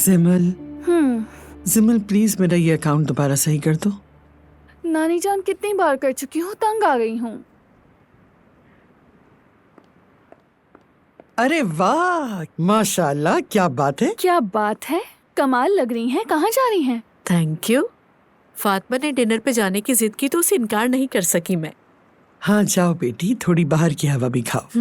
जिमल जिमल please मेरा ये account दोबारा सही कर दो। नानी जान कितनी बार कर चुकी हूँ, तंग आ गई हूँ। अरे वाह, माशाल्लाह, क्या बात है। क्या बात है, कमाल लग रही हैं। कहाँ जा रही हैं? Thank you. फातिमा ने डिनर पे जाने की जिद की तो उसे इनकार नहीं कर सकी मैं। हाँ जाओ बेटी, थोड़ी बाहर की हवा भी खाओ।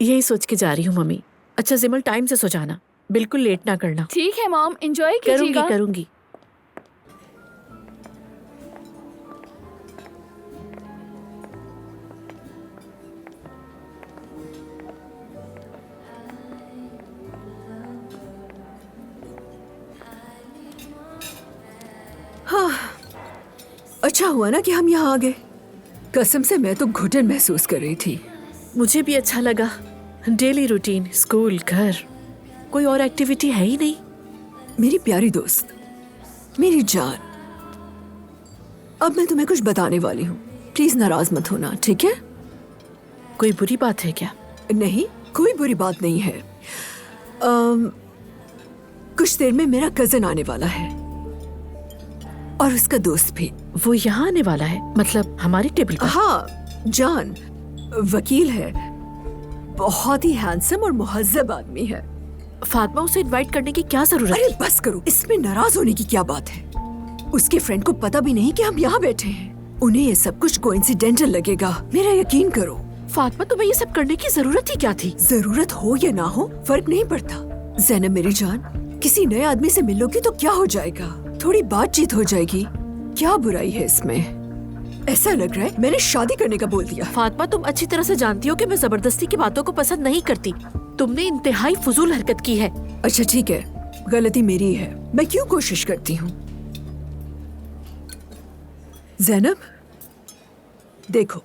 यही सोच के जा रही हूँ मम्मी। अच्छा जिमल, टाइम से सो जाना, बिल्कुल लेट ना करना। ठीक है मॉम, एंजॉय कीजिएगा। करूंगी। अच्छा हुआ ना कि हम यहाँ आ गए। कसम से मैं तो घुटन महसूस कर रही थी। मुझे भी अच्छा लगा। डेली रूटीन, स्कूल, घर, कोई और एक्टिविटी है ही नहीं। मेरी प्यारी दोस्त, मेरी जान, अब मैं तुम्हें कुछ बताने वाली हूँ। प्लीज नाराज मत होना, ठीक है? कोई बुरी बात है क्या? नहीं, कोई बुरी बात नहीं है। कुछ देर में मेरा कजन आने वाला है और उसका दोस्त भी। वो यहाँ आने वाला है? मतलब हमारी टेबल पर? हाँ, जान वकील है, बहुत ही हैंडसम और मुहज्जब आदमी है। फातिमा, उसे इनवाइट करने की क्या जरूरत है? अरे बस करो, इसमें नाराज होने की क्या बात है। उसके फ्रेंड को पता भी नहीं कि हम यहाँ बैठे हैं। उन्हें ये सब कुछ कोइंसिडेंटल लगेगा, मेरा यकीन करो। फातिमा, तुम्हें ये सब करने की जरूरत ही क्या थी? जरूरत हो या ना हो फर्क नहीं पड़ता। ज़ैनब मेरी जान, किसी नए आदमी से मिलोगी तो क्या हो जाएगा, थोड़ी बातचीत हो जाएगी। क्या बुराई है इसमें? ऐसा लग रहा है मैंने शादी करने का बोल दिया। फातिमा, तुम अच्छी तरह से जानती हो कि मैं जबरदस्ती की बातों को पसंद नहीं करती। तुमने इंतहाई फजूल हरकत की है। अच्छा ठीक है, गलती मेरी है, मैं क्यों कोशिश करती हूँ। ज़ैनब देखो,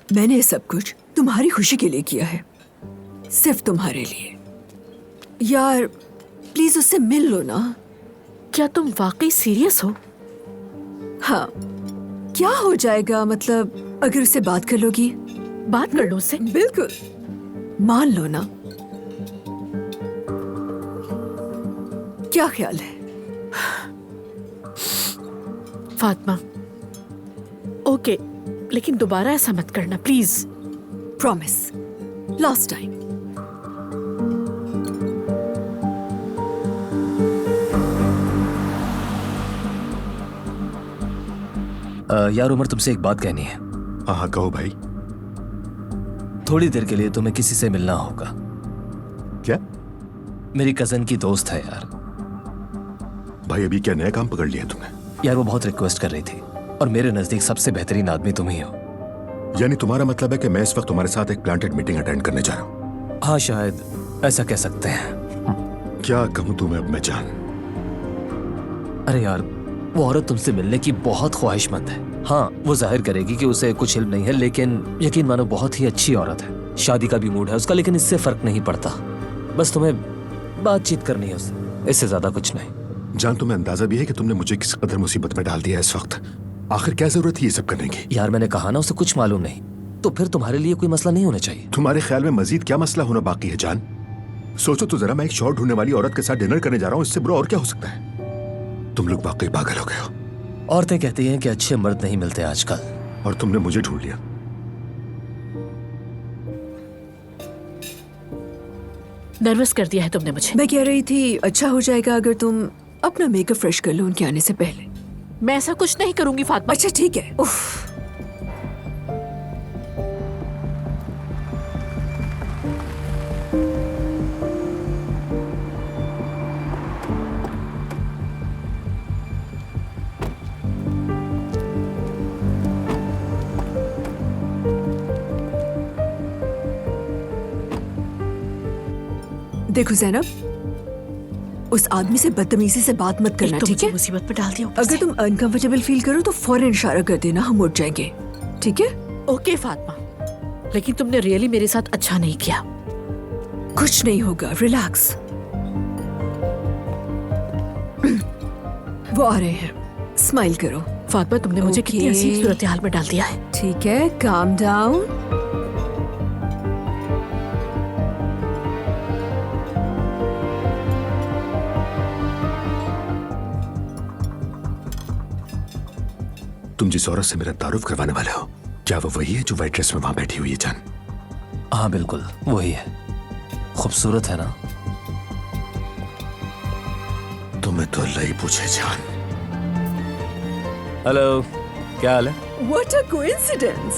मैंने सब कुछ तुम्हारी खुशी के लिए किया है, सिर्फ तुम्हारे लिए। यार प्लीज उससे मिल लो ना। क्या तुम वाकई सीरियस हो? हाँ, क्या हो जाएगा, मतलब अगर उससे बात कर लोगी? बात कर लो उससे? बिल्कुल, मान लो ना। क्या ख्याल है? फातिमा, ओके, लेकिन दोबारा ऐसा मत करना प्लीज। Promise, last time. यार उमर, तुमसे एक बात कहनी है। हाँ कहो भाई। थोड़ी देर के लिए तुम्हें किसी से मिलना होगा। क्या? मेरी कजन की दोस्त है यार। भाई अभी क्या नया काम पकड़ लिया तुमने? यार वो बहुत रिक्वेस्ट कर रही थी और मेरे नजदीक सबसे बेहतरीन आदमी तुम ही हो। यानी तुम्हारा मतलब है कि मैं इस वक्त तुम्हारे साथ एक प्लांटेड मीटिंग अटेंड करने जा रहा हूँ? हाँ शायद ऐसा कह सकते हैं। क्या कहूँ तुम्हें अब मैं जान। अरे यार, वो औरत तुमसे मिलने की बहुत ख्वाहिशमंद है। हाँ, वो जाहिर करेगी कि उसे कुछ इल्म नहीं है, लेकिन यकीन मानो बहुत ही अच्छी औरत है। शादी का भी मूड है उसका, लेकिन इससे फर्क नहीं पड़ता। बस तुम्हें बातचीत करनी है उससे, इससे ज्यादा कुछ नहीं। जान, तुम्हें अंदाजा भी है कि तुमने मुझे किस कदर मुसीबत में डाल दिया है इस वक्त? आखिर क्या जरूरत है ये सब करने की? यार मैंने कहा ना, उसे कुछ मालूम नहीं, तो फिर तुम्हारे लिए कोई मसला नहीं होना चाहिए। तुम्हारे ख्याल में मजीद क्या मसला होना बाकी है जान? सोचो तो जरा, मैं एक शॉर्ट ढूंढने वाली औरत के साथ डिनर करने जा रहा हूँ, इससे बुरा और क्या हो सकता है? तुम लोग वाकई पागल हो गए हो। औरतें कहती हैं कि अच्छे मर्द नहीं मिलते आजकल, और तुमने मुझे ढूंढ लिया। नर्वस कर दिया है तुमने मुझे। मैं कह रही थी अच्छा हो जाएगा अगर तुम अपना मेकअप फ्रेश कर लो उनके आने से पहले। मैं ऐसा कुछ नहीं करूंगी फातिमा। अच्छा ठीक है। उफ। देखो ज़ैनब, उस आदमी से बदतमीजी से बात मत करना, ठीक है? मुसीबत में डाल दिया। अगर तुम अनकंफर्टेबल फील करो तो फौरन इशारा कर देना, हम उठ जाएंगे, ठीक है? ओके फातिमा, लेकिन तुमने रियली मेरे साथ अच्छा नहीं किया। कुछ नहीं होगा, रिलैक्स। वो आ रहे हैं, स्माइल करो। फातिमा, तुमने मुझे कितनी अजीब सूरत हाल में डाल दिया है। ठीक है, काम डाउन। तुम जिस औरत से मेरा तारुफ करवाने वाले हो, क्या वो वही है जो व्हाइट ड्रेस में वहां बैठी हुई है जान? हाँ बिल्कुल वही है। खूबसूरत है ना? तुम्हें तो लई पूछे जान। हेलो, क्या हाल है? What a coincidence!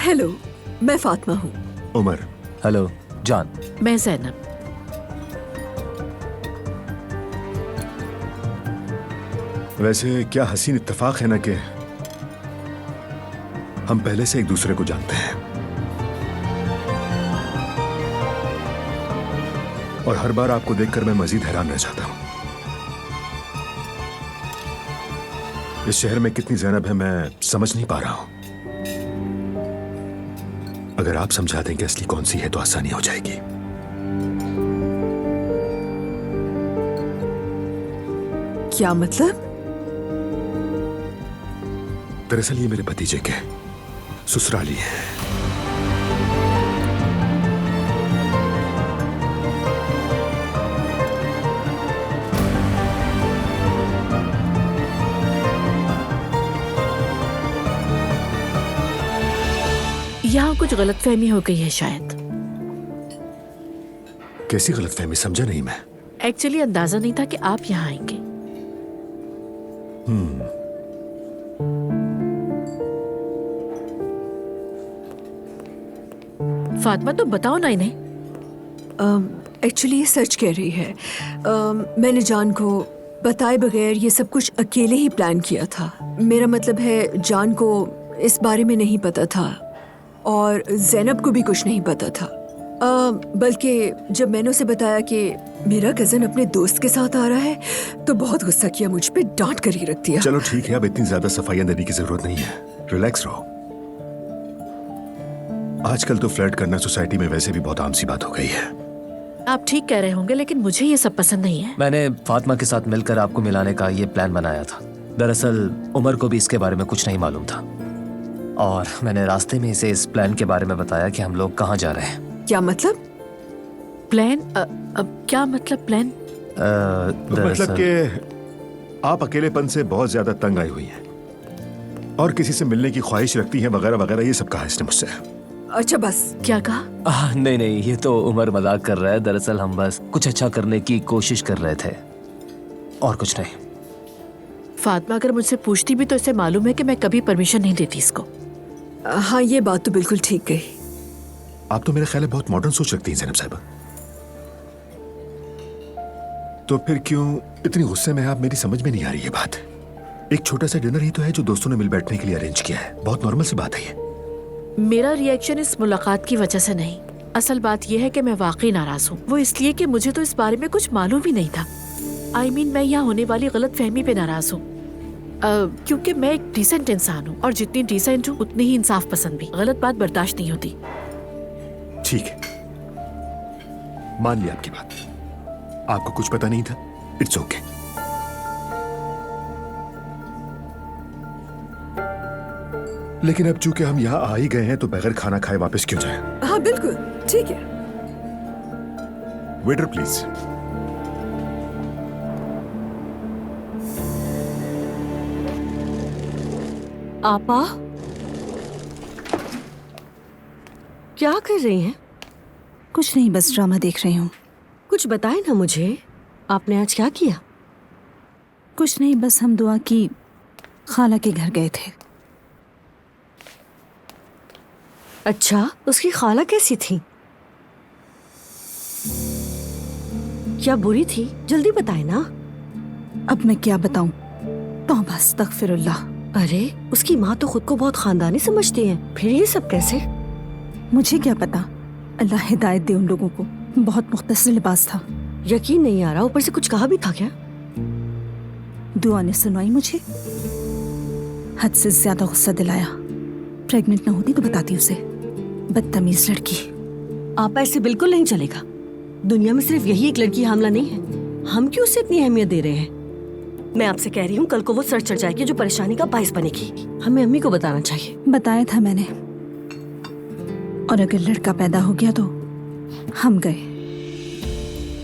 हेलो, मैं फातिमा हूँ। उमर। हेलो जान। मैं जैनब। वैसे क्या हसीन इत्तेफाक है ना कि हम पहले से एक दूसरे को जानते हैं और हर बार आपको देखकर मैं मजीद हैरान रह जाता हूं। इस शहर में कितनी ज़ैनब है मैं समझ नहीं पा रहा हूं। अगर आप समझा दें कि असली कौन सी है तो आसानी हो जाएगी। क्या मतलब? दरअसल ये मेरे भतीजे के ससुराली है। यहाँ कुछ गलतफहमी हो गई है शायद। कैसी गलतफहमी? समझा नहीं मैं। एक्चुअली अंदाजा नहीं था कि आप यहाँ आएंगे। फातिमा तो बताओ ना इन्हें। एक्चुअली ये सच कह रही है। मैंने जान को बताए बगैर ये सब कुछ अकेले ही प्लान किया था। मेरा मतलब है जान को इस बारे में नहीं पता था और ज़ैनब को भी कुछ नहीं पता था। बल्कि जब मैंने उसे बताया कि मेरा कज़न अपने दोस्त के साथ आ रहा है तो बहुत गुस्सा किया, मुझ पे डांट कर ही रख दिया। चलो ठीक है, अब इतनी ज्यादा सफाइयां देने की जरूरत नहीं है। रिलैक्स रहो। आजकल तो फ्लर्ट करना सोसाइटी में वैसे भी बहुत आम सी बात हो गई है। आप ठीक कह रहे होंगे लेकिन मुझे ये सब पसंद नहीं है। मैंने फातिमा के साथ मिलकर आपको मिलाने का ये प्लान बनाया था। दरअसल उमर को भी इसके बारे में कुछ नहीं मालूम था और मैंने रास्ते में इसे इस प्लान के बारे में बताया कि हम लोग कहाँ जा रहे हैं। क्या मतलब? प्लान? अब क्या मतलब प्लान? मतलब कि आप अकेलेपन से बहुत ज्यादा तंग आई हुई हैं और किसी से मिलने की ख्वाहिश रखती हैं वगैरह वगैरह, ये सब कहा इसने मुझसे। अच्छा बस। क्या कहा? नहीं नहीं, ये तो उमर मजाक कर रहा है। दरअसल हम बस कुछ अच्छा करने की कोशिश कर रहे थे और कुछ नहीं। फातिमा अगर मुझसे पूछती भी तो इसे मालूम है कि मैं कभी परमिशन नहीं देती इसको। हाँ, ये बात तो बिल्कुल ठीक कही। आप तो मेरा ख्याल है बहुत मॉडर्न सोच रखती हैं ज़ैनब साहिबा। तो फिर क्यों इतनी गुस्से में हैं आप? मेरी समझ में नहीं आ रही ये बात। एक छोटा सा डिनर ही तो है जो दोस्तों ने मिल बैठने के लिए अरेंज किया है। बहुत नॉर्मल सी बात है ये। मेरा रिएक्शन इस मुलाकात की वजह से नहीं, असल बात यह है कि मैं वाकई नाराज हूँ। वो इसलिए कि मुझे तो इस बारे में कुछ मालूम ही नहीं था। मैं यहाँ होने वाली गलत फहमी पे नाराज हूँ क्योंकि मैं एक डिसेंट इंसान हूँ और जितनी डिसेंट हूँ उतनी ही इंसाफ पसंद भी। गलत बात बर्दाश्त नहीं होती। ठीक है, मान लिया आपकी बात। आपको कुछ पता नहीं था, इट्स ओके। लेकिन अब चूंकि हम यहाँ आ ही गए हैं तो बगैर खाना खाए वापस क्यों जाएं? हाँ बिल्कुल ठीक है। Waiter please. आपा क्या कर रही हैं? कुछ नहीं, बस ड्रामा देख रही हूँ। कुछ बताए ना मुझे, आपने आज क्या किया? कुछ नहीं, बस हम दुआ की खाला के घर गए थे। अच्छा, उसकी खाला कैसी थी? क्या बुरी थी? जल्दी बताए ना। अब मैं क्या बताऊं? तौबा अस्तगफिरुल्लाह। अरे उसकी माँ तो खुद को बहुत खानदानी समझती है, फिर ये सब कैसे? मुझे क्या पता, अल्लाह हिदायत दे उन लोगों को। बहुत मुख्तसर लिबास था। यकीन नहीं आ रहा, ऊपर से कुछ कहा भी था क्या? दुआ ने सुनवाई मुझे, हद से ज्यादा गुस्सा दिलाया। प्रेग्नेंट ना होती तो बताती उसे। बदतमीज लड़की। आप ऐसे बिल्कुल नहीं चलेगा। दुनिया में सिर्फ यही एक लड़की हामला नहीं है। हम क्यों उसे इतनी अहमियत दे रहे हैं? मैं आपसे कह रही हूँ कल को वो सर चढ़ जाएगी जो परेशानी का बाइस बनेगी। हमें अम्मी को बताना चाहिए। बताया था मैंने, और अगर लड़का पैदा हो गया तो हम गए।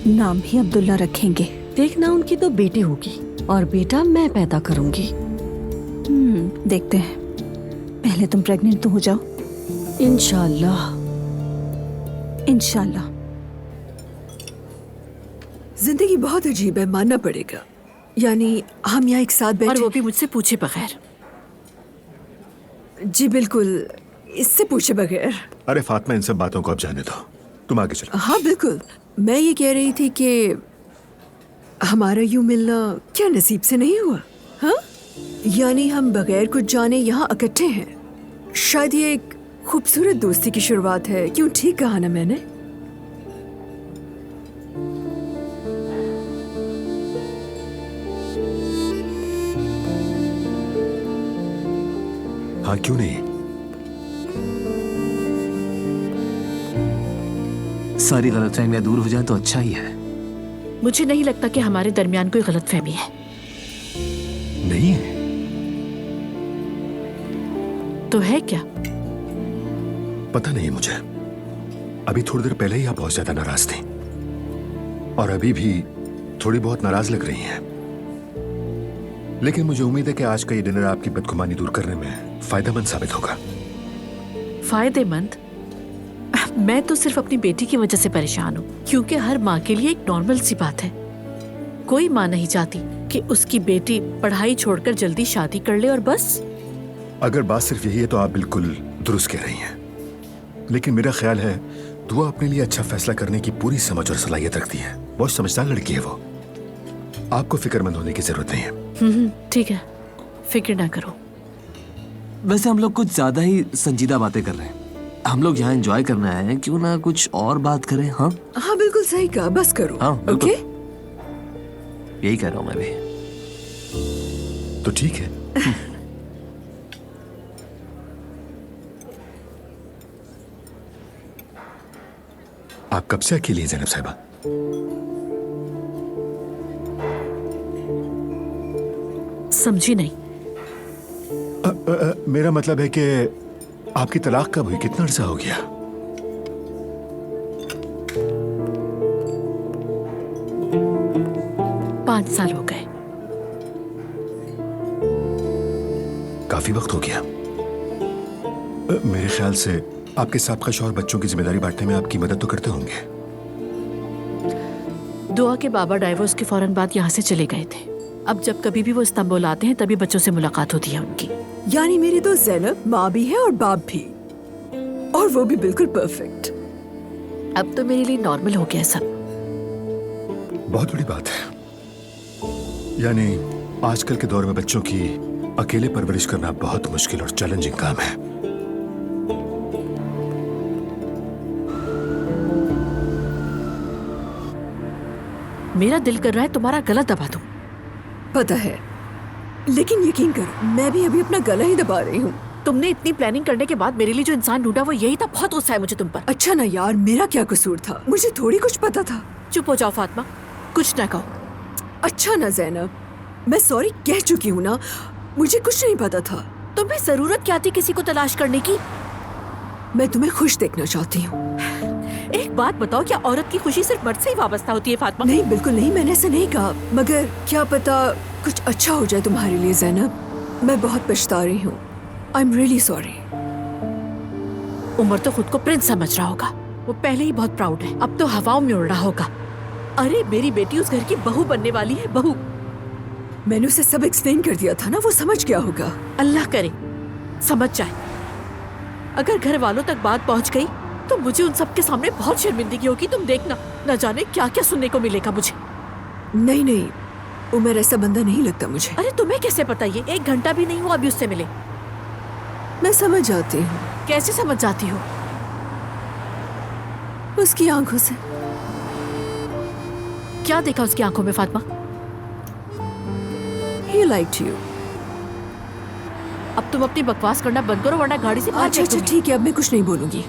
नाम भी अब्दुल्ला रखेंगे। देखना, उनकी तो बेटी होगी और बेटा मैं पैदा करूंगी। देखते हैं। पहले तुम प्रेग्नेंट तो हो जाओ। इंशाल्लाह। इंशाल्लाह। जिंदगी बहुत अजीब है, मानना पड़ेगा। यानी हम यहाँ एक साथ और बैठे। वो भी मुझसे पूछे बगैर। जी बिल्कुल, इससे पूछे बगैर। अरे फातिमा, इन सब बातों को अब जाने दो, तुम आगे चलो। हाँ बिल्कुल, मैं ये कह रही थी कि हमारा यूं मिलना क्या नसीब से नहीं हुआ? हाँ, यानी हम बगैर कुछ जाने यहाँ इकट्ठे हैं। शायद ये एक खूबसूरत दोस्ती की शुरुआत है। क्यों, ठीक कहा ना मैंने? हाँ, क्यों नहीं? सारी गलतफहमियां दूर हो जाए तो अच्छा ही है। मुझे नहीं लगता कि हमारे दरमियान कोई गलतफहमी है। नहीं है? तो है क्या? पता नहीं मुझे। अभी थोड़ी देर पहले ही आप बहुत ज्यादा नाराज थी, और अभी भी थोड़ी बहुत नाराज लग रही हैं। लेकिन मुझे उम्मीद है कि आज का ये डिनर आपकी बदगुमानी दूर करने में फायदेमंद साबित होगा। फायदेमंद? मैं तो सिर्फ अपनी बेटी की वजह से परेशान हूँ, क्योंकि हर माँ के लिए एक नॉर्मल सी बात है। कोई माँ नहीं चाहती कि उसकी बेटी पढ़ाई छोड़कर जल्दी शादी कर ले और बस। अगर बात सिर्फ यही है तो आप बिल्कुल दुरुस्त कह रही हैं, लेकिन मेरा ख्याल है दुआ अपने लिए अच्छा फैसला करने की पूरी समझ और सलाहियत रखती है। बहुत समझदार लड़की है वो। आपको फिक्रमंद होने की जरूरत नहीं है। ठीक है, फिक्र ना करो। वैसे हम लोग कुछ ज्यादा ही संजीदा बातें कर रहे हैं। हम लोग यहाँ एंजॉय करना है, क्यों ना कुछ और बात करें? हाँ हाँ बिल्कुल सही कहा, बस करो। हाँ, बिल्कुल। ओके? यही कह रहा हूँ मैं भी। तो ठीक है। आप कब से अकेली हैं ज़ैनब साहिबा? समझी नहीं। मेरा मतलब है कि आपकी तलाक कब हुई? कितना अर्सा हो गया? पाँच साल हो गए। काफी वक्त हो गया। मेरे ख्याल से आपके साबका और बच्चों की जिम्मेदारी बांटने में आपकी मदद तो करते होंगे। दुआ के बाबा डाइवोर्स के फौरन बाद यहाँ से चले गए थे। अब जब कभी भी वो इस्तांबुल आते हैं तभी बच्चों से मुलाकात होती है उनकी। यानी मेरी दोस्त ज़ैनब माँ भी है और बाप भी, और वो भी बिल्कुल परफेक्ट। अब तो मेरे लिए नॉर्मल हो गया सब। बहुत बड़ी बात है। यानी आजकल के दौर में बच्चों की अकेले परवरिश करना बहुत मुश्किल और चैलेंजिंग काम है। मेरा दिल कर रहा है तुम्हारा गला दबा दूं। पता है, लेकिन यकीन करो मैं भी अभी अपना गला ही दबा रही हूँ। तुमने इतनी प्लानिंग करने के बाद मेरे लिए जो इंसान ढूंढा वो यही था। बहुत गुस्सा है मुझे तुम पर। अच्छा ना यार, मेरा क्या कसूर था? मुझे थोड़ी कुछ पता था। चुप हो जाओ फातिमा, कुछ ना कहो। अच्छा ना ज़ैनब, मैं सॉरी कह चुकी हूँ ना, मुझे कुछ नहीं पता था। तुम्हें जरूरत क्या थी किसी को तलाश करने की? मैं तुम्हें खुश देखना चाहती हूँ। एक बात बताओ, क्या औरत की खुशी सिर्फ मर्द से ही वाबस्ता होती है फातिमा? नहीं बिल्कुल नहीं, मैंने ऐसा नहीं कहा, मगर क्या पता कुछ अच्छा हो जाए तुम्हारे लिए ज़ैनब। मैं बहुत पछता रही हूँ। I am really sorry. Umar तो खुद को प्रिंस समझ रहा होगा। वो पहले ही बहुत प्राउड है, अब तो हवाओं में उड़ रहा होगा। अरे मेरी बेटी उस घर की बहू बनने वाली है, बहू। मैंने उसे सब एक्सप्लेन कर दिया था ना, वो समझ गया होगा। अल्लाह करे समझ जाए। अगर घर वालों तक बात पहुंच गई तो मुझे उन सब के सामने बहुत शर्मिंदगी होगी। तुम देखना, न जाने क्या क्या सुनने को मिलेगा मुझे। नहीं नहीं, उमर ऐसा बंदा नहीं लगता मुझे। अरे तुम्हें कैसे पता? ये 1 घंटा भी नहीं हुआ अभी उससे मिले। मैं समझ जाती हूँ। कैसे समझ जाती हो? उसकी आंखों से। क्या देखा उसकी आंखों में फातिमा? He liked you. अब तुम अपनी बकवास करना बंद करो वरना गाड़ी से बाहर अच्छा फेंक अच्छा दूंगी। ठीक है, अब मैं कुछ नहीं बोलूंगी।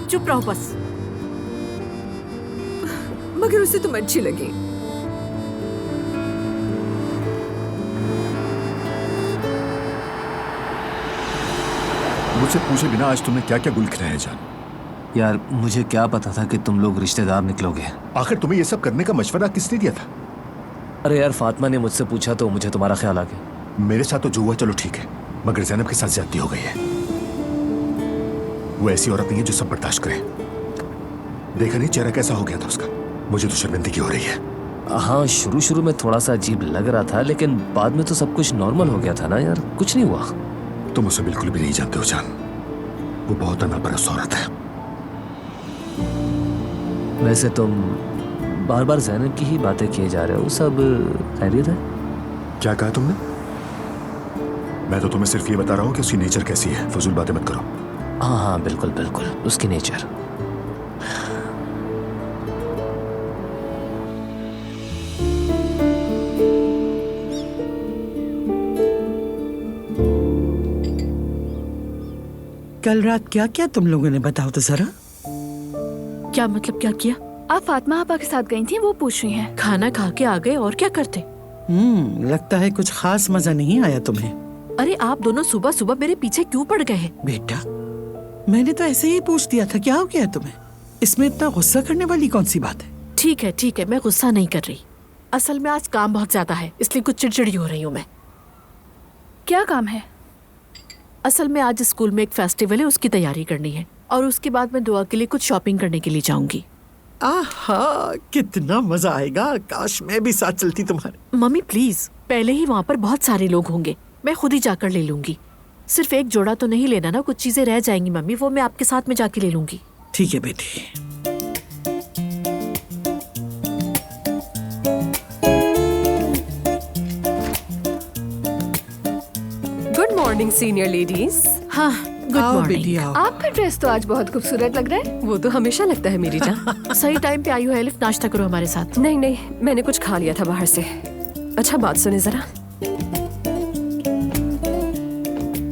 चुप रहो बस। मगर उसे तुम अच्छी लगी। मुझसे पूछे बिना आज तुमने क्या क्या गुल खिलाया है जान? यार मुझे क्या पता था कि तुम लोग रिश्तेदार निकलोगे। आखिर तुम्हें ये सब करने का मशवरा किसने दिया था? अरे यार फातिमा ने मुझसे पूछा तो मुझे तुम्हारा ख्याल आ गया। मेरे साथ तो जो हुआ चलो ठीक है, मगर ज़ैनब के साथ ज्यादती हो गई है। वो ऐसी औरत नहीं है जो सब बर्दाश्त करे। देखा नहीं चेहरा कैसा हो गया था उसका? मुझे तो शर्मिंदगी हो रही है। हाँ शुरू शुरू में थोड़ा सा अजीब लग रहा था, लेकिन बाद में तो सब कुछ नॉर्मल हो गया था ना यार, कुछ नहीं हुआ। तुम उसे बिल्कुल भी नहीं जानते हो जान, वो बहुत अनापरस्त औरत है। वैसे तुम बार बार ज़ैनब की ही बातें किए जा रहे हो, सब खैरियत है? क्या कहा तुमने? मैं तो तुम्हें सिर्फ ये बता रहा हूँ कि उसकी नेचर कैसी है, फजूल बातें मत करो। हाँ हाँ बिल्कुल बिल्कुल, उसकी नेचर। कल रात क्या क्या तुम लोगों ने बताओ तो जरा। क्या मतलब क्या किया? आप फातिमा आपा के साथ गई थी, वो पूछ रही हैं। खाना खा के आ गए और क्या करते? लगता है कुछ खास मजा नहीं आया तुम्हें। अरे आप दोनों सुबह सुबह मेरे पीछे क्यों पड़ गए हैं? बेटा मैंने तो ऐसे ही पूछ दिया था, क्या हो गया तुम्हें? इसमें इतना गुस्सा करने वाली कौन सी बात है? ठीक है, मैं गुस्सा नहीं कर रही। असल में आज काम बहुत ज्यादा है, इसलिए कुछ चिड़चिड़ी हो रही हूँ मैं। क्या काम है? असल में आज स्कूल में एक फेस्टिवल है, उसकी तैयारी करनी है और उसके बाद मैं दुआ के लिए कुछ शॉपिंग करने के लिए जाऊंगी। आहा कितना मजा आएगा, काश मैं भी साथ चलती तुम्हारे। मम्मी प्लीज, पहले ही वहाँ पर बहुत सारे लोग होंगे, मैं खुद ही जाकर ले लूंगी। सिर्फ एक जोड़ा तो नहीं लेना ना, कुछ चीजें रह जाएंगी मम्मी, वो मैं आपके साथ में जाके ले लूंगी। ठीक है बेटी। Good morning senior ladies. हाँ गुड आओ मॉर्निंग। बेटी आओ। आपका ड्रेस तो आज बहुत खूबसूरत लग रहा है। वो तो हमेशा लगता है मेरी जान। सही टाइम पे आई हो एलिफ, नाश्ता करो हमारे साथ। नहीं नहीं, मैंने कुछ खा लिया था बाहर से। अच्छा बात सुने जरा,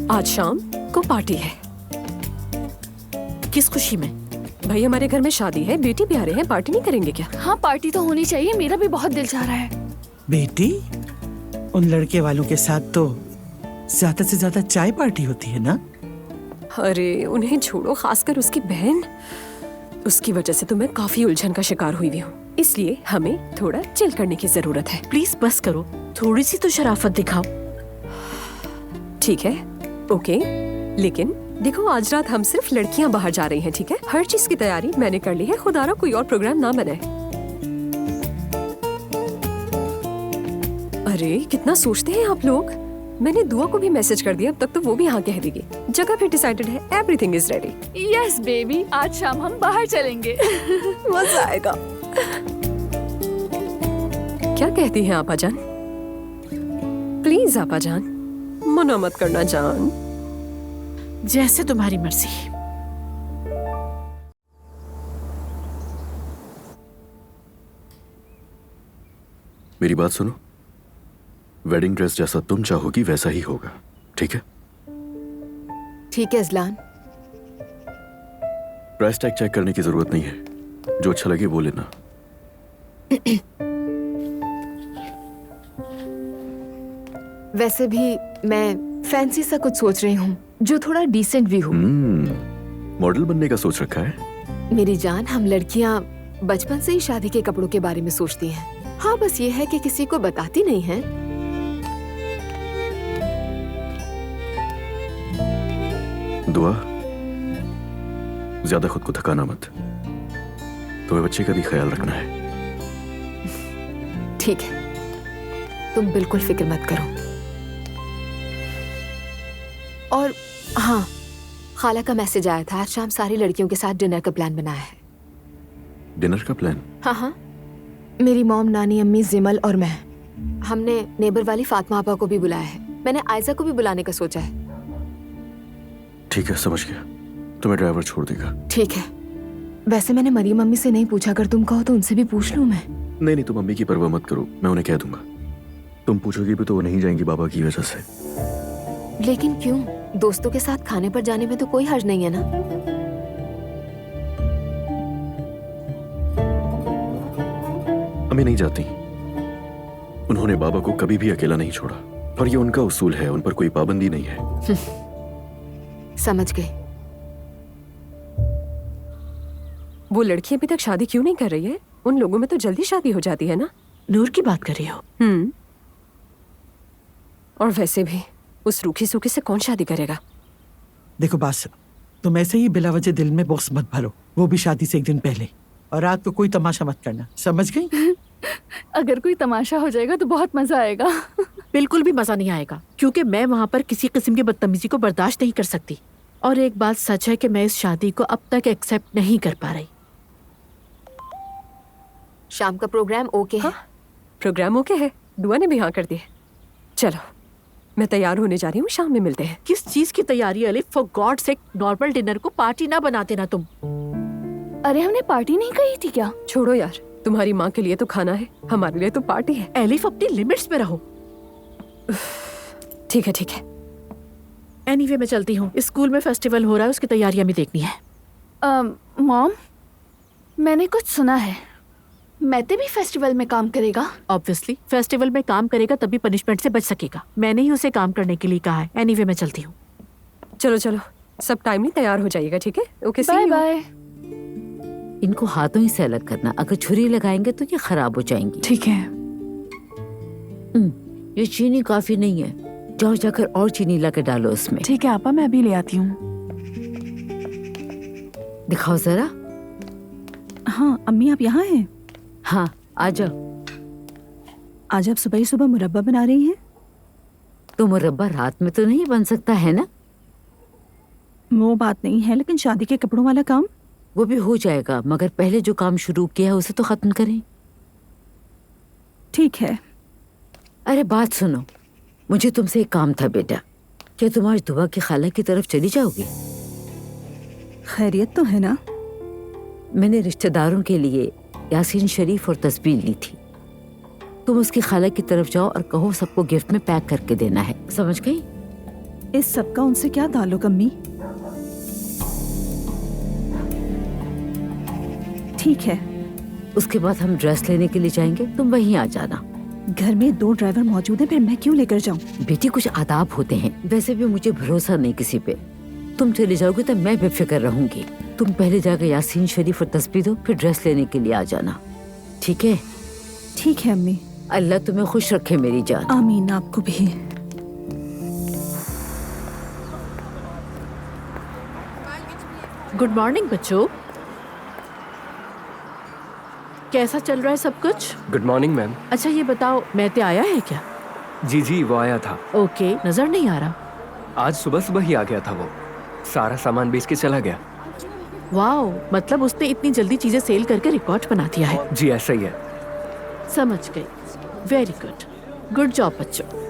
आज शाम को पार्टी है। किस खुशी में? भाई हमारे घर में शादी है, बेटी भी आ रहे हैं, पार्टी नहीं करेंगे क्या? हाँ पार्टी तो होनी चाहिए, मेरा भी बहुत दिल चाह रहा है। बेटी उन लड़के वालों के साथ तो ज्यादा से ज्यादा चाय पार्टी होती है ना? अरे उन्हें छोड़ो, खासकर उसकी बहन, उसकी वजह से तो मैं काफी उलझन का शिकार हुई हूँ, इसलिए हमें थोड़ा चिल करने की जरूरत है। प्लीज बस करो, थोड़ी सी तो शराफत दिखाओ। ठीक है ओके, लेकिन देखो आज रात हम सिर्फ लड़कियां बाहर जा रही हैं, ठीक है? हर चीज की तैयारी मैंने कर ली है, खुदारा कोई और प्रोग्राम ना बने। अरे कितना सोचते हैं आप लोग। मैंने दुआ को भी मैसेज कर दिया, अब तक तो वो भी हाँ कह देगी। जगह भी डिसाइडेड है, everything is ready. Yes baby, आज शाम हम बाहर चलेंगे। मजा आएगा। क्या कहती हैं आपा जान? प्लीज आपा जान, मना मत करना जान। जैसे तुम्हारी मर्जी। मेरी बात सुनो, वेडिंग ड्रेस जैसा तुम चाहोगी वैसा ही होगा, ठीक है? ठीक है इज़लान। प्राइस टैग चेक करने की जरूरत नहीं है, जो अच्छा लगे वो लेना। वैसे भी मैं फैंसी सा कुछ सोच रही हूँ जो थोड़ा डिसेंट भी हो। मॉडल बनने का सोच रखा है? मेरी जान, हम लड़कियाँ बचपन से ही शादी के कपड़ों के बारे में सोचती हैं। हाँ बस ये है कि किसी को बताती नहीं है। दुआ, ज्यादा खुद को थकाना मत, तुम्हें बच्चे का भी ख्याल रखना है। ठीक है, तुम बिल्कुल फिक्र मत करो। और हाँ, खाला का मैसेज आया था, आज शाम सारी लड़कियों के साथ डिनर का प्लान बनाया है। डिनर का प्लान? हाँ, मेरी मॉम, नानी, अम्मी, जिमल और मैं। हमने नेबर वाली फातिमा आपा को भी बुलाया है। मैंने आयजा को भी बुलाने का सोचा है। ठीक है, समझ गया। तुम्हें ड्राइवर छोड़ देगा। ठीक है। वैसे मैंने मरियम मम्मी से नहीं पूछा, अगर तुम कहो तो उनसे भी पूछ लूं मैं। नहीं, तुम मम्मी की परवाह मत करो, मैं उन्हें कह दूंगा। तुम पूछोगी भी तो वो नहीं जाएंगी बाबा की वजह से। लेकिन क्यों? दोस्तों के साथ खाने पर जाने में तो कोई हर्ज नहीं है ना? अम्मी नहीं जाती। उन्होंने बाबा को कभी भी अकेला नहीं छोड़ा और ये उनका उसूल है, उन पर कोई पाबंदी नहीं है। समझ गई। वो लड़की अभी तक शादी क्यों नहीं कर रही है? उन लोगों में तो जल्दी शादी हो जाती है ना। नूर की बात कर रही हो? और वैसे भी उस रूखी सूखी से कौन शादी करेगा? देखो बास, तुम ऐसे ही बिला वजह दिल में बॉक्स मत भरो, वो भी शादी से एक दिन पहले। और रात को कोई तमाशा मत करना, समझ गई? अगर कोई तमाशा हो जाएगा तो बहुत मजा आएगा। बिल्कुल भी मजा नहीं आएगा, क्योंकि मैं वहाँ पर किसी किस्म की बदतमीजी को बर्दाश्त नहीं कर सकती। और एक बात सच है कि मैं इस शादी को अब तक एक्सेप्ट नहीं कर पा रही। शाम का प्रोग्राम ओके है? प्रोग्राम ओके है, दुआ ने भी हाँ कर दी है। चलो मैं तैयार होने जा रही हूँ, शाम में मिलते हैं। किस चीज की तैयारी अलिफ? For God sake, normal dinner को पार्टी ना बनाते ना तुम। अरे हमने पार्टी नहीं कही थी क्या? छोड़ो यार, तुम्हारी माँ के लिए तो खाना है, हमारे लिए तो पार्टी है। एलिफ अपनी लिमिट्स में रहो। ठीक है ठीक है। एनीवे मैं चलती हूँ, स्कूल में फेस्टिवल हो रहा है, उसकी तैयारियां भी देखनी है। मॉम, मैंने कुछ सुना है मैते भी फेस्टिवल में काम करेगा। ऑब्वियसली फेस्टिवल में काम करेगा तभी पनिशमेंट से बच सकेगा। मैंने ही उसे काम करने के लिए कहा है। एनीवे मैं चलती हूँ। चलो चलो, सब टाइमली तैयार हो जाइएगा, ठीक है? Okay, see bye you. Bye. इनको हाथों ही से अलग करना, अगर छुरी लगाएंगे तो ये खराब हो जाएंगी। ठीक है। ये चीनी काफी नहीं है, जाओ जाकर और चीनी ला के डालो उसमें। ठीक है आपा, मैं अभी ले आती हूँ। दिखाओ जरा। हाँ अम्मी, आप यहाँ हैं? हाँ आ जाओ। आज आप सुबह ही सुबह मुरब्बा बना रही हैं? तो मुरब्बा रात में तो नहीं बन सकता है ना? वो बात नहीं है, लेकिन शादी के कपड़ों वाला काम वो भी हो जाएगा, मगर पहले जो काम शुरू किया है उसे तो खत्म करें। ठीक है। अरे बात सुनो, मुझे तुमसे एक काम था बेटा। क्या तुम आज दुआ की खाला की तरफ चली जाओगी? खैरियत तो है ना? मैंने रिश्तेदारों के लिए यासीन शरीफ और तस्बीह ली थी। तुम उसकी खाला की तरफ जाओ और कहो सबको गिफ्ट में पैक करके देना है, समझ गई? इस सब का उनसे क्या ताल्लुक अम्मी? ठीक है। उसके बाद हम ड्रेस लेने के लिए जाएंगे, तुम वहीं आ जाना। घर में 2 ड्राइवर मौजूद हैं, फिर मैं क्यों लेकर जाऊं? बेटी कुछ आदाब होते हैं, वैसे भी मुझे भरोसा नहीं किसी पे। तुम चली जाओगी तो मैं बेफिक्र रहूंगी। तुम पहले जाकर यासीन शरीफ और तस्बीह दो, फिर ड्रेस लेने के लिए आ जाना, ठीक है? ठीक है अम्मी। अल्लाह तुम्हें खुश रखे मेरी जान। आमीन, आपको भी। गुड मॉर्निंग बच्चों, कैसा चल रहा है सब कुछ? Good morning ma'am. अच्छा ये बताओ, मैते आया है क्या? जी जी, वो आया था। ओके, नजर नहीं आ रहा। आज सुबह सुबह ही आ गया था वो, सारा सामान बेच के चला गया। वाओ, मतलब उसने इतनी जल्दी चीजें सेल करके रिकॉर्ड बना दिया है। जी ऐसा ही है। समझ गई, वेरी गुड, गुड जॉब बच्चों।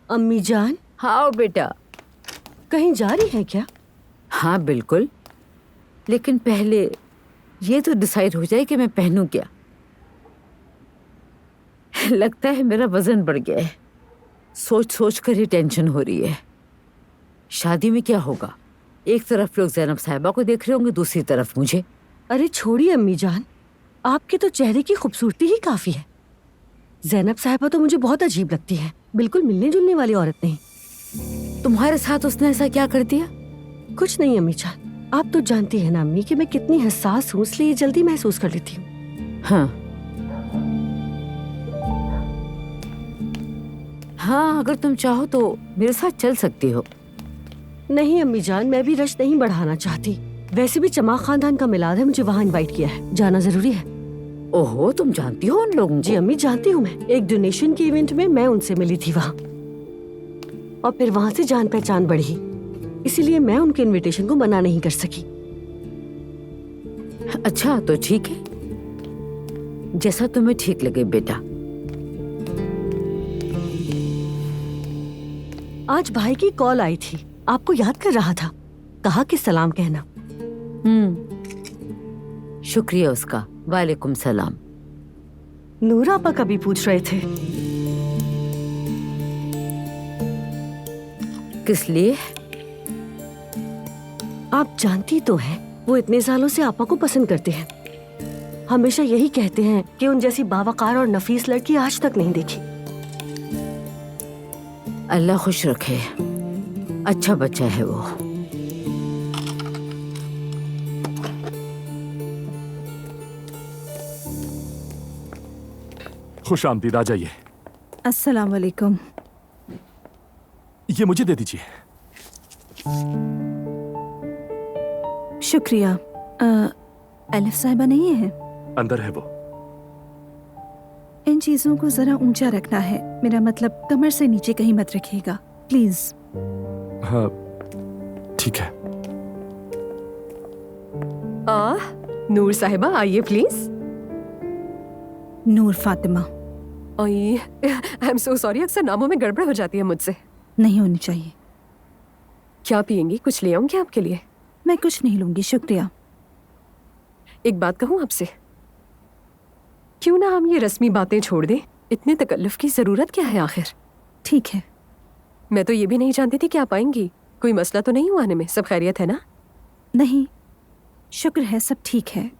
अम्मी जान। हाँ बेटा। कहीं जा रही है क्या? हाँ बिल्कुल, लेकिन पहले ये तो डिसाइड हो जाए कि मैं पहनूं क्या। लगता है मेरा वजन बढ़ गया है, सोच सोच कर ही टेंशन हो रही है। शादी में क्या होगा, एक तरफ लोग ज़ैनब साहिबा को देख रहे होंगे, दूसरी तरफ मुझे। अरे छोड़िए अम्मी जान, आपके तो चेहरे की खूबसूरती ही काफी है। ज़ैनब साहिबा तो मुझे बहुत अजीब लगती है, बिल्कुल मिलने जुलने वाली औरत नहीं। तुम्हारे साथ उसने ऐसा क्या कर दिया? कुछ नहीं अम्मी जान, आप तो जानती है ना अम्मी कि मैं कितनी हसास हूँ, इसलिए जल्दी महसूस कर लेती हूँ। हाँ, अगर तुम चाहो तो मेरे साथ चल सकती हो। नहीं अम्मी जान, मैं भी रश नहीं बढ़ाना चाहती। वैसे भी चमाक खानदान का मिलाद है, मुझे वहाँ इनवाइट किया है, जाना जरूरी है। ओहो, तुम जानती हो उन लोगों को? जी अम्मी जानती हूँ मैं, एक डोनेशन के इवेंट में मैं उनसे मिली थी वहाँ, और फिर वहाँ से जान पहचान बढ़ी, इसीलिए मैं उनके इनविटेशन को मना नहीं कर सकी। अच्छा तो ठीक है, जैसा तुम्हें ठीक लगे बेटा। आज भाई की कॉल आई थी, आपको याद कर रहा था, कहा कि सलाम कहना। शुक्रिया उसका, वालेकुम सलाम। नूरा आपा कभी पूछ रहे थे। किस लिए? आप जानती तो हैं वो इतने सालों से आपा को पसंद करते हैं। हमेशा यही कहते हैं कि उन जैसी बावकार और नफीस लड़की आज तक नहीं देखी। अल्लाह खुश रखे, अच्छा बच्चा है वो। खुश आमदीद, आ जाइए। अस्सलाम वालेकुम। ये मुझे दे दीजिए। शुक्रिया। अलिफ साहिबा नहीं है? अंदर है वो। इन चीजों को जरा ऊंचा रखना है, मेरा मतलब कमर से नीचे कहीं मत रखिएगा प्लीज। हाँ ठीक है। नूर साहिबा आइए please. Noor Fatima. I am so sorry, अक्सर नामों में गड़बड़ हो जाती है मुझसे। नहीं होनी चाहिए। क्या पियेंगी? कुछ ले आऊंगी आपके लिए? मैं कुछ नहीं लूंगी, शुक्रिया। एक बात कहूं आपसे, क्यों ना हम ये रस्मी बातें छोड़ दें? इतने तकल्लुफ की जरूरत क्या है आखिर? ठीक है। मैं तो ये भी नहीं जानती थी कि आप आएंगी। कोई मसला तो नहीं हुआ आने में? सब खैरियत है ना? नहीं, शुक्र है, सब ठीक है।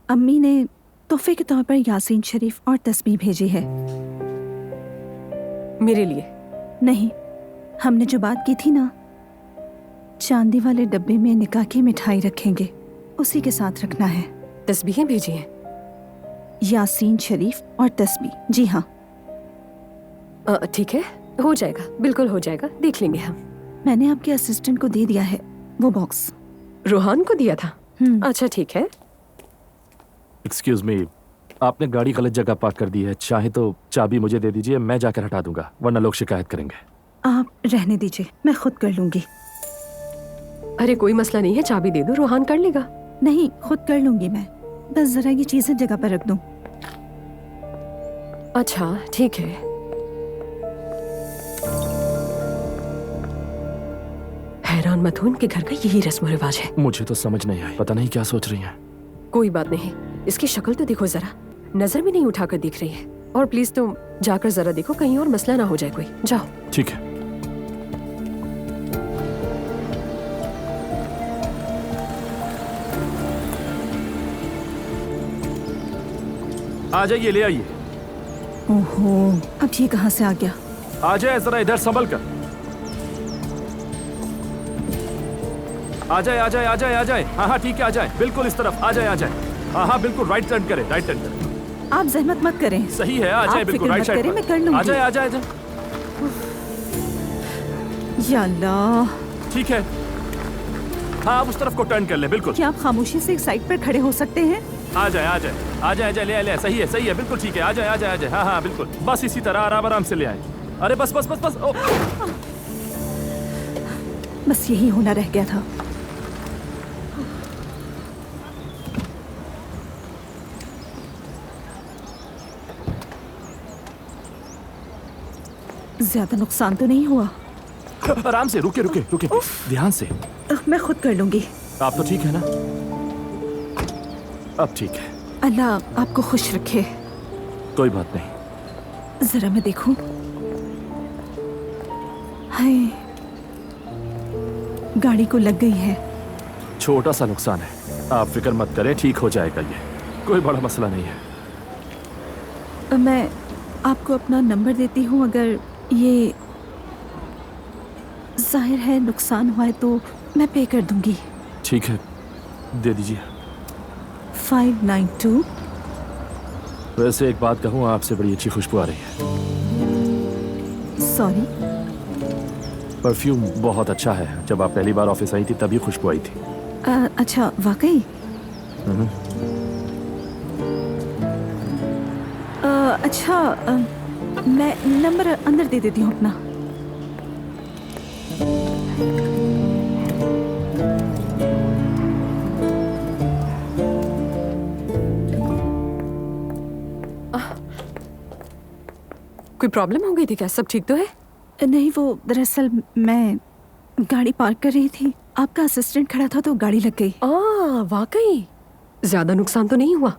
अम्मी ने तोहफे के तौर पर यासीन शरीफ और तस्बीह भेजी है। मेरे लिए? नहीं, हमने जो बात की थी ना, चांदी वाले डब्बे में निकाह की मिठाई रखेंगे, उसी के साथ रखना है। तस्बीहें भेजी हैं? यासीन शरीफ और तस्बीह, जी हाँ। ठीक है, हो जाएगा, बिल्कुल हो जाएगा, देख लेंगे हम। मैंने आपके असिस्टेंट को दे दिया है वो बॉक्स। रोहान को दिया था? अच्छा ठीक है। एक्सक्यूज मी, आपने गाड़ी गलत जगह पार्क कर दी है। चाहे तो चाबी मुझे दे दीजिए, मैं जाकर हटा दूंगा, वरना लोग शिकायत करेंगे। आप रहने दीजिए, मैं खुद कर लूंगी। अरे कोई मसला नहीं है, चाबी दे दो, रोहान कर लेगा। नहीं, खुद कर लूंगी मैं, बस जरा ये चीजें जगह पर रख दूं। अच्छा ठीक है। हैरान मत हो, उनके घर का यही रस्म रिवाज है। मुझे तो समझ नहीं आई, पता नहीं क्या सोच रही हैं। कोई बात नहीं, इसकी शक्ल तो देखो जरा, नजर भी नहीं उठाकर दिख रही है। और प्लीज तुम जाकर जरा देखो, कहीं और मसला ना हो जाए कोई। जाओ। ठीक है। आ जाइए, ले आइए। ओहो, अब ये कहाँ से आ गया? आ जाए, जरा इधर संभल कर। आ जाए आ जाए आ जाए आ जाए। हाँ हाँ ठीक है, आ जाए, बिल्कुल इस तरफ आ जाए आ जाए। हाँ हाँ बिल्कुल, राइट टर्न करें, राइट टर्न करें। आप जहमत मत करें। सही है, आ जाए, बिल्कुल राइट साइड। मैं कर लूंगी। आ जाए आ जाए आ जाए। या अल्लाह। ठीक है, हाँ आप उस तरफ को टर्न कर ले, बिल्कुल। क्या आप खामोशी से एक साइड पर खड़े हो सकते हैं? आ जाए आ जाए आ जाए आ जाए, ले ले, सही है बिल्कुल ठीक है। आ जाए आ जाए आ जाए। हाँ हाँ बिल्कुल, बस इसी तरह आराम आराम से ले आए। अरे बस बस बस बस। बस यही होना रह गया था। ज्यादा नुकसान तो नहीं हुआ? आराम से, रुके रुके रुके, ध्यान से। मैं खुद कर लूंगी। आप तो ठीक है ना? अब ठीक है। अल्लाह आपको खुश रखे। कोई बात नहीं। जरा मैं देखूं। हाय, गाड़ी को लग गई है। छोटा सा नुकसान है, आप फिक्र मत करें, ठीक हो जाएगा, ये कोई बड़ा मसला नहीं है। मैं आपको अपना नंबर देती हूँ, अगर ये जाहिर है नुकसान हुआ है तो मैं पे कर दूंगी। ठीक है, दे दीजिए। 592। वैसे एक बात कहूँ, आपसे बड़ी अच्छी खुशबू आ रही है। सॉरी। परफ्यूम बहुत अच्छा है, जब आप पहली बार ऑफिस आई थी तभी खुशबू आई थी। अच्छा, वाकई? अच्छा, मैं नंबर अंदर दे देती हूँ अपना। कोई प्रॉब्लम हो गई थी क्या? सब ठीक तो है? नहीं, वो दरअसल मैं गाड़ी पार्क कर रही थी, आपका असिस्टेंट खड़ा था तो गाड़ी लग गई। वाकई? ज्यादा नुकसान तो नहीं हुआ?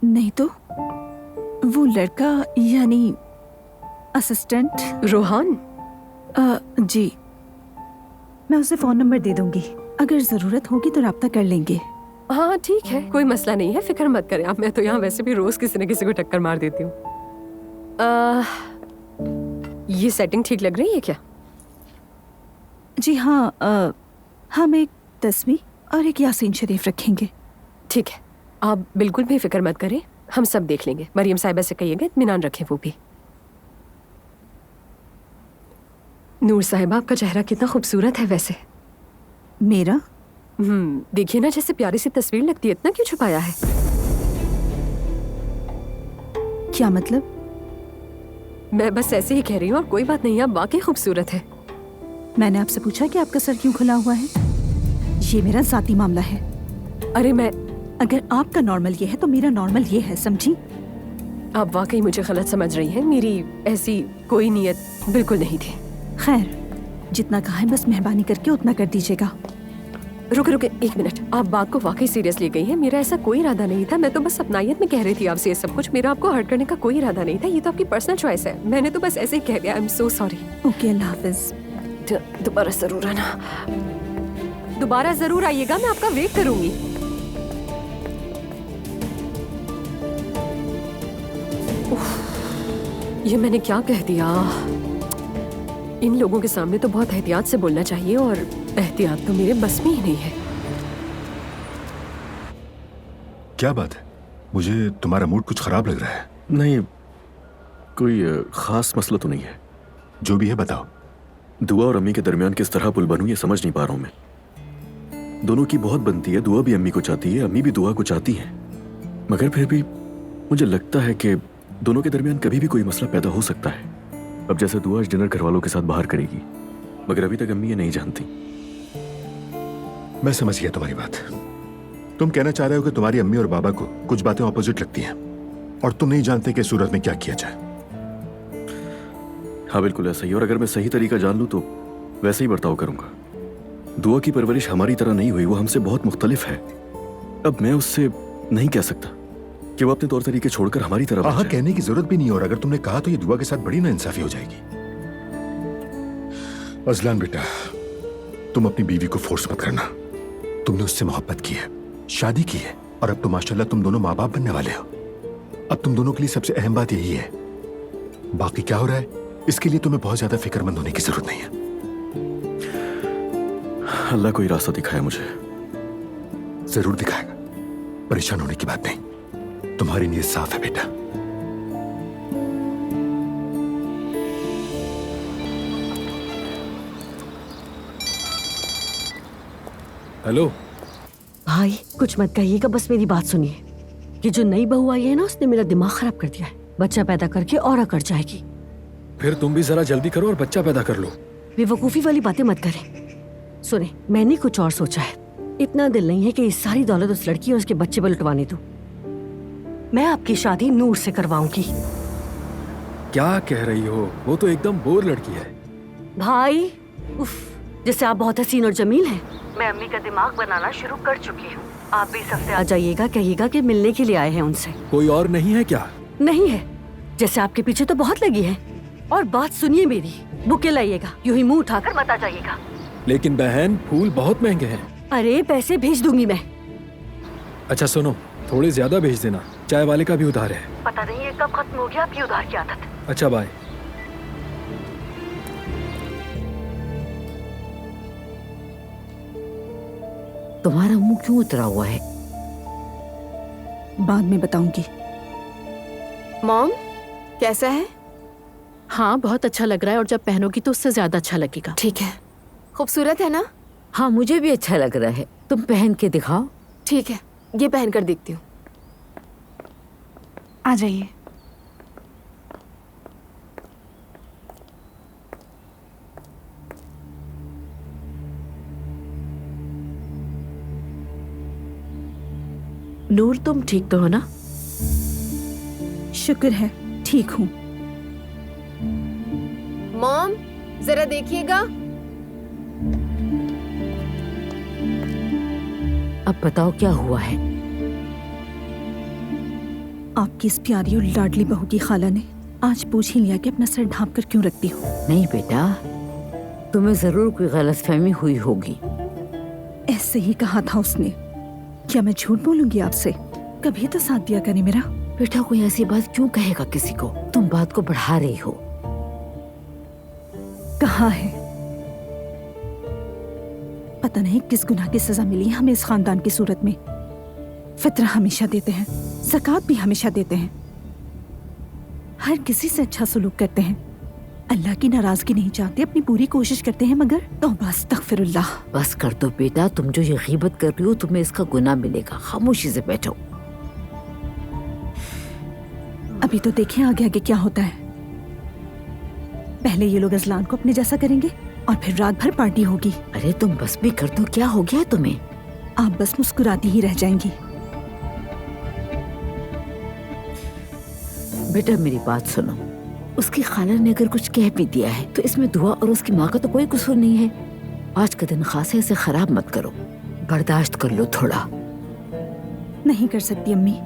नहीं तो। वो लड़का यानी असिस्टेंट रोहान? जी, मैं उसे फोन नंबर दे दूंगी, अगर जरूरत होगी तो राब्ता कर लेंगे। हाँ ठीक है, कोई मसला नहीं है, फिक्र मत करें आप। मैं तो यहाँ वैसे भी रोज किसी न किसी को टक्कर मार देती हूँ। ये सेटिंग ठीक लग रही है क्या? जी हाँ, हम एक तस्वीर और एक यासीन शरीफ रखेंगे। ठीक है, आप बिल्कुल भी फिक्र मत करें, हम सब देख लेंगे। मरियम साहिबा से कहिएगा इत्मीनान रखें वो भी। नूर साहिबा, आपका चेहरा कितना खूबसूरत है वैसे। मेरा? देखिए ना, जैसे प्यारी सी तस्वीर लगती है, इतना क्यों छुपाया है? क्या मतलब? मैं बस ऐसे ही कह रही हूँ और कोई बात नहीं, आप वाकई खूबसूरत है। मैंने आपसे पूछा कि आपका सर क्यों खुला हुआ है? ये मेरा जाती मामला है। अरे मैं, अगर आपका नॉर्मल ये है तो मेरा नॉर्मल ये है, समझी? आप वाकई मुझे गलत समझ रही हैं। मेरी ऐसी कोई नीयत बिल्कुल नहीं थी। खैर, जितना कहा है बस मेहरबानी करके उतना कर दीजिएगा। रुके रुके एक मिनट, आप बात को वाकई सीरियस ले गई हैं। मेरा ऐसा कोई इरादा नहीं था, मैं तो बस अपनायत में कह रही थी आपसे ये सब कुछ। मेरा आपको हर्ट करने का कोई इरादा नहीं था, ये तो आपकी पर्सनल चॉइस है। मैंने तो बस ऐसे ही कह दिया। I am so sorry. Okay, अल्लाह हाफिज। दोबारा जरूर आना, दोबारा जरूर आइएगा, मैं आपका वेट करूंगी। ये मैंने क्या कह दिया? इन लोगों के सामने तो बहुत एहतियात से बोलना चाहिए और एहतियात तो मेरे बस में ही नहीं है। क्या बात है? मुझे तुम्हारा मूड कुछ खराब लग रहा है। नहीं, कोई खास मसला तो नहीं है। जो भी है बताओ। दुआ और अम्मी के दरमियान किस तरह पुल बनूं ये समझ नहीं पा रहा हूं मैं। दोनों की बहुत बनती है, दुआ भी अम्मी को चाहती है, अम्मी भी दुआ को चाहती है, मगर फिर भी मुझे लगता है कि दोनों के दरमियान कभी भी कोई मसला पैदा हो सकता है। अब जैसे दुआ आज डिनर घर वालों के साथ बाहर करेगी, मगर अभी तक अम्मी ये नहीं जानती। मैं समझ गया तुम्हारी बात। तुम कहना चाह रहे हो कि तुम्हारी अम्मी और बाबा को कुछ बातें ऑपोजिट लगती हैं और तुम नहीं जानते कि सूरत में क्या किया जाए। हाँ बिल्कुल ऐसा ही, और अगर मैं सही तरीका जान लूं तो वैसे ही बर्ताव करूंगा। दुआ की परवरिश हमारी तरह नहीं हुई, वो हमसे बहुत मुख्तलिफ है। अब मैं उससे नहीं कह सकता कि वो अपने तौर तरीके छोड़कर हमारी तरफ। हाँ, कहने की जरूरत भी नहीं, और अगर तुमने कहा तो ये दुआ के साथ बड़ी नाइंसाफी हो जाएगी। अजलान बेटा, तुम अपनी बीवी को फोर्स मत करना। तुमने उससे मोहब्बत की है, शादी की है, और अब तो माशाल्लाह तुम दोनों माँ बाप बनने वाले हो। अब तुम दोनों के लिए सबसे अहम बात यही है। बाकी क्या हो रहा है इसके लिए तुम्हें बहुत ज्यादा फिक्रमंद होने की जरूरत नहीं है। अल्लाह कोई रास्ता दिखाया मुझे। जरूर दिखाएगा, परेशान होने की बात नहीं। तुम्हारी नीयत साफ है बेटा। हेलो भाई, कुछ मत कहिएगा, बस मेरी बात सुनिए। ये जो नई बहू आई है ना, उसने मेरा दिमाग खराब कर दिया है। बच्चा पैदा करके और अकड़ जाएगी। फिर तुम भी जरा जल्दी करो और बच्चा पैदा कर लो। बेवकूफी वाली बातें मत करें। सुने, मैंने कुछ और सोचा है। इतना दिल नहीं है कि इस सारी दौलत उस लड़की और उसके बच्चे पर लुटवाने दूं। मैं आपकी शादी नूर से करवाऊंगी। क्या कह रही हो? वो तो एकदम बोर लड़की है। भाई, उफ, जैसे आप बहुत हसीन और जमील हैं। मैं अम्मी का दिमाग बनाना शुरू कर चुकी हूँ। आप भी सबसे आ जाइएगा, कहिएगा कि मिलने के लिए आए हैं उनसे। कोई और नहीं है क्या? नहीं है, जैसे आपके पीछे तो बहुत लगी है। और बात सुनिए मेरी, बुके लाइएगा, यूं ही मुंह उठाकर मत आ जाइएगा। लेकिन बहन, फूल बहुत महंगे हैं। अरे पैसे भेज दूंगी मैं। अच्छा सुनो, थोड़े ज्यादा भेज देना, चाय वाले का भी उधार है। पता नहीं है कब खत्म हो गया आपकी उधार की आदत। अच्छा बाय। तुम्हारा मुंह क्यों उतरा हुआ है? बाद में बताऊंगी। मॉम, कैसा है? हाँ, बहुत अच्छा लग रहा है, और जब पहनोगी तो उससे ज्यादा अच्छा लगेगा। ठीक है। खूबसूरत है ना? हाँ, मुझे भी अच्छा लग रहा है। तुम पहन के दिखाओ। ठीक है, ये पहन कर देखती हूँ। आ जाइए। नूर, तुम ठीक तो हो ना? शुक्र है, ठीक हूँ। मॉम, जरा देखिएगा। अब बताओ क्या हुआ है? आपकी इस प्यारी और लाडली बहू की खाला ने आज पूछ ही लिया कि अपना सर ढांप कर क्यों रखती हो। नहीं बेटा, तुम्हें जरूर कोई गलतफहमी हुई होगी। ऐसे ही कहा था उसने। क्या मैं झूठ बोलूंगी आपसे? कभी तो साथ दिया करें मेरा। बेटा कोई ऐसी बात क्यों कहेगा किसी को? तुम बात को बढ़ा रही हो। कहा है, पता नहीं किस गुनाह की सजा मिली है हमें इस खानदान की सूरत में। फितरा हमेशा देते हैं, ज़कात भी हमेशा देते हैं, हर किसी से अच्छा सलूक करते हैं, अल्लाह की नाराजगी नहीं चाहते, अपनी पूरी कोशिश करते हैं, मगर तौबा अस्तगफिरुल्लाह। बस कर दो बेटा, तुम जो ये गीबत कर रही हो तुम्हें इसका गुनाह मिलेगा। खामोशी से बैठो। अभी तो देखें आगे आगे क्या होता है। पहले ये लोग अजलान को अपने जैसा करेंगे और फिर रात भर पार्टी होगी। अरे तुम बस भी कर दो, क्या हो गया तुम्हें? आप बस मुस्कुराती ही रह जाएंगी। बेटा मेरी बात सुनो, उसकी खाला ने अगर कुछ कह भी दिया है तो इसमें दुआ और उसकी माँ का तो कोई कसूर नहीं है। आज का दिन खास है, इसे खराब मत करो, बर्दाश्त कर लो थोड़ा। नहीं कर सकती अम्मी,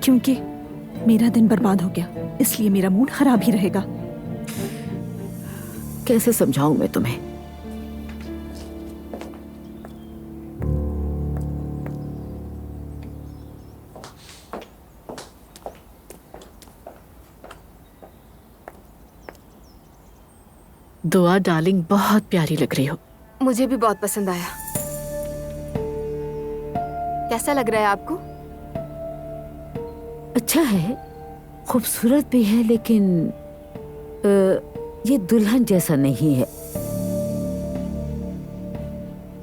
क्योंकि मेरा दिन बर्बाद हो गया, इसलिए मेरा मूड खराब ही रहेगा। कैसे समझाऊं मैं तुम्हें? दुआ डार्लिंग, बहुत प्यारी लग रही हो। मुझे भी बहुत पसंद आया। कैसा लग रहा है आपको? अच्छा है, खूबसूरत भी है, लेकिन ये दुल्हन जैसा नहीं है।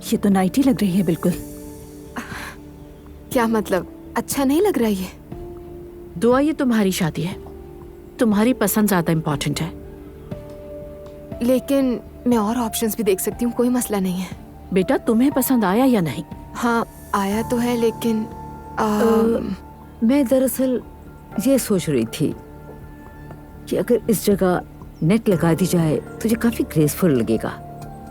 ये तो नाइटी लग रही है बिल्कुल। क्या मतलब, अच्छा नहीं लग रहा ये? दुआ, ये तुम्हारी शादी है, तुम्हारी पसंद ज्यादा इम्पोर्टेंट है। लेकिन मैं और ऑप्शंस भी देख सकती हूँ, कोई मसला नहीं है। बेटा तुम्हें पसंद आया या नहीं? हाँ आया तो है, लेकिन मैं दरअसल ये सोच रही थी कि अगर इस जगह नेट लगा दी जाए तो ये काफी ग्रेसफुल लगेगा।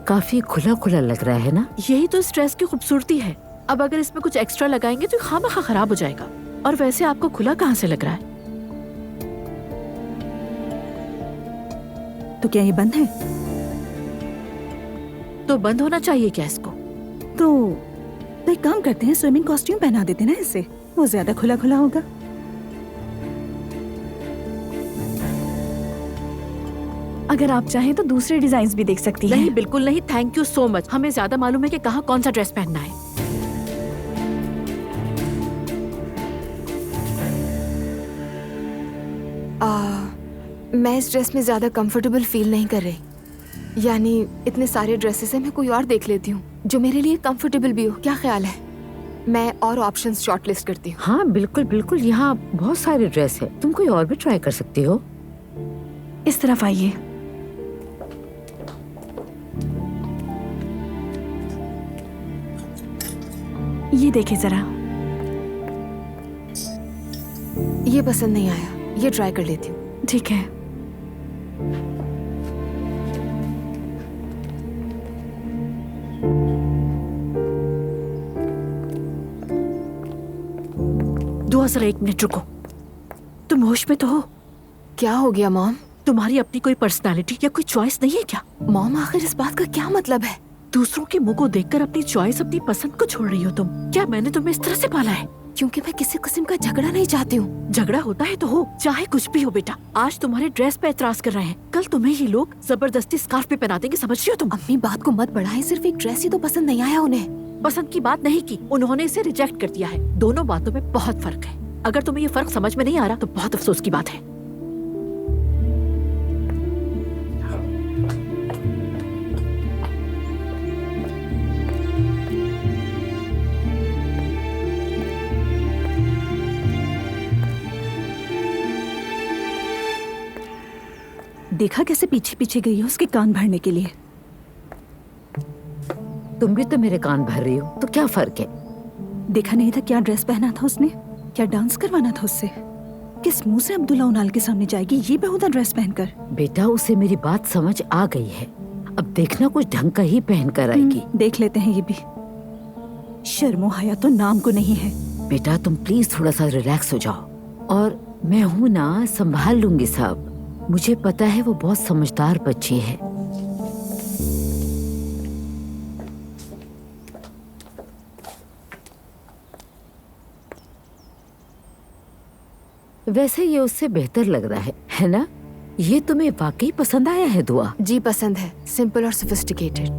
काफी खुला खुला लग रहा है ना? यही तो इस ड्रेस की खूबसूरती है। अब अगर इसमें कुछ एक्स्ट्रा लगाएंगे तो खामखा खराब हो जाएगा। और वैसे आपको खुला कहाँ से लग रहा है? तो क्या ये बंद है? तो बंद होना चाहिए क्या इसको? तो एक काम करते हैं, स्विमिंग कॉस्ट्यूम पहना देते हैं ना इसे, वो ज्यादा खुला खुला होगा। अगर आप चाहें तो दूसरे डिजाइन भी देख सकती हैं। नहीं, बिल्कुल नहीं, थैंक यू सो मच। हमें ज्यादा मालूम है कि कहाँ कौन सा ड्रेस पहनना है। मैं इस ड्रेस में ज्यादा कंफर्टेबल फील नहीं कर रही। यानी इतने सारे ड्रेसेस हैं, मैं कोई और देख लेती हूँ जो मेरे लिए कंफर्टेबल भी हो। क्या ख्याल है? मैं और ऑप्शंस शॉर्टलिस्ट करती हूँ। हाँ बिल्कुल बिल्कुल, यहाँ बहुत सारे ड्रेस है, तुम कोई और भी ट्राई कर सकती हो। इस तरफ आइए। ये देखिए जरा। ये पसंद नहीं आया, ये ट्राई कर लेती हूँ। ठीक है। दुआ, जरा 1 मिनट रुको। तुम होश में तो हो? क्या हो गया मॉम? तुम्हारी अपनी कोई पर्सनालिटी या कोई चॉइस नहीं है क्या? मॉम आखिर इस बात का क्या मतलब है? दूसरों के मुंह को देखकर अपनी चॉइस, अपनी पसंद को छोड़ रही हो तुम। क्या मैंने तुम्हें इस तरह से पाला है? क्योंकि मैं किसी किस्म का झगड़ा नहीं चाहती हूँ। झगड़ा होता है तो हो, चाहे कुछ भी हो बेटा। आज तुम्हारे ड्रेस पे एतराज कर रहे हैं, कल तुम्हें ये लोग जबरदस्ती स्कार्फ पे पहना देंगे, समझ रही हो तुम? अम्मी बात को मत बढ़ाएं, सिर्फ एक ड्रेस ही तो पसंद नहीं आया उन्हें। पसंद की बात नहीं की, उन्होंने इसे रिजेक्ट कर दिया है। दोनों बातों में बहुत फर्क है। अगर तुम्हें ये फर्क समझ में नहीं आ रहा तो बहुत अफसोस की बात है। देखा कैसे पीछे पीछे गई है उसके कान भरने के लिए। तुम भी तो मेरे कान भर रही हो, तो क्या फर्क है? देखा नहीं था क्या ड्रेस पहना था उसने? क्या डांस करवाना था उससे? किस मुंह से अब्दुल्ला उनाल के सामने जाएगी ये बेहुदा ड्रेस पहनकर? बेटा उसे मेरी बात समझ आ गई है, अब देखना कुछ ढंग का ही पहन कर आएगी। देख लेते हैं ये भी। शर्मो हया तो नाम को नहीं है। बेटा तुम प्लीज थोड़ा सा रिलैक्स हो जाओ, और मैं हूँ ना, संभाल लूंगी सब। मुझे पता है वो बहुत समझदार बच्ची है। वैसे ये उससे बेहतर लग रहा है ना? ये तुम्हें वाकई पसंद आया है दुआ? जी पसंद है, सिंपल और सोफिस्टिकेटेड।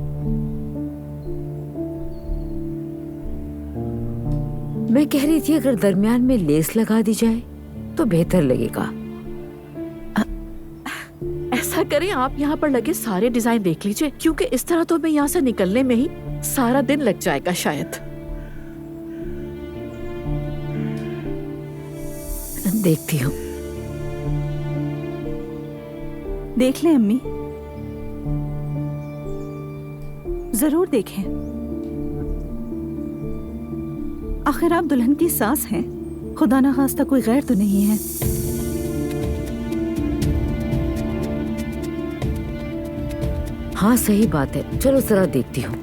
मैं कह रही थी अगर दरमियान में लेस लगा दी जाए तो बेहतर लगेगा। ऐसा करें, आप यहाँ पर लगे सारे डिजाइन देख लीजिए, क्योंकि इस तरह तो हमें यहाँ से निकलने में ही सारा दिन लग जाएगा शायद। देखती हूँ। देख लें अम्मी, जरूर देखें। आखिर आप दुल्हन की सास हैं, खुदा ना खास्ता कोई गैर तो नहीं है। हाँ सही बात है, चलो जरा देखती हूँ।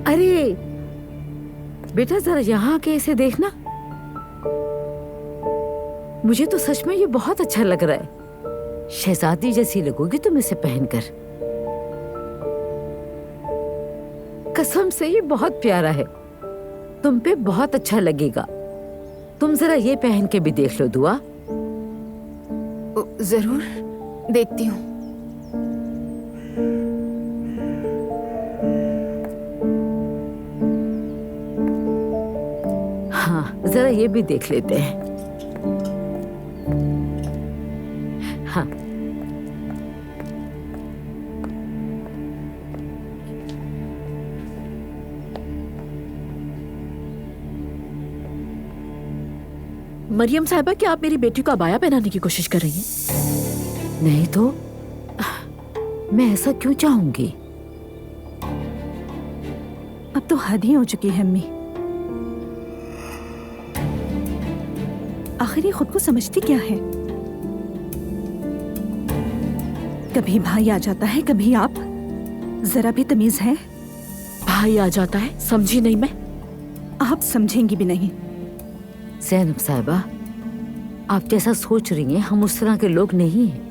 अरे बेटा जरा यहाँ आके इसे देखना। मुझे तो सच में ये बहुत अच्छा लग रहा है। शहजादी जैसी लगोगी तुम इसे पहनकर। कसम से ये बहुत प्यारा है, तुम पे बहुत अच्छा लगेगा। तुम जरा ये पहन के भी देख लो दुआ। जरूर देखती हूँ। हाँ जरा ये भी देख लेते हैं। हाँ मरियम साहिबा, क्या आप मेरी बेटी को अबाया पहनाने की कोशिश कर रही हैं? नहीं तो मैं ऐसा क्यों चाहूंगी? अब तो हद ही हो चुकी है अम्मी। आखिर ये खुद को समझती क्या है? कभी भाई आ जाता है, कभी आप। जरा भी तमीज है? भाई आ जाता है, समझी नहीं मैं। आप समझेंगी भी नहीं। ज़ैनब साहिबा, आप जैसा सोच रही हैं हम उस तरह के लोग नहीं हैं।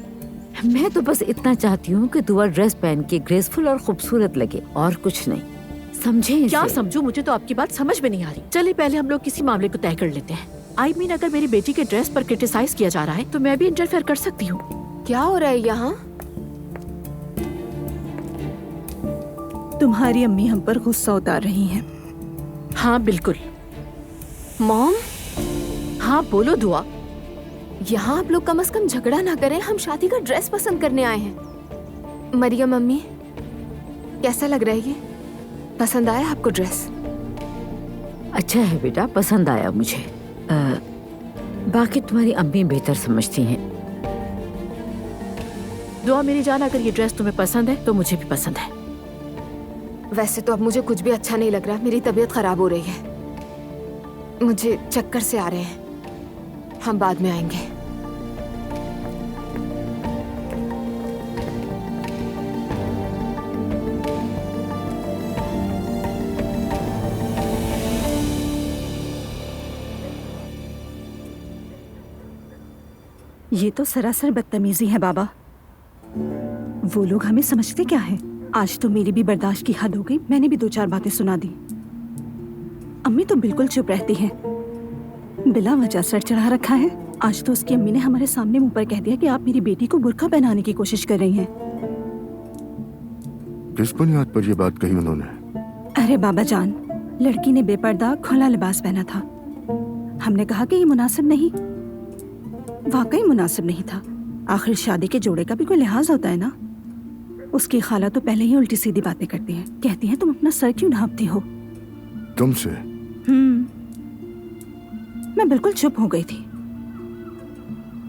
मैं तो बस इतना चाहती हूँ कि दुआ ड्रेस पहन के ग्रेसफुल और खूबसूरत लगे, और कुछ नहीं। समझे? क्या समझूं? मुझे तो आपकी बात समझ में नहीं आ रही। चलिए पहले हम लोग किसी मामले को तय कर लेते हैं। आई मीन, अगर मेरी बेटी के ड्रेस पर क्रिटिसाइज किया जा रहा है तो मैं भी इंटरफेयर कर सकती हूँ। क्या हो रहा है यहाँ? तुम्हारी अम्मी हम पर गुस्सा उतार रही हैं। हाँ बिल्कुल। मॉम? हाँ बोलो दुआ। यहाँ आप लोग कम से कम झगड़ा ना करें, हम शादी का ड्रेस पसंद करने आए हैं। मरियम अम्मी, कैसा लग रहा है ये? पसंद आया आपको ड्रेस? अच्छा है बेटा, पसंद आया मुझे। बाकी तुम्हारी अम्मी बेहतर समझती हैं। दुआ मेरी जान, अगर ये ड्रेस तुम्हें पसंद है तो मुझे भी पसंद है। वैसे तो अब मुझे कुछ भी अच्छा नहीं लग रहा, मेरी तबीयत खराब हो रही है, मुझे चक्कर से आ रहे हैं। हम बाद में आएंगे। ये तो सरासर बदतमीजी है बाबा। वो लोग हमें समझते क्या है? आज तो मेरी भी बर्दाश्त की हद हो गई। मैंने भी 2-4 बातें सुना दी। अम्मी तो बिल्कुल चुप रहती हैं, बिला वजह सर चढ़ा रखा है। आज तो उसकी अम्मी ने हमारे सामने मुंह पर कह दिया कि आप मेरी बेटी को बुर्का पहनाने की कोशिश कर रही हैं। किस बुनियाद पर ये बात कही उन्होंने? अरे बाबा जान, लड़की ने बेपर्दा खुला लिबास पहना था। हमने कहा कि ये मुनासिब नहीं। वाकई मुनासिब नहीं था। आखिर शादी के जोड़े का भी कोई लिहाज होता है ना। उसकी खाला तो पहले ही उल्टी सीधी बातें करती हैं, कहती हैं तुम अपना सर क्यों ढांपती हो? तुमसे? मैं बिल्कुल चुप हो गई थी।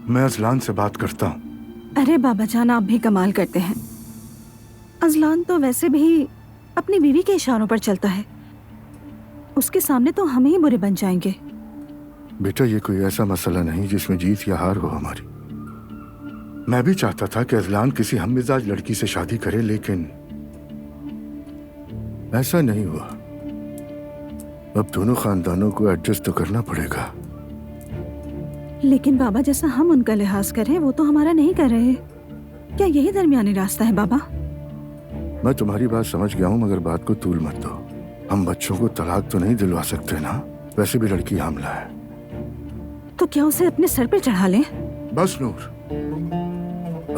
मैं अजलान से बात करता हूँ। अरे बाबा जान, आप भी कमाल करते हैं। अजलान तो वैसे भी अपनी बीवी के इशारों पर चलता है। उसके सामने तो हम ही बुरे बन जाएंगे। बेटा, ये कोई ऐसा मसला नहीं जिसमें जीत या हार हो हमारी। मैं भी चाहता था कि अजलान किसी हममिजाज लड़की से शादी करे, लेकिन ऐसा नहीं हुआ। अब दोनों खानदानों को एडजस्ट तो करना पड़ेगा। लेकिन बाबा, जैसा हम उनका लिहाज करें वो तो हमारा नहीं कर रहे। क्या यही दरमियानी रास्ता है बाबा? मैं तुम्हारी बात समझ गया हूँ, मगर बात को तूल मत दो। हम बच्चों को तलाक तो नहीं दिलवा सकते ना, वैसे भी लड़की हामला है। तो क्या उसे अपने सर पे चढ़ा लें? बस नूर,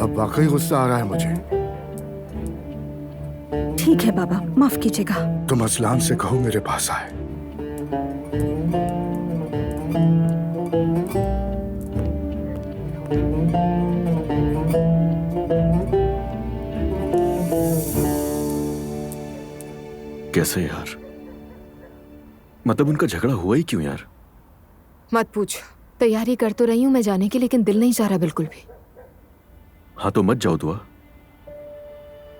अब वाकई गुस्सा आ रहा है मुझे। ठीक है बाबा, माफ कीजिएगा। तुम असलान से कहो मेरे पास आए। कैसे यार? मतलब उनका झगड़ा हुआ ही क्यों यार? मत पूछ। तैयारी कर तो रही हूँ मैं जाने की, लेकिन दिल नहीं चाह रहा बिल्कुल भी। हाँ तो मत जाओ दुआ।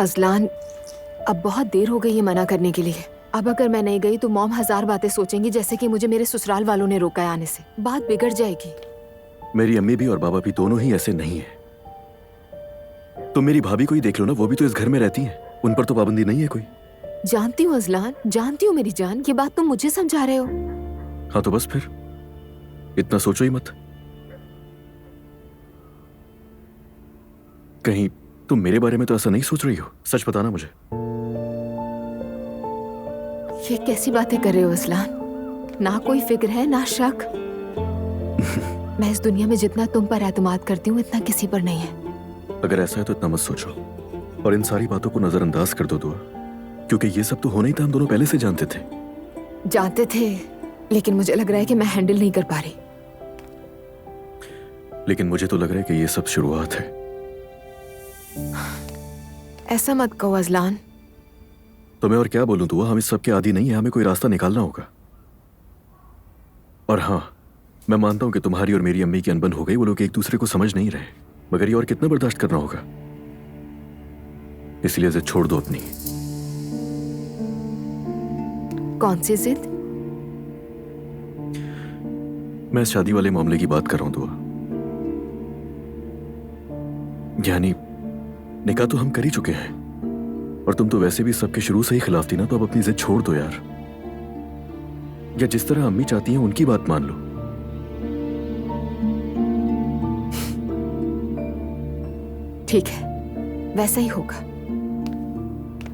अजलान, अब बहुत देर हो गई है मना करने के लिए। अब अगर मैं नहीं गई तो मॉम 1000 बातें सोचेंगी, जैसे कि मुझे मेरे ससुराल वालों ने रोका है आने से। बात बिगड़ जाएगी। मेरी अम्मी भी और बाबा भी दोनों ही ऐसे नहीं है। तुम मेरी भाभी को ही देख लो ना, वो भी तो इस घर में रहती हैं। उन पर तो पाबंदी नहीं है कोई। जानती हूँ अजलान, जानती हूँ मेरी जान, ये बात तुम मुझे समझा रहे हो। हाँ तो बस फिर इतना सोचो ही मत। कहीं तुम मेरे बारे में तो ऐसा नहीं सोच रही हो? सच बताना मुझे। ये कैसी बातें कर रहे हो अजलान? ना कोई फिक्र है ना शक। मैं इस दुनिया में जितना तुम पर एतमाद करती हूँ इतना किसी पर नहीं है। अगर ऐसा है तो इतना मत सोचो और इन सारी बातों को नजरअंदाज कर दो दुआ, क्योंकि ये सब तो होना ही था। हम दोनों पहले से जानते थे। जानते थे, लेकिन मुझे लग रहा है कि मैं हैंडल नहीं कर पा रही। लेकिन मुझे तो लग रहा है कि ये सब शुरुआत है। ऐसा मत कहो अजलान। तो मैं और क्या बोलूं दुआ? हम इस सब के आदी नहीं है, हमें कोई रास्ता निकालना होगा। और हाँ, मैं मानता हूं कि तुम्हारी और मेरी अम्मी की अनबन हो गई। वो लोग एक दूसरे को समझ नहीं रहे, मगर ये और कितना बर्दाश्त करना होगा। इसलिए जिद छोड़ दो अपनी। कौन सी जिद? मैं इस शादी वाले मामले की बात कर रहा हूं दुआ। यानी निकाह तो हम कर ही चुके हैं, और तुम तो वैसे भी सबके शुरू से ही खिलाफ थी ना, तो अब अपनी जिद छोड़ दो यार। या जिस तरह अम्मी चाहती हैं उनकी बात मान लो। ठीक है, वैसा ही होगा।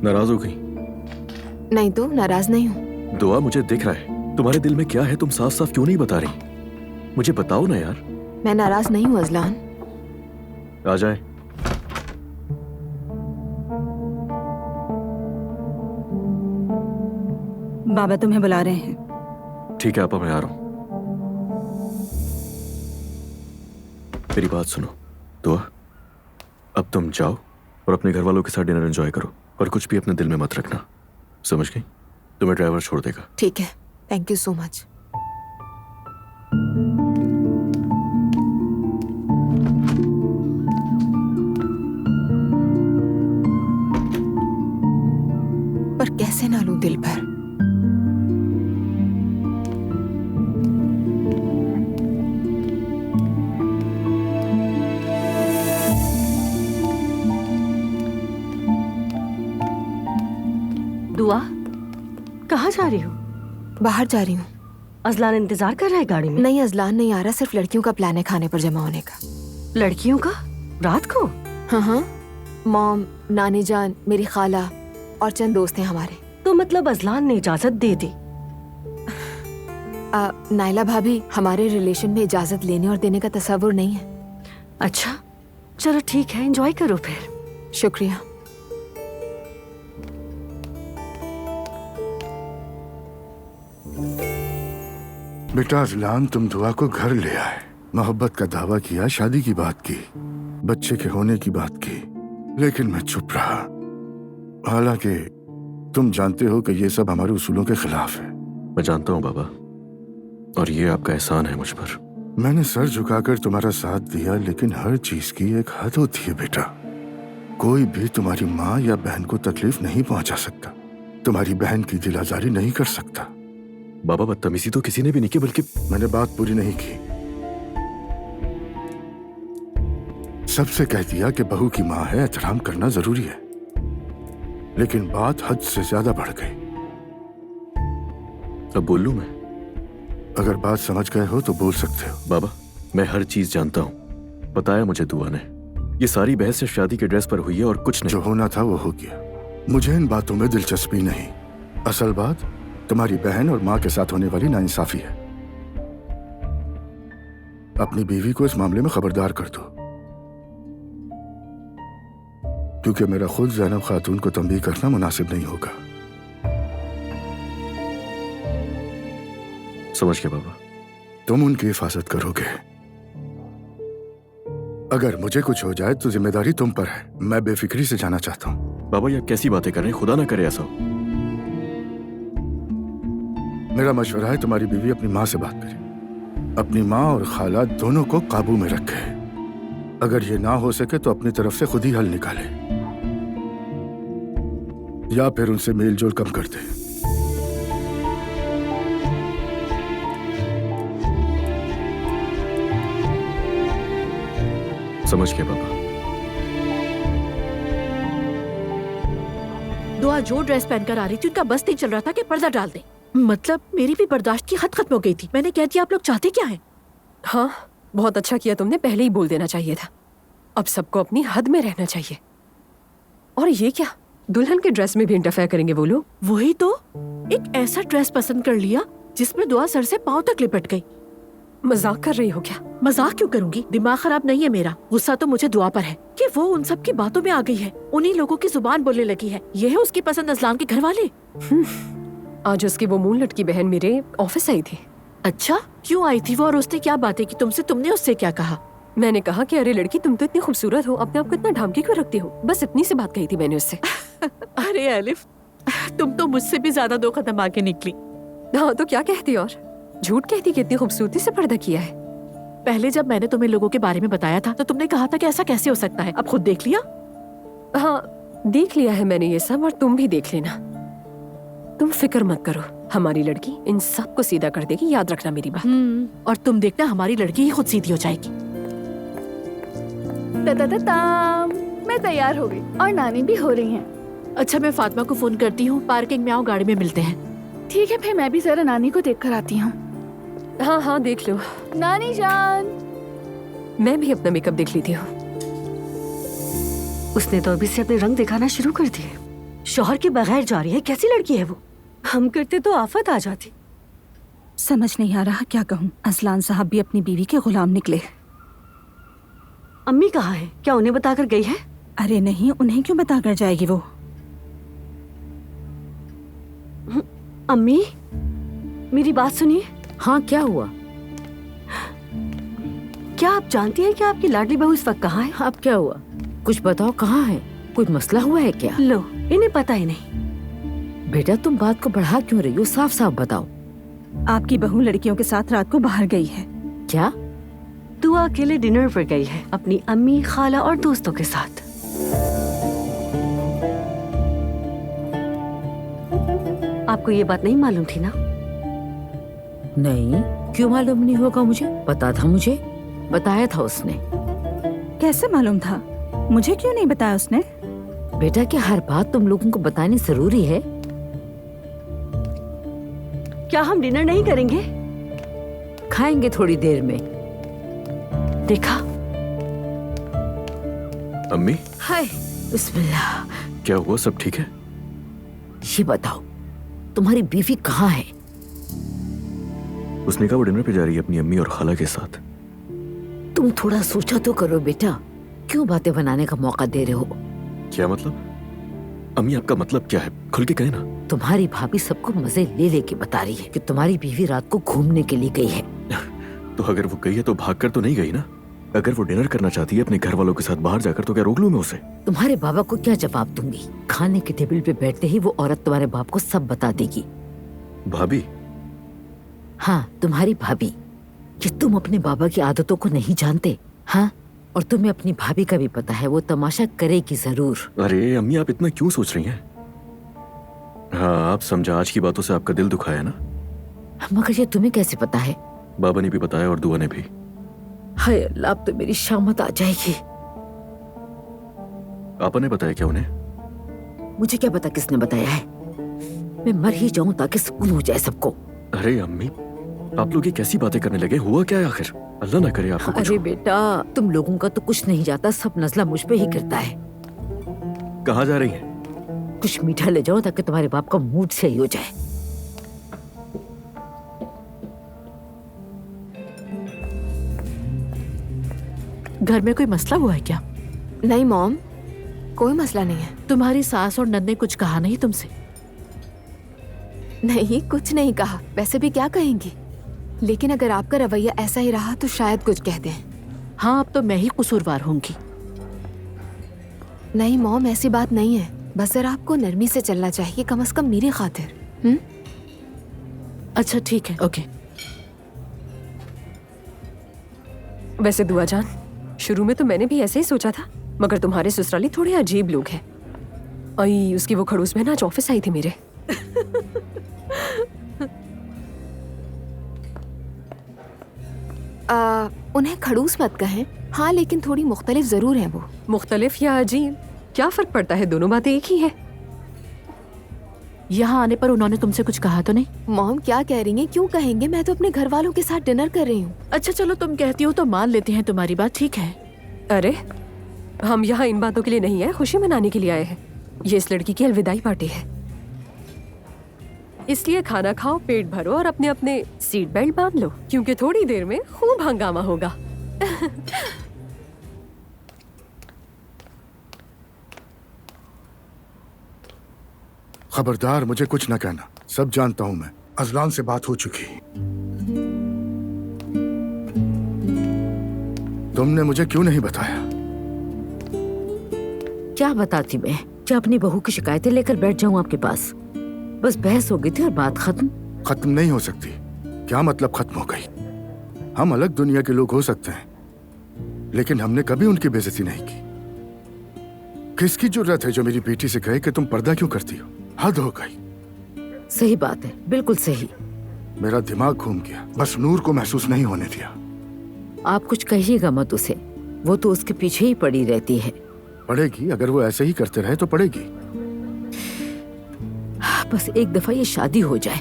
नाराज हो गई? नहीं तो नाराज नहीं हूं। दुआ, मुझे दिख रहा है तुम्हारे दिल में क्या है। तुम साफ साफ क्यों नहीं बता रही? मुझे बताओ ना यार। मैं नाराज नहीं हूं अजलान। आ जाए। बाबा तुम्हें बुला रहे हैं। ठीक है आपा, मैं आ रहा हूं। मेरी बात सुनो दुआ, अब तुम जाओ और अपने घर वालों के साथ डिनर एंजॉय करो, और कुछ भी अपने दिल में मत रखना, समझ गई? तुम्हें ड्राइवर छोड़ देगा। ठीक है, थैंक यू सो मच। पर कैसे ना लूं दिल पर? दुआ, कहाँ जा रही हो? बाहर जा रही हूँ। अजलान इंतजार कर रहा है गाड़ी में? नहीं, अजलान नहीं आ रहा, सिर्फ लड़कियों का प्लान है खाने पर जमा होने का। लड़कियों का? रात को? हाँ हाँ, मॉम, नानी जान, मेरी खाला और चंद दोस्त हैं हमारे। तो मतलब अजलान ने इजाजत दे दी? नाइला भाभी, हमारे रिलेशन में इजाजत लेने और देने का तस्वुर नहीं है। अच्छा, चलो ठीक है, एंजॉय करो फिर। शुक्रिया। बेटा अजलान, तुम दुआ को घर ले आए, मोहब्बत का दावा किया, शादी की बात की, बच्चे के होने की बात की, लेकिन मैं चुप रहा। हालांकि तुम जानते हो कि ये सब हमारे उसूलों के खिलाफ है। मैं जानता हूँ बाबा, और ये आपका एहसान है मुझ पर। मैंने सर झुकाकर तुम्हारा साथ दिया, लेकिन हर चीज की एक हद होती है बेटा। कोई भी तुम्हारी माँ या बहन को तकलीफ नहीं पहुंचा सकता, तुम्हारी बहन की दिल आजारी नहीं कर सकता। बाबा, बदतमीजी तो किसी ने भी नहीं की, बल्कि मैंने बात पूरी नहीं की। सबसे कह दिया कि बहू की माँ है, एहतराम करना जरूरी है, लेकिन बात हद से ज्यादा बढ़ गई। अब बोल लूं मैं? अगर बात समझ गए हो तो बोल सकते हो। बाबा, मैं हर चीज जानता हूँ, बताया मुझे दुआ ने। ये सारी बहस सिर्फ शादी के ड्रेस पर हुई है और कुछ नहीं। जो होना था वो हो गया। मुझे इन बातों में दिलचस्पी नहीं। असल बात तुम्हारी बहन और माँ के साथ होने वाली नाइंसाफी है। अपनी बीवी को इस मामले में खबरदार कर दो, क्योंकि मेरा खुद ज़ैनब खातून को तंबीह करना मुनासिब नहीं होगा। समझ गया बाबा। तुम उनकी हिफाजत करोगे। अगर मुझे कुछ हो जाए तो जिम्मेदारी तुम पर है। मैं बेफिक्री से जाना चाहता हूँ। बाबा ये आप कैसी बातें कर रहे हैं, खुदा ना करे ऐसा हो। मेरा मशवरा है तुम्हारी बीवी अपनी माँ से बात करे, अपनी माँ और खाला दोनों को काबू में रखे। अगर ये ना हो सके तो अपनी तरफ से खुद ही हल निकाले, या फिर उनसे मेल जोल कम कर दे। समझ गया बाबा। दुआ जो ड्रेस पहनकर आ रही थी उनका बस नहीं चल रहा था कि पर्दा डाल दे। मतलब मेरी भी बर्दाश्त की हद खत्म हो गई थी। मैंने कह दिया आप लोग चाहते क्या हैं? हाँ, बहुत अच्छा किया तुमने, पहले ही बोल देना चाहिए था। अब सबको अपनी हद में रहना चाहिए। और ये क्या, दुल्हन के ड्रेस में भी इंटरफेयर करेंगे वो लोग? वही तो, एक ऐसा ड्रेस पसंद कर लिया जिसमें दुआ सर से पांव तक लिपट गई। मजाक कर रही हो क्या? मजाक क्यों करूंगी, दिमाग खराब नहीं है मेरा। गुस्सा तो मुझे दुआ पर है कि वो उन सब की बातों में आ गई है, उन्हीं लोगों की जुबान बोलने लगी है। ये है उसकी पसंद असलाम के घर वाले। आज उसकी वो मून लटकी बहन मेरे ऑफिस आई थी। अच्छा, क्यों आई थी वो और उसने क्या बातें की तुमसे? तुमने उससे क्या कहा? मैंने कहा कि अरे लड़की, तुम तो इतनी खूबसूरत हो, अपने आप को इतना ढांकी क्यों रखती हो? बस इतनी सी बात कही थी मैंने उससे। अरे अलिफ, तुम तो मुझसे भी ज्यादा दो कदम आगे निकली। हाँ तो क्या कहती, और झूठ कहती कि इतनी खूबसूरती से पर्दा किया है। पहले जब मैंने तुम्हें लोगों के बारे में बताया था तो तुमने कहा था कि ऐसा कैसे हो सकता है। अब खुद देख लिया। हाँ, देख लिया है मैंने ये सब, और तुम भी देख लेना। तुम फिक्र मत करो, हमारी लड़की इन सब को सीधा कर देगी, याद रखना मेरी बात। और तुम देखना हमारी लड़की ही खुद सीधी हो जाएगी। मैं तैयार हो गई और नानी भी हो रही हैं। अच्छा, मैं फातिमा को फोन करती हूँ, पार्किंग में आओ, गाड़ी में मिलते हैं। ठीक है, फिर मैं भी जरा नानी को देख कर आती हूँ। हाँ हाँ, देख लो। नानी जान। मैं भी अपना मेकअप देख लेती हूँ। उसने तो अभी से अपने रंग दिखाना शुरू कर दिए। शौहर के बगैर जा रही है, कैसी लड़की है वो? हम करते तो आफत आ जाती। समझ नहीं आ रहा क्या कहूँ। असलान साहब भी अपनी बीवी के गुलाम निकले। अम्मी कहाँ है? क्या उन्हें बताकर गई है? अरे नहीं, उन्हें क्यों बताकर जाएगी वो? अम्मी, मेरी बात सुनिए। हाँ, क्या हुआ? क्या आप जानती हैं कि आपकी लाडली बहू इस वक्त कहाँ है? अब क्या हुआ, कुछ बताओ, कहाँ है? कोई मसला हुआ है क्या? लो, इन्हें पता ही नहीं। बेटा, तुम बात को बढ़ा क्यों रही हो? साफ साफ बताओ। आपकी बहू लड़कियों के साथ रात को बाहर गई है। क्या? दुआ अकेले डिनर पर गई है अपनी अम्मी, खाला और दोस्तों के साथ। आपको ये बात नहीं मालूम थी ना? नहीं, क्यों मालूम नहीं होगा मुझे? पता था मुझे, बताया था उसने। कैसे मालूम था? मुझे क्यों नहीं बताया उसने? बेटा, क्या हर बात तुम लोगों को बतानी जरूरी है? क्या हम डिनर नहीं करेंगे? खाएंगे थोड़ी देर में। देखा? अम्मी, हाय, बिस्मिल्लाह। क्या हुआ, सब ठीक है? ये बताओ, तुम्हारी बीवी कहाँ है? उसने कहा वो डिनर पे जा रही है अपनी अम्मी और खाला के साथ। तुम थोड़ा सोचा तो करो बेटा, क्यों बातें बनाने का मौका दे रहे हो? क्या मतलब? अम्मी, आपका मतलब क्या है? खुल के कहे ना। तुम्हारी भाभी सबको मजे ले लेके बता रही है कि तुम्हारी बीवी रात को घूमने के लिए गई है। तो अगर वो गई है तो भागकर तो नहीं गई ना? अगर वो डिनर करना चाहती है अपने घर वालों के साथ बाहर जाकर, तो क्या रोक लूं मैं उसे? तुम्हारे बाबा को क्या जवाब दूंगी? खाने के टेबल पे बैठते ही वो औरत तुम्हारे बाप को सब बता देगी। भाभी? हाँ, तुम्हारी भाभी। कि तुम अपने बाबा की आदतों को नहीं जानते। हाँ, और तुम्हें अपनी भाभी का भी पता है, वो तमाशा करेगी जरूर। अरे अम्मी, आप इतना क्यों सोच रही हैं? हाँ, आप समझा, आज की बातों से आपका दिल दुखा है ना? मगर ये तुम्हें कैसे पता है? बाबा ने भी बताया और दुआ ने भी। हाय अल्लाह, अब तो मेरी शामत आ जाएगी। आपा ने बताया क्या उन्हें? मुझे क्या पता किसने बताया है। मैं मर ही जाऊं ताकि सुकून हो जाए सबको। अरे अम्मी, आप लोग ये कैसी बातें करने लगे? हुआ क्या है आखिर? अल्लाह ना करे आपको कुछ अरे हो। बेटा, तुम लोगों का तो कुछ नहीं जाता, सब नजला मुझ पे ही गिरता है। कहाँ जा रही हैं? कुछ मीठा ले जाओ ताकि तुम्हारे बाप का मूड सही हो जाए। घर में कोई मसला हुआ है क्या? नहीं मॉम, कोई मसला नहीं है। तुम्हारी सास और नंद ने कुछ कहा नहीं तुमसे? नहीं, कुछ नहीं कहा। वैसे भी क्या कहेंगी, लेकिन अगर आपका रवैया ऐसा ही रहा तो शायद कुछ कह दें। हाँ, अब तो मैं ही कसूरवार होंगी। नहीं मॉम, ऐसी बात नहीं है। बस जरा आपको नरमी से चलना चाहिए, कम से कम मेरी खातिर। अच्छा ठीक है, ओके। वैसे दुआ जान, शुरू में तो मैंने भी ऐसे ही सोचा था, मगर तुम्हारे ससुराली थोड़े अजीब लोग हैं। आई उसकी वो खड़ूस बहन आज ऑफिस आई थी मेरे। उन्हें खड़ूस मत कहें। हाँ, लेकिन थोड़ी मुख्तलिफ जरूर हैं वो। मुख्तलिफ या अजीब, क्या फर्क पड़ता है? दोनों बातें एक ही है। यहाँ आने पर उन्होंने तुमसे कुछ कहा तो नहीं? मॉम क्या कह रही हैं? क्यों कहेंगे? मैं तो अपने घर वालों के साथ डिनर कर रही हूँ। अच्छा चलो, तुम कहती हो तो मान लेते हैं तुम्हारी बात, ठीक है। अरे हम यहाँ इन बातों के लिए नहीं आए, खुशी मनाने के लिए आए हैं। ये इस लड़की की अलविदाई पार्टी है, इसलिए खाना खाओ, पेट भरो और अपने अपने सीट बेल्ट बांध लो, क्योंकि थोड़ी देर में खूब हंगामा होगा। खबरदार, मुझे कुछ न कहना। सब जानता हूं मैं। अजलान से बात हो चुकी। तुमने मुझे क्यों नहीं बताया? क्या बताती मैं? क्या अपनी बहू की शिकायतें लेकर बैठ जाऊं आपके पास? बस बहस हो गई थी और बात खत्म। खत्म नहीं हो सकती। क्या मतलब खत्म हो गई? हम अलग दुनिया के लोग हो सकते हैं, लेकिन हमने कभी उनकी बेइज्जती नहीं की। किसकी जुर्रत है जो मेरी बेटी से कहे कि तुम पर्दा क्यों करती हो? हद हो गई। सही बात है, बिल्कुल सही। मेरा दिमाग घूम गया। बस नूर को महसूस नहीं होने दिया। आप कुछ कहिएगा मत उसे, वो तो उसके पीछे ही पड़ी रहती है। पड़ेगी, अगर वो ऐसे ही करते रहे तो पड़ेगी। बस एक दफा ये शादी हो जाए,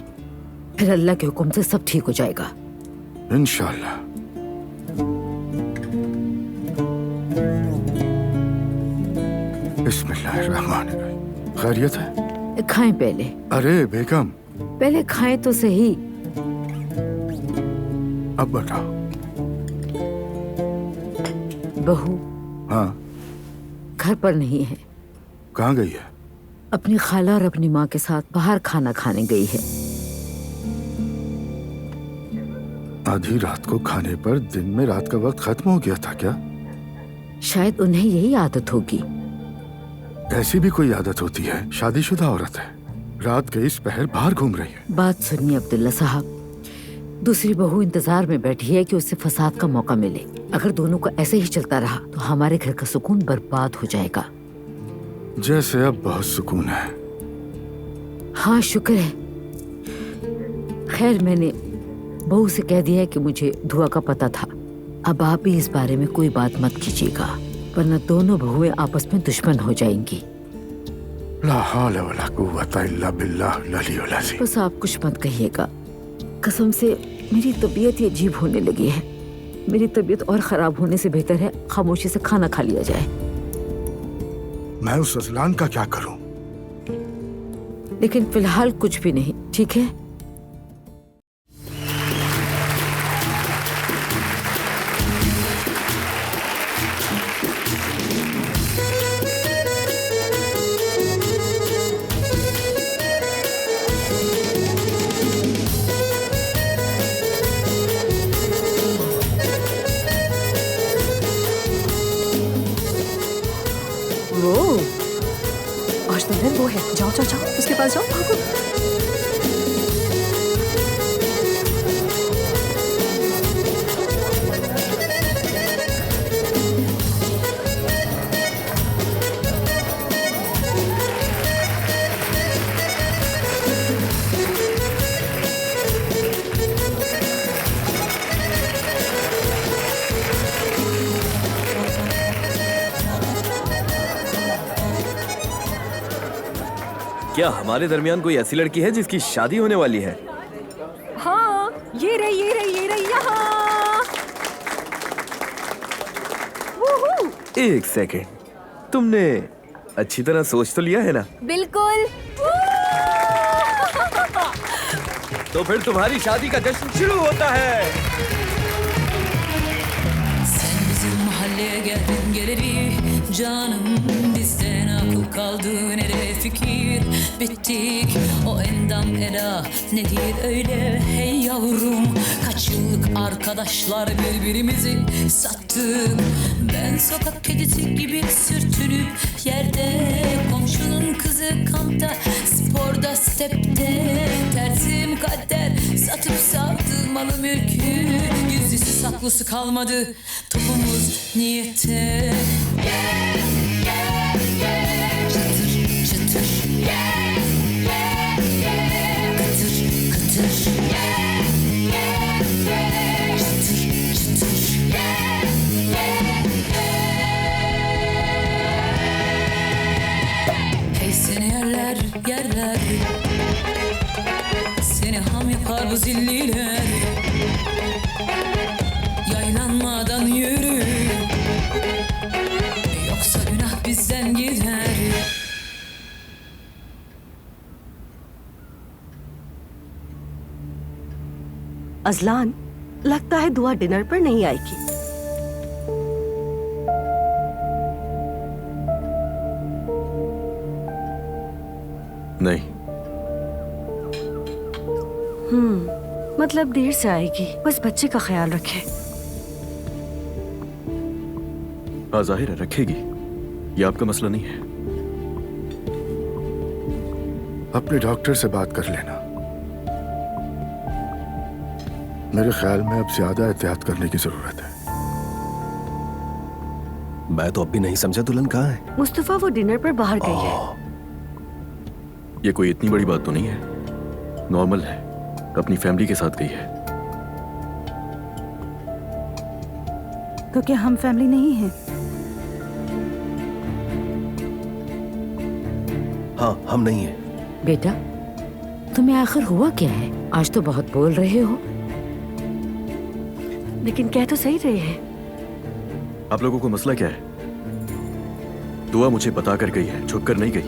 फिर अल्लाह के हुक्म से सब ठीक हो जाएगा, इंशाअल्लाह। बिस्मिल्लाहिर्रहमानिर्रहीम। खैरियत है? खाएं पहले। अरे बेगम, पहले खाएं तो सही। अब बताओ। बहू हाँ, घर पर नहीं है। कहाँ गई है? अपनी खाला और अपनी माँ के साथ बाहर खाना खाने गई है। आधी रात को खाने पर दिन में रात का वक्त खत्म हो गया था क्या? शायद उन्हें यही आदत होगी। ऐसी भी कोई आदत होती है? शादीशुदा औरत है, रात के इस पहर बाहर घूम रही है। बात सुनिए अब्दुल्ला साहब, दूसरी बहू इंतजार में बैठी है कि उससे फसाद का मौका मिले। अगर दोनों का ऐसे ही चलता रहा तो हमारे घर का सुकून बर्बाद हो जाएगा। जैसे अब बहुत सुकून है। हाँ शुक्र है। खैर मैंने बहू से कह दिया है कि मुझे धुआ का पता था। अब आप भी इस बारे में कोई बात मत कीजिएगा, वरना दोनों बहुएं आपस में दुश्मन हो जाएंगी। ला हौला वला कुव्वता इल्ला बिल्लाहिल अलीयुल अज़ीम। बस आप कुछ मत कहिएगा। कसम से मेरी तबीयत ही अजीब होने लगी है। मेरी तबीयत और खराब होने से बेहतर है खामोशी से खाना खा लिया जाए। मैं उस अजलान का क्या करूं? लेकिन फिलहाल कुछ भी नहीं, ठीक है? आज तो दिन वो है। जाओ जाओ जाओ, उसके पास जाओ, भागो। क्या हमारे दरमियान कोई ऐसी लड़की है जिसकी शादी होने वाली है? हाँ, ये रही ये रही ये रही यहाँ। एक सेकेंड, तुमने अच्छी तरह सोच तो लिया है ना? बिल्कुल। तो फिर तुम्हारी शादी का जश्न शुरू होता है। Mahalleye geldin geleli canım bizden akıl kaldı nereye fikir bittik o endam eda nedir öyle hey yavrum kaç yıllık arkadaşlar birbirimizi sattık ben sokak kedisi gibi sürtünüp yerde komşunun kızı kampta sporda stepte tersim kader satıp savdı malı mülkü gizlisi saklısı kalmadı topumuz niyete çıtır çıtır kıtır kıtır çıtır çıtır hey seni yerler yerler seni ham yapar bu zilliler yaylanmadan yürü yoksa günah bizden gider. Azlan लगता है दुआ dinner पर नहीं आएगी। नहीं। मतलब देर से आएगी, बस बच्चे का ख्याल रखे। हाँ जाहिर है रखेगी, ये आपका मसला नहीं है। अपने डॉक्टर से बात कर लेना। मेरे ख्याल में अब ज्यादा एहतियात करने की जरूरत है। मैं तो अब भी नहीं समझा दुल्हन कहाँ है। मुस्तफा वो डिनर पर बाहर गई है। ये कोई इतनी बड़ी बात तो नहीं है, नॉर्मल है, अपनी फैमिली के साथ गई है। तो क्या हम फैमिली नहीं हैं? हाँ हम नहीं है। बेटा तुम्हें आखिर हुआ क्या है? आज तो बहुत बोल रहे हो। लेकिन कह तो सही रहे हैं। आप लोगों को मसला क्या है? दुआ मुझे बता कर गई है, छुप कर नहीं गई।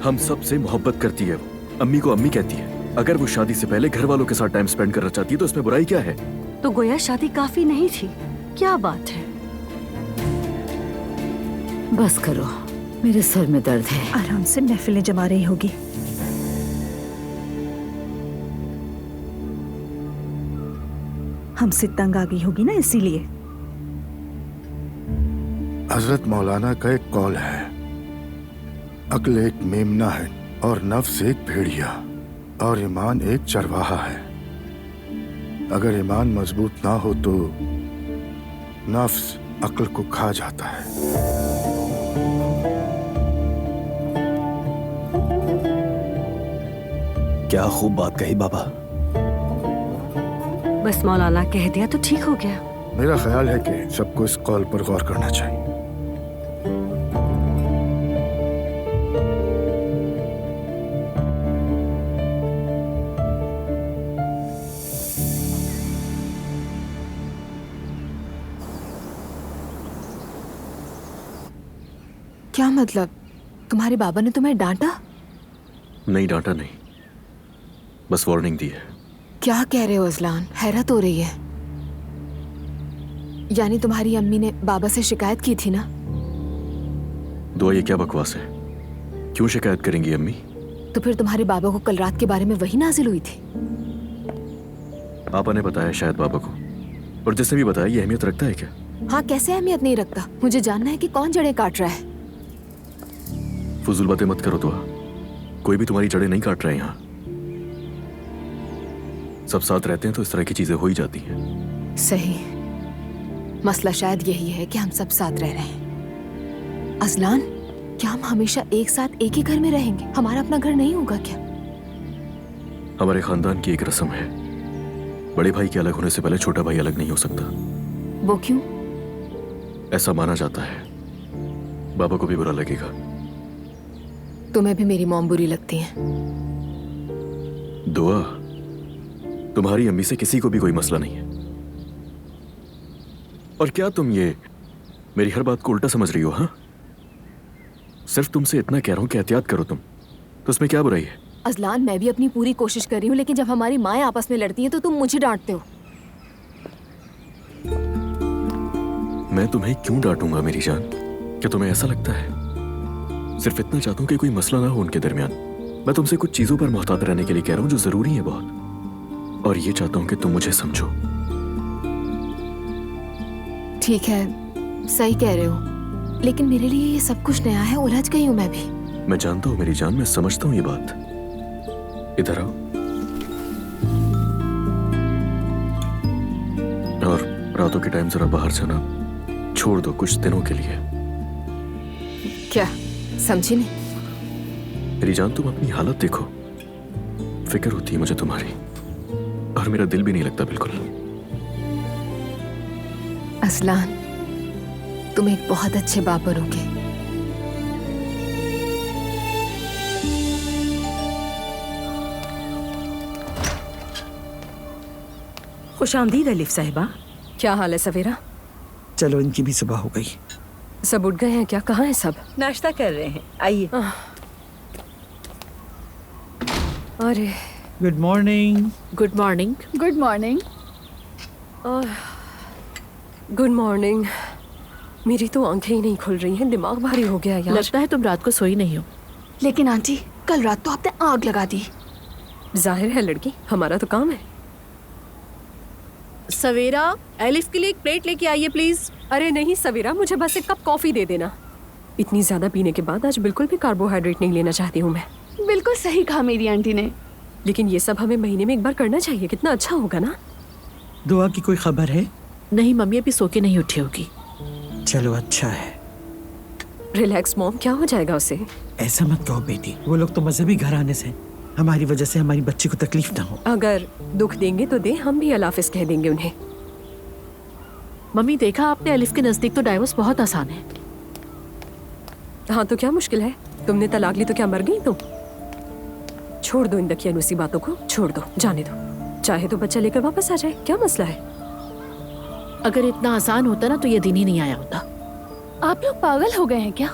हम सब से मोहब्बत करती है, अम्मी को अम्मी कहती है। अगर वो शादी से पहले घर वालों के साथ टाइम स्पेंड करना चाहती है तो इसमें बुराई क्या है? तो गोया शादी काफी नहीं थी, क्या बात है? बस करो, मेरे सर में दर्द है। आराम से महफिलें जमा रही होगी। हमसे तंग आ गई होगी ना, इसीलिए। हजरत मौलाना का एक कौल है, अक्ल एक मेमना है और नफ्स एक भेड़िया और ईमान एक चरवाहा है। अगर ईमान मजबूत ना हो तो नफ्स अक्ल को खा जाता है। क्या खूब बात कही बाबा। बस मौलाना कह दिया तो ठीक हो गया। मेरा ख्याल है कि सबको इस कॉल पर गौर करना चाहिए। क्या मतलब? तुम्हारे बाबा ने तुम्हें डांटा? नहीं डांटा नहीं, बस वार्निंग दी है। क्या कह रहे हो अजलान? हैरत हो रही है। यानी तुम्हारी अम्मी ने बाबा से शिकायत की थी ना? दुआ ये क्या बकवास है? क्यों शिकायत करेंगी अम्मी? तो फिर तुम्हारे बाबा को कल रात के बारे में वही नाजिल हुई थी? पापा ने बताया शायद बाबा को, और जिसने भी बताया ये अहमियत रखता है क्या? हाँ, कैसे अहमियत नहीं रखता? मुझे जानना है कि कौन जड़ें काट रहा है। फजूल बातें मत करो दुआ, कोई भी तुम्हारी जड़ें नहीं काट रहे यहाँ। सब साथ रहते हैं तो इस तरह की चीजें हो ही जाती हैं। सही, मसला शायद यही है कि हम सब साथ रह रहे हैं। अजलान, क्या हम हमेशा एक साथ एक ही घर में रहेंगे? हमारा अपना घर नहीं होगा क्या? हमारे खानदान की एक रस्म है, बड़े भाई के अलग होने से पहले छोटा भाई अलग नहीं हो सकता। वो क्यों? ऐसा माना जाता है, बाबा को भी बुरा लगेगा। तुम्हें भी मेरी मॉम बुरी लगती है? दुआ, तुम्हारी अम्मी से किसी को भी कोई मसला नहीं है। और क्या तुम ये मेरी हर बात को उल्टा समझ रही हो? हाँ, सिर्फ तुमसे इतना कह रहा हूँ कि एहतियात करो तुम, तो उसमें क्या बुराई है? अजलान, मैं भी अपनी पूरी कोशिश कर रही हूँ, लेकिन जब हमारी माएँ आपस में लड़ती हैं तो तुम मुझे डांटते हो। मैं तुम्हें क्यों डांटूंगा मेरी जान? क्या तुम्हें ऐसा लगता है? सिर्फ इतना चाहता हूँ कि कोई मसला ना हो उनके दरमियान। मैं तुमसे कुछ चीजों पर मोहतात रहने के लिए कह रहा हूँ जो जरूरी है बहुत, और ये चाहता हूँ कि तुम मुझे समझो। ठीक है, सही कह रहे हो, लेकिन मेरे लिए ये सब कुछ नया है, उलझ गई हूँ मैं भी। मैं जानता हूँ मेरी जान, मैं समझता हूँ ये बात। इधर आओ और रातों के टाइम जरा बाहर जाना छोड़ दो कुछ दिनों के लिए। क्या समझी नहीं? मेरी जान, तुम अपनी हालत देखो, फिक्र होती है मुझे तुम्हारी, और मेरा दिल भी नहीं लगता बिल्कुल। असलान, तुम एक बहुत अच्छे बाप बनोगे। खुशामदीद अलिफ साहिबा। क्या हाल है सवेरा? चलो, इनकी भी सुबह हो गई। सब उठ गए हैं क्या? कहाँ हैं सब? नाश्ता कर रहे हैं, आइए। अरे good morning. Good morning. Good morning. Good morning. मेरी तो आंखें ही नहीं खुल रही हैं, दिमाग भारी हो गया यार। लगता है तुम रात को सोई नहीं हो। लेकिन आंटी, कल रात तो आपने आग लगा दी। जाहिर है लड़की, हमारा तो काम है। सवेरा, एलिफ के लिए एक प्लेट लेके आइए प्लीज। अरे नहीं सवेरा, मुझे बस एक कप कॉफी दे देना। इतनी ज्यादा पीने के बाद आज बिल्कुल भी कार्बोहाइड्रेट नहीं लेना चाहती हूँ मैं। बिल्कुल सही कहा मेरी आंटी ने। लेकिन ये सब हमें महीने में एक बार करना चाहिए, कितना अच्छा होगा ना। दुआ की कोई खबर है? नहीं, मम्मी अभी सो के नहीं उठी होगी। चलो अच्छा है। रिलैक्स मॉम, क्या हो जाएगा उसे? ऐसा मत कहो बेटी, वो लोग तो मजहबी घराने से, हमारी वजह से हमारी बच्ची को तकलीफ ना हो। अगर दुख देंगे तो दे, हम भी अल्लाह हाफिज कह देंगे उन्हें। मम्मी देखा आपने, एलिफ के नजदीक तो डाइवोर्स बहुत आसान है। हाँ तो क्या मुश्किल है? तुमने तलाक ली तो क्या मर गई तुम? छोड़ दो इन दकियानूसी बातों को, छोड़ दो, जाने दो। चाहे तो बच्चा लेकर वापस आ जाए, क्या मसला है? अगर इतना आसान होता ना तो ये दिन ही नहीं आया होता। आप लोग पागल हो गए हैं क्या?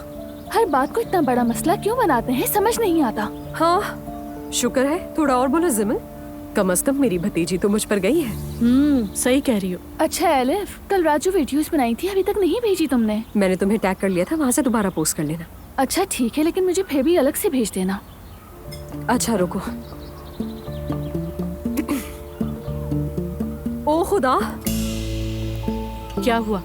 हर बात को इतना बड़ा मसला क्यों बनाते हैं, समझ नहीं आता। हाँ शुक्र है, थोड़ा और बोलो जिमिन। कम से कम मेरी भतीजी तो मुझ पर गई है। सही कह रही हो। अच्छा एलिफ, कल राजू वीडियोस बनाई थी, अभी तक नहीं भेजी तुमने? मैंने तुम्हें टैग कर लिया था, वहाँ से दोबारा पोस्ट कर लेना। अच्छा ठीक है, लेकिन मुझे फिर भी अलग से भेज देना। अच्छा रुको। ओ खुदा, क्या हुआ?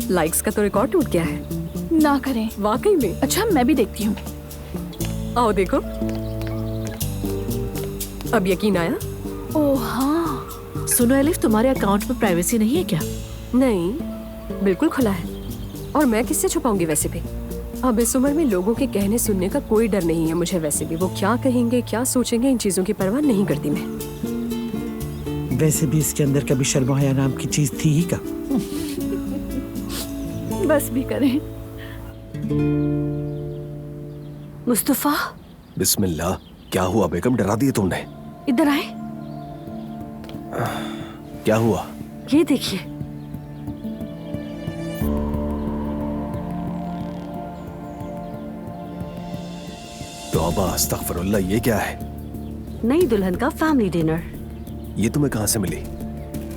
लाइक्स का तो रिकॉर्ड टूट गया है। ना करें। वाकई में? अच्छा मैं भी देखती हूँ। आओ देखो, अब यकीन आया? ओह हाँ। सुनो एलिफ, तुम्हारे अकाउंट में प्राइवेसी नहीं है क्या? नहीं, बिल्कुल खुला है। और मैं किससे छुपाऊंगी वैसे भी? अब इस उम्र में लोगों के कहने सुनने का कोई डर नहीं है मुझे वैसे भी। वो क्या कहेंगे, क्या सोचेंगे, इन चीजों की परवाह नहीं करती मैं। वैसे भी इसके अंदर कभी शर्म हया नाम की चीज थी ही का? बस भी करें। मुस्तफा। बिस्मिल्लाह। क्या हुआ बेगम, डरा दिए तुमने? इधर आए। क्या हुआ? ये देखिए। तौबा अस्तगफिरुल्लाह, ये क्या है? नई दुल्हन का फैमिली डिनर। ये तुम्हें कहाँ से मिली?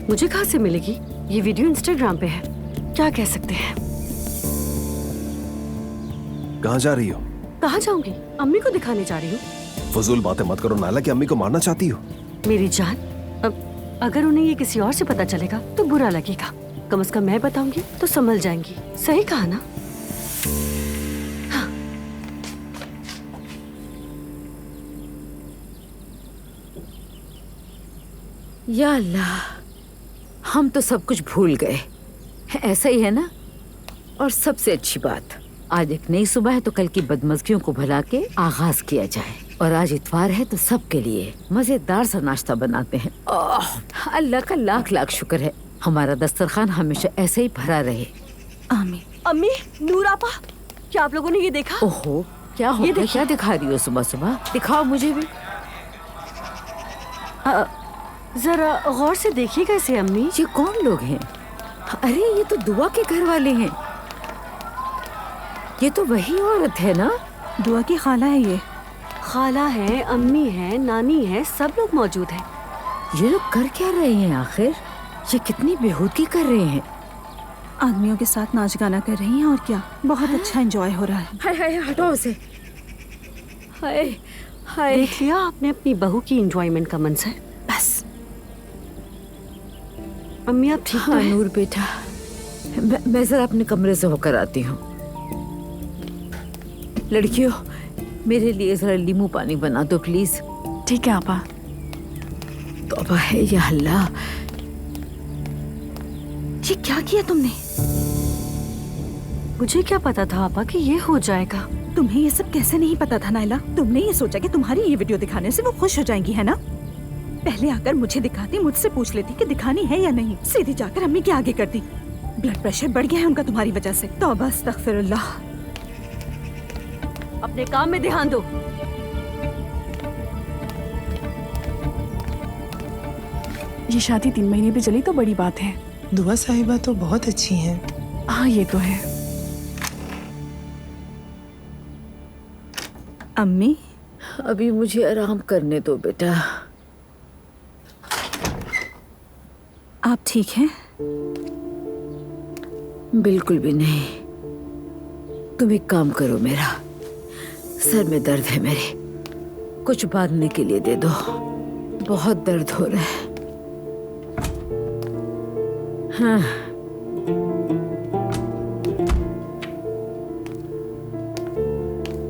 मुझे कहाँ से मिलेगी? ये वीडियो इंस्टाग्राम पे है, क्या कह सकते हैं। कहाँ जा रही हो? कहाँ जाऊंगी? अम्मी को दिखाने जा रही हूँ। फजूल बातें मत करो नाला, कि अम्मी को मारना चाहती हो? मेरी जान, अब अगर उन्हें ये किसी और से पता चलेगा तो बुरा लगेगा। कम से कम मैं बताऊंगी तो संभल जाएंगी। सही कहा ना? हाँ। या अल्लाह, हम तो सब कुछ भूल गए। ऐसा ही है ना? और सबसे अच्छी बात, आज एक नई सुबह है तो कल की बदमज़गियों को भुला के आगाज किया जाए। और आज इतवार है तो सबके लिए मजेदार सा नाश्ता बनाते हैं। अल्लाह का लाख लाख शुक्र है, हमारा दस्तरखान हमेशा ऐसे ही भरा रहे। आमीन। अम्मी, नूर आपा, क्या आप लोगों ने ये देखा? ओहो, क्या हो गया? क्या दिखा रही हो सुबह सुबह? दिखाओ मुझे भी। जरा गौर से देखिएगा इसे अम्मी। ये कौन लोग हैं? अरे ये तो दुआ के घर वाले हैं। ये तो वही औरत है ना? दुआ की खाला है ये। खाला है, अम्मी है, नानी है, सब लोग मौजूद हैं। ये लोग कर क्या रहे हैं आखिर? ये कितनी बेहूदगी कर रहे हैं। आदमियों के साथ नाच गाना कर रही हैं और क्या, बहुत अच्छा एंजॉय हो रहा है। हाय हाय, हटाओ उसे। हाय हाय, देख लिया आपने अपनी बहू की एंजॉयमेंट का मंजर। बस अम्मी आप ठीक हाँ, नूर बेटा, मैं जरा अपने कमरे से होकर आती हूँ। लड़कियों, मेरे लिए जरा लींबू पानी बना दो प्लीज। ठीक है आपा। तौबा है या अल्लाह, ये क्या किया तुमने? मुझे क्या पता था आपा कि ये हो जाएगा। तुम्हें ये सब कैसे नहीं पता था नायला? तुमने ये सोचा कि तुम्हारी ये वीडियो दिखाने से वो खुश हो जाएंगी, है ना? पहले आकर मुझे दिखाती, मुझसे पूछ लेती कि दिखानी है या नहीं। सीधी जाकर अम्मी के आगे करती। ब्लड प्रेशर बढ़ गया है उनका तुम्हारी वजह से। तौबा अस्तगफिरुल्लाह। अपने काम में ध्यान दो। ये शादी 3 महीने भी चली तो बड़ी बात है। दुआ साहिबा तो बहुत अच्छी हैं। हाँ ये तो है। अम्मी, अभी मुझे आराम करने दो बेटा। आप ठीक हैं? बिल्कुल भी नहीं। तुम एक काम करो, मेरा सर में दर्द है मेरे, कुछ बांधने के लिए दे दो। बहुत दर्द हो रहा है। हाँ।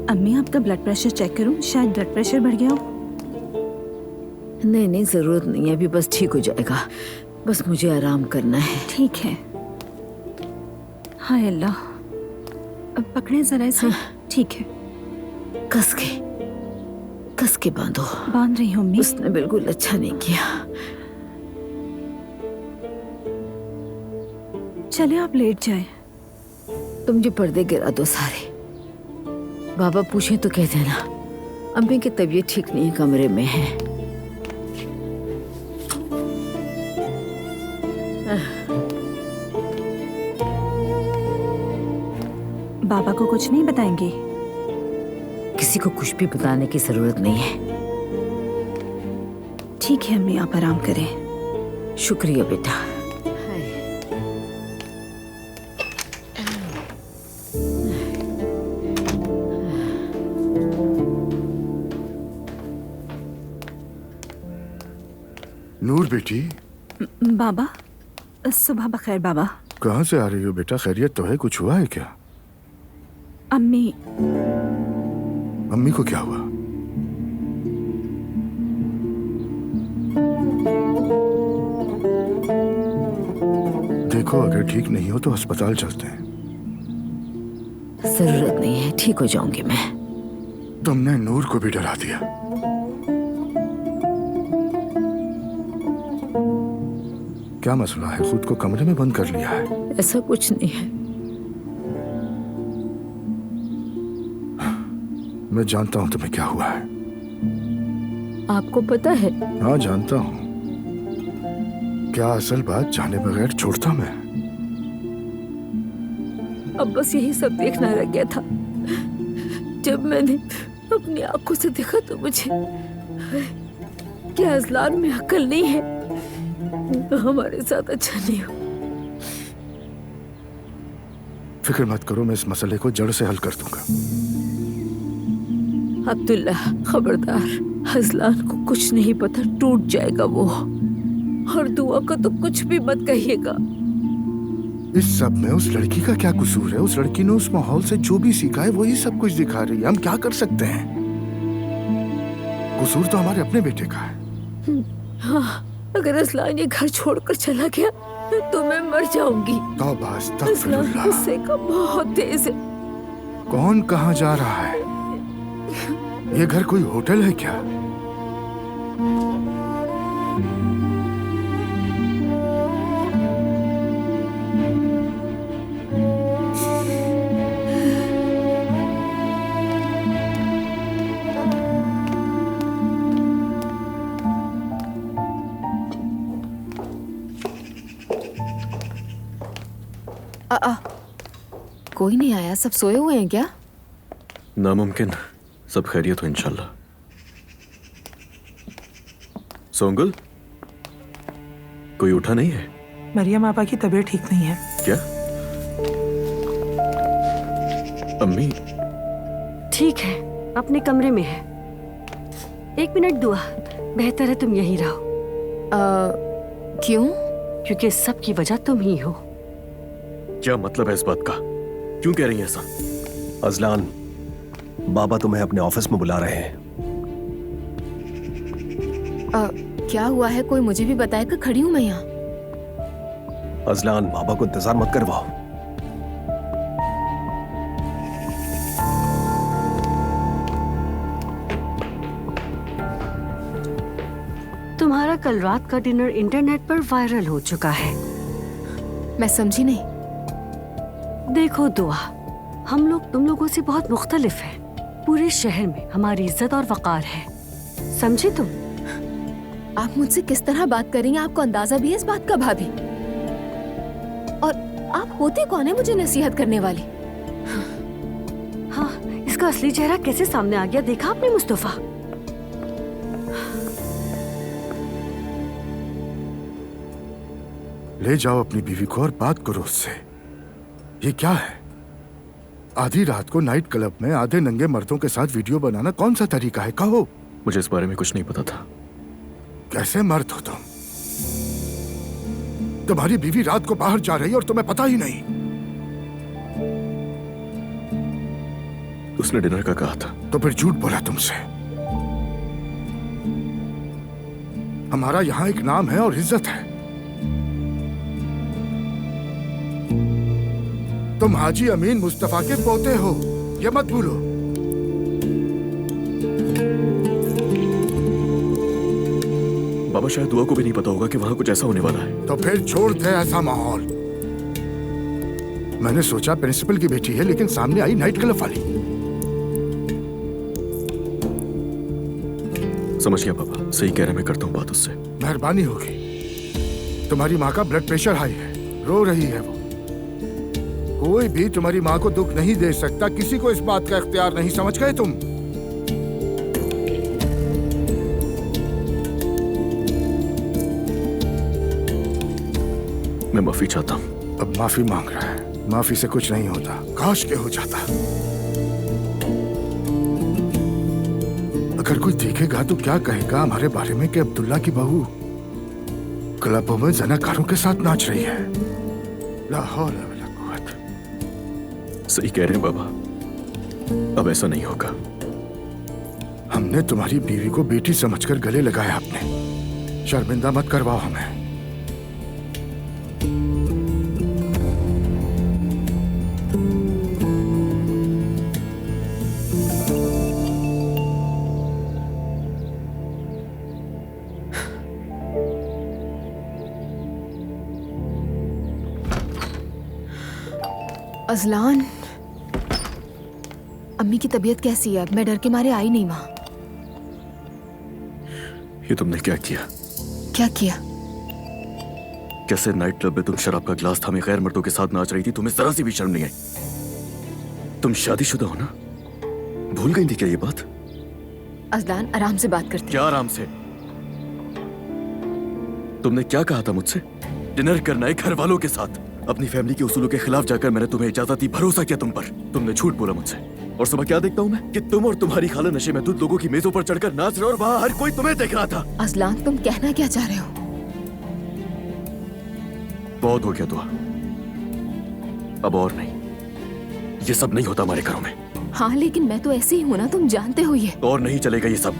अम्मी, आपका ब्लड प्रेशर चेक करूं? शायद ब्लड प्रेशर बढ़ गया हो। नहीं नहीं, जरूरत नहीं है, अभी बस ठीक हो जाएगा। बस मुझे आराम करना है। ठीक है। हाय अल्लाह, अब पकड़े जरा इसे। ठीक है। कस के बांधो। बांध रही हूँ अम्मी। उसने बिल्कुल अच्छा नहीं किया। चले आप लेट जाए। तुम जो पर्दे गिरा दो सारे। बाबा पूछे तो कह देना अम्मी की तबीयत ठीक नहीं है, कमरे में है। बाबा को कुछ नहीं बताएंगे? किसी को कुछ भी बताने की जरूरत नहीं है। ठीक है अम्मी, आप आराम करें। शुक्रिया बेटा। नूर बेटी। बाबा, सुबह बखैर बाबा। कहाँ से आ रही हो बेटा? खैरियत तो है? कुछ हुआ है क्या? अम्मी। अम्मी को क्या हुआ? देखो, अगर ठीक नहीं हो तो अस्पताल चलते हैं। जरूरत नहीं है, ठीक हो जाऊंगी मैं। तुमने नूर को भी डरा दिया। क्या मसला है? खुद को कमरे में बंद कर लिया है? ऐसा कुछ नहीं है। मैं जानता हूं तुम्हें क्या हुआ है। आपको पता है? हाँ, जानता हूं। क्या असल बात जाने बगैर छोड़ता मैं? अब बस यही सब देखना रह गया था। जब मैंने अपनी आंखों से देखा तो मुझे क्या अज़लान में अकल नहीं है? हमारे साथ अच्छा नहीं हो। फिक्र मत करो, मैं इस मसले को जड़ से हल कर दूंगा। अब्दुल्ला, खबरदार, अज़लान को कुछ नहीं पता, टूट जाएगा वो। और दुआ को तो कुछ भी मत कहिएगा। इस सब में उस लड़की का क्या कसूर है? उस लड़की ने उस माहौल से जो भी सीखा है वही सब कुछ दिखा रही है। हम क्या कर सकते हैं? कसूर तो हमारे अपने बेटे का है। हाँ, अगर अज़लान ये घर छोड़कर चला गया तो मैं मर जाऊंगी। तौबा अज़लान अस्तगफिरुल्लाह। गुस्से का बहुत तेज है। कौन कहाँ जा रहा है? ये घर कोई होटल है क्या? कोई नहीं आया, सब सोए हुए हैं क्या? नामुमकिन, सब खैरियत हो इंशाल्लाह। सोंगुल, कोई उठा नहीं है? मरियम आपा की तबीयत ठीक नहीं है। क्या? अम्मी ठीक है, अपने कमरे में है। 1 मिनट दुआ, बेहतर है तुम यहीं रहो। क्यों? क्योंकि सब की वजह तुम ही हो। क्या मतलब है इस बात का? क्यों कह रही है ऐसा? अजलान, बाबा तुम्हें अपने ऑफिस में बुला रहे हैं। क्या हुआ है? कोई मुझे भी बताएगा, खड़ी हूँ मैं यहाँ। अजलान, बाबा को इंतजार मत करवाओ। तुम्हारा कल रात का डिनर इंटरनेट पर वायरल हो चुका है। मैं समझी नहीं। देखो दुआ, हम लोग तुम लोगों से बहुत मुख्तलिफ हैं। पूरे शहर में हमारी इज्जत और वकार है, समझी तुम? आप मुझसे किस तरह बात करेंगे? आपको अंदाजा भी है इस बात का भाभी? और आप होते कौन है मुझे नसीहत करने वाली? हाँ, इसका असली चेहरा कैसे सामने आ गया, देखा आपने मुस्तफा? ले जाओ अपनी बीवी को और बात करो उससे। ये क्या है? आधी रात को नाइट क्लब में आधे नंगे मर्दों के साथ वीडियो बनाना कौन सा तरीका है? कहो। मुझे इस बारे में कुछ नहीं पता था। कैसे मर्द हो तुम? तुम्हारी बीवी रात को बाहर जा रही और तुम्हें पता ही नहीं। उसने डिनर का कहा था। तो फिर झूठ बोला तुमसे। हमारा यहाँ एक नाम है और इज्जत है। तुम हाजी अमीन मुस्तफा के पोते हो, ये मत भूलो। बाबा शायद दुआ को भी नहीं पता होगा कि वहां कुछ ऐसा होने वाला है। तो फिर छोड़ दे ऐसा माहौल। मैंने सोचा प्रिंसिपल की बेटी है, लेकिन सामने आई नाइट क्लब वाली। समझ गया पापा, सही कह रहे, मैं करता हूँ बात उससे। मेहरबानी होगी। तुम्हारी माँ का ब्लड प्रेशर हाई है, रो रही है वो। कोई भी तुम्हारी माँ को दुख नहीं दे सकता, किसी को इस बात का इख्तियार नहीं, समझ गए तुम? मैं माफी चाहता हूँ। अब माफी मांग रहा है, माफी से कुछ नहीं होता, काश के हो जाता। अगर कोई देखेगा तो क्या कहेगा हमारे बारे में कि अब्दुल्ला की बहू क्लबों में जनाकारों के साथ नाच रही है। ला हौल वला कुव्वत। सही कह रहे हैं बाबा, अब ऐसा नहीं होगा। हमने तुम्हारी बीवी को बेटी समझकर गले लगाया, आपने शर्मिंदा मत करवाओ हमें। अजलान, अम्मी की तबीयत कैसी है? मैं डर के मारे आई नहीं वहां। ये तुमने क्या किया? क्या किया? कैसे नाइट क्लब में तुम शराब का गिलास थामे गैर मर्दों के साथ नाच रही थी? तुम्हें जरा सी भी शर्म नहीं आई? तुम शादीशुदा हो ना? भूल गई थी क्या ये बात? अजलान, आराम से बात करते। क्या आराम से? तुमने क्या कहा था मुझसे? डिनर करना है घर वालों के साथ। अपनी फैमिली के उसूलों के खिलाफ जाकर मैंने तुम्हें इजाजत दी, भरोसा किया तुम पर। तुमने झूठ बोला मुझसे। और सुबह क्या देखता हूँ मैं कि तुम और तुम्हारी खाला नशे में दूध लोगों की मेजों पर चढ़कर नाच रहे और वहां हर कोई तुम्हें देख रहा था। अजलान, तुम कहना क्या चाह रहे हो? बहुत हो गया दुआ, अब और नहीं। ये सब नहीं होता हमारे घरों में। हाँ, लेकिन मैं तो ऐसी ही हूँ ना, तुम जानते हो ये। और नहीं चलेगा ये सब।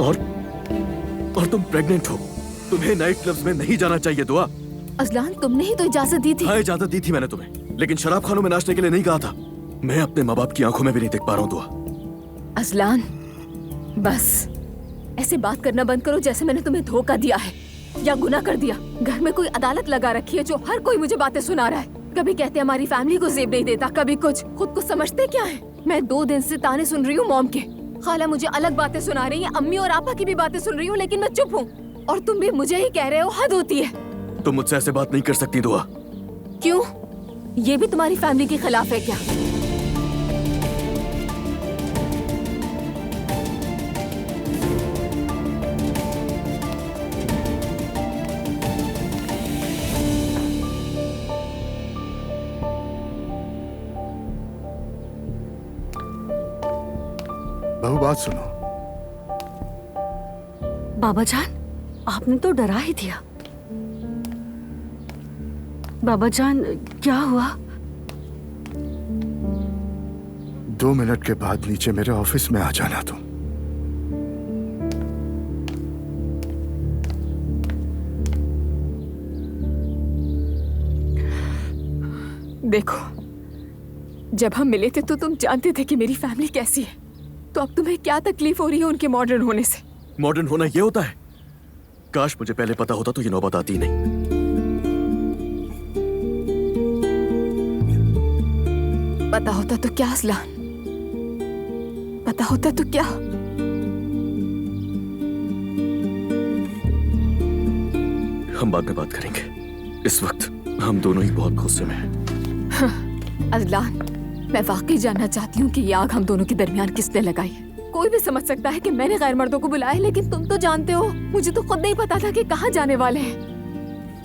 और तुम प्रेग्नेंट हो। तुम्हें नाइट क्लब्स में नहीं जाना चाहिए दुआ। अजलान, तुमने ही तो इजाजत दी थी। हाँ, इजाजत दी थी मैंने तुम्हें, लेकिन शराब खानों में नाचने के लिए नहीं कहा था। मैं अपने माँ बाप की आंखों में भी नहीं देख पा रहा हूँ दुआ। अजलान, बस ऐसे बात करना बंद करो जैसे मैंने तुम्हें धोखा दिया है या गुनाह कर दिया। घर में कोई अदालत लगा रखी है जो हर कोई मुझे बातें सुना रहा है। कभी कहते हमारी फैमिली को जेब नहीं देता, कभी कुछ। खुद को समझते क्या है? मैं 2 दिन से ताने सुन रही हूँ मॉम के। खाला मुझे अलग बातें सुना रही है, अम्मी और आपा की भी बातें सुन रही हूँ, लेकिन मैं चुप हूँ। और तुम भी मुझे ही कह रहे हो, हद होती है। तुम मुझसे ऐसे बात नहीं कर सकती दुआ। क्यों? ये भी तुम्हारी फैमिली के खिलाफ है क्या? बहू बात सुनो। बाबा जान, आपने तो डरा ही दिया। बाबा जान, क्या हुआ? 2 मिनट के बाद नीचे मेरे ऑफिस में आ जाना तुम। देखो, जब हम मिले थे तो तुम जानते थे कि मेरी फैमिली कैसी है, तो अब तुम्हें क्या तकलीफ हो रही है उनके मॉडर्न होने से? मॉडर्न होना ये होता है? काश मुझे पहले पता होता तो ये नौबत आती ही नहीं। पता होता तो क्या असलान? पता होता तो क्या? हम बाद में बात करेंगे। इस वक्त हम दोनों ही बहुत गुस्से में हैं। अजलान, मैं वाकई जानना चाहती हूँ कि ये आग हम दोनों के दरमियान किसने लगाई है। कोई भी समझ सकता है कि मैंने गैर मर्दों को बुलाया है, लेकिन तुम तो जानते हो, मुझे तो खुद नहीं पता था कि कहाँ जाने वाले हैं।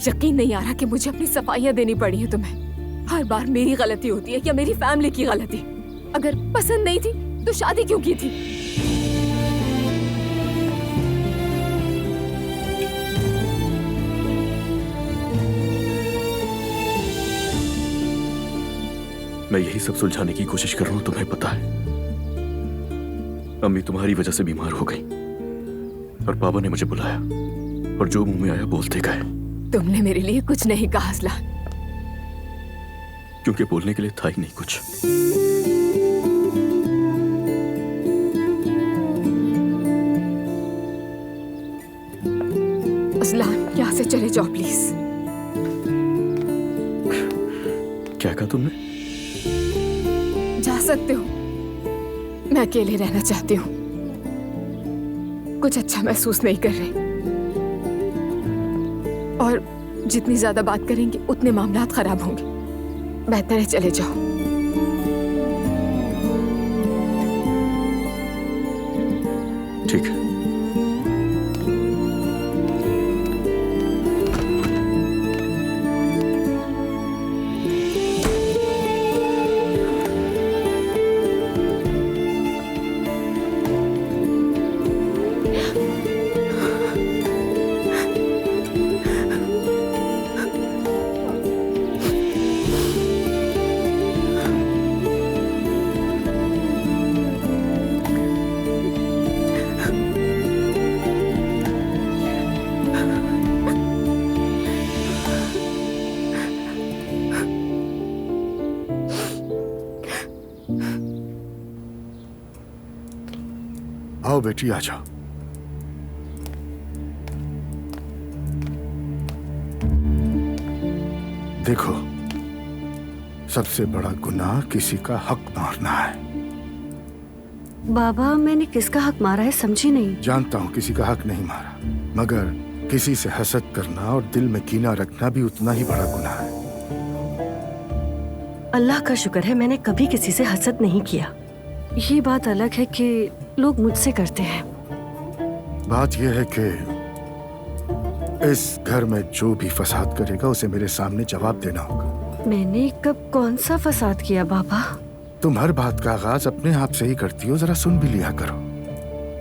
यकीन नहीं आ रहा कि मुझे अपनी सफाइयाँ देनी पड़ी है तुम्हें। हर बार मेरी गलती होती है या मेरी फैमिली की गलती? अगर पसंद नहीं थी तो शादी क्यों की थी? मैं यही सब सुलझाने की कोशिश कर रहा हूँ, तुम्हें पता है। अम्मी तुम्हारी वजह से बीमार हो गई और पापा ने मुझे बुलाया और जो मुंह में आया बोलते गए। तुमने मेरे लिए कुछ नहीं कहा असलान। क्योंकि बोलने के लिए था ही नहीं कुछ। असलान, यहाँ से चले जाओ प्लीज। क्या कहा तुमने? जा सकते हो, मैं अकेले रहना चाहती हूँ। कुछ अच्छा महसूस नहीं कर रही, और जितनी ज्यादा बात करेंगे उतने मामलात खराब होंगे। बेहतर है चले जाओ। ठीक है। आओ बेटी, आ जाओ। देखो, सबसे बड़ा गुनाह किसी का हक मारना है। बाबा, मैंने किसका हक मारा है समझी नहीं। जानता हूँ किसी का हक नहीं मारा, मगर किसी से हसद करना और दिल में कीना रखना भी उतना ही बड़ा गुनाह है। अल्लाह का शुक्र है मैंने कभी किसी से हसद नहीं किया। ये बात अलग है कि लोग मुझसे करते हैं। बात यह है कि इस घर में जो भी फसाद करेगा उसे मेरे सामने जवाब देना होगा। मैंने कब कौन सा फसाद किया बाबा? तुम हर बात का आगाज अपने आप से ही करती हो, जरा सुन भी लिया करो।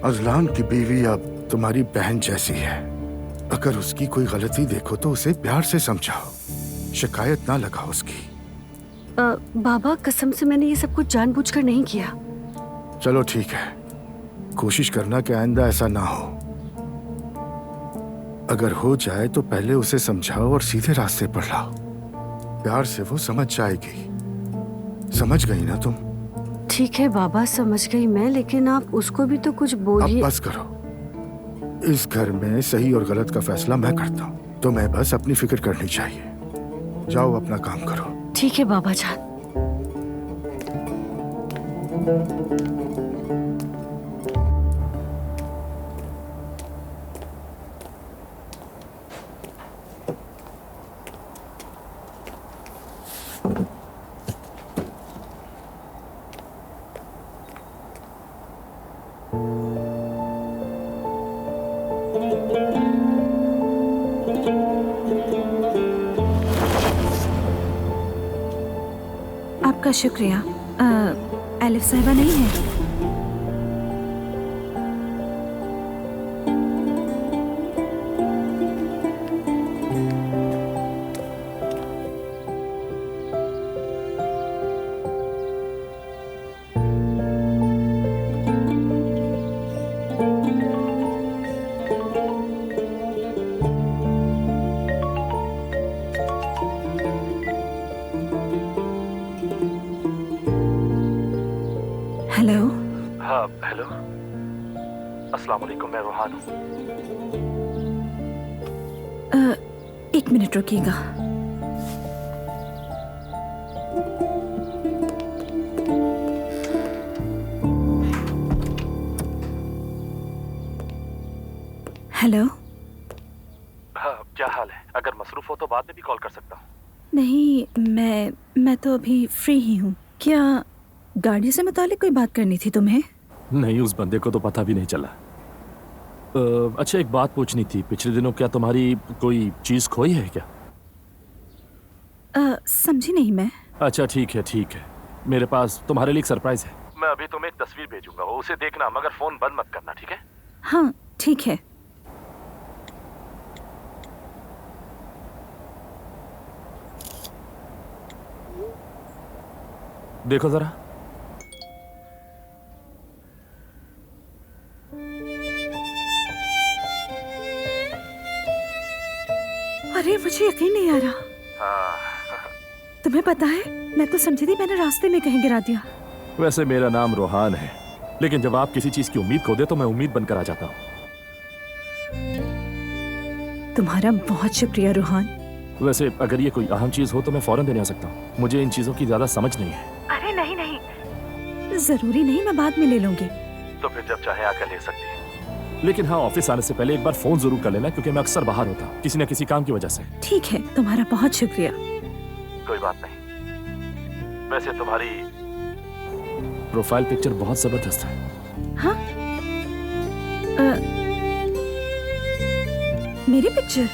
अजलान की बीवी अब तुम्हारी बहन जैसी है। अगर उसकी कोई गलती देखो तो उसे प्यार से समझाओ, शिकायत ना लगाओ उसकी। बाबा, कसम से मैंने ये सब कुछ जानबूझकर नहीं किया। चलो ठीक है, कोशिश करना कि आइंदा ऐसा ना हो। अगर हो जाए तो पहले उसे समझाओ और सीधे रास्ते पर लाओ। प्यार से वो समझ जाएगी। समझ गई ना तुम? ठीक है बाबा, समझ गई मैं, लेकिन आप उसको भी तो कुछ बोलिए। अब बस करो। इस घर में सही और गलत का फैसला मैं करता हूँ, तो मैं बस अपनी फिक्र करनी चाहिए। जाओ अपना काम करो। ठीक है बाबा जान। आपका शुक्रिया। एलिफ साहिबा नहीं है? हेलो। हाँ हेलो, अस्सलाम वालेकुम, मैं रोहान हूँ। एक मिनट रुकिएगा। हेलो। हाँ क्या हाल है? अगर मसरूफ हो तो बाद में भी कॉल कर सकता हूँ। नहीं, मैं तो अभी फ्री ही हूँ। क्या गाड़ी से मुतालिक कोई बात करनी थी तुम्हें? नहीं, उस बंदे को तो पता भी नहीं चला। अच्छा एक बात पूछनी थी, पिछले दिनों क्या तुम्हारी कोई चीज खोई है क्या? समझी नहीं मैं। अच्छा ठीक है, मेरे पास तुम्हारे लिए एक सरप्राइज है। मैं अभी तुम्हें एक तस्वीर भेजूंगा, वो उसे देखना, मगर फोन बंद मत करना, ठीक है? हाँ ठीक है। देखो जरा। अरे मुझे यकीन नहीं आ रहा। तुम्हें पता है, मैं तो समझी थी मैंने रास्ते में कहीं गिरा दिया। वैसे मेरा नाम रोहान है, लेकिन जब आप किसी चीज की उम्मीद खो दे तो मैं उम्मीद बनकर आ जाता हूँ। तुम्हारा बहुत शुक्रिया रोहान। वैसे अगर ये कोई अहम चीज हो तो मैं फौरन देने आ सकता हूँ, मुझे इन चीजों की ज्यादा समझ नहीं है। अरे नहीं नहीं, जरूरी नहीं, मैं बाद में ले लूंगी। तो फिर जब चाहे आकर ले सकती है, लेकिन हाँ ऑफिस आने से पहले एक बार फोन जरूर कर लेना, क्योंकि मैं अक्सर बाहर होता हूँ किसी न किसी काम की वजह से। ठीक है, तुम्हारा बहुत शुक्रिया। कोई बात नहीं। वैसे तुम्हारी प्रोफाइल पिक्चर बहुत जबरदस्त है। हाँ? मेरी पिक्चर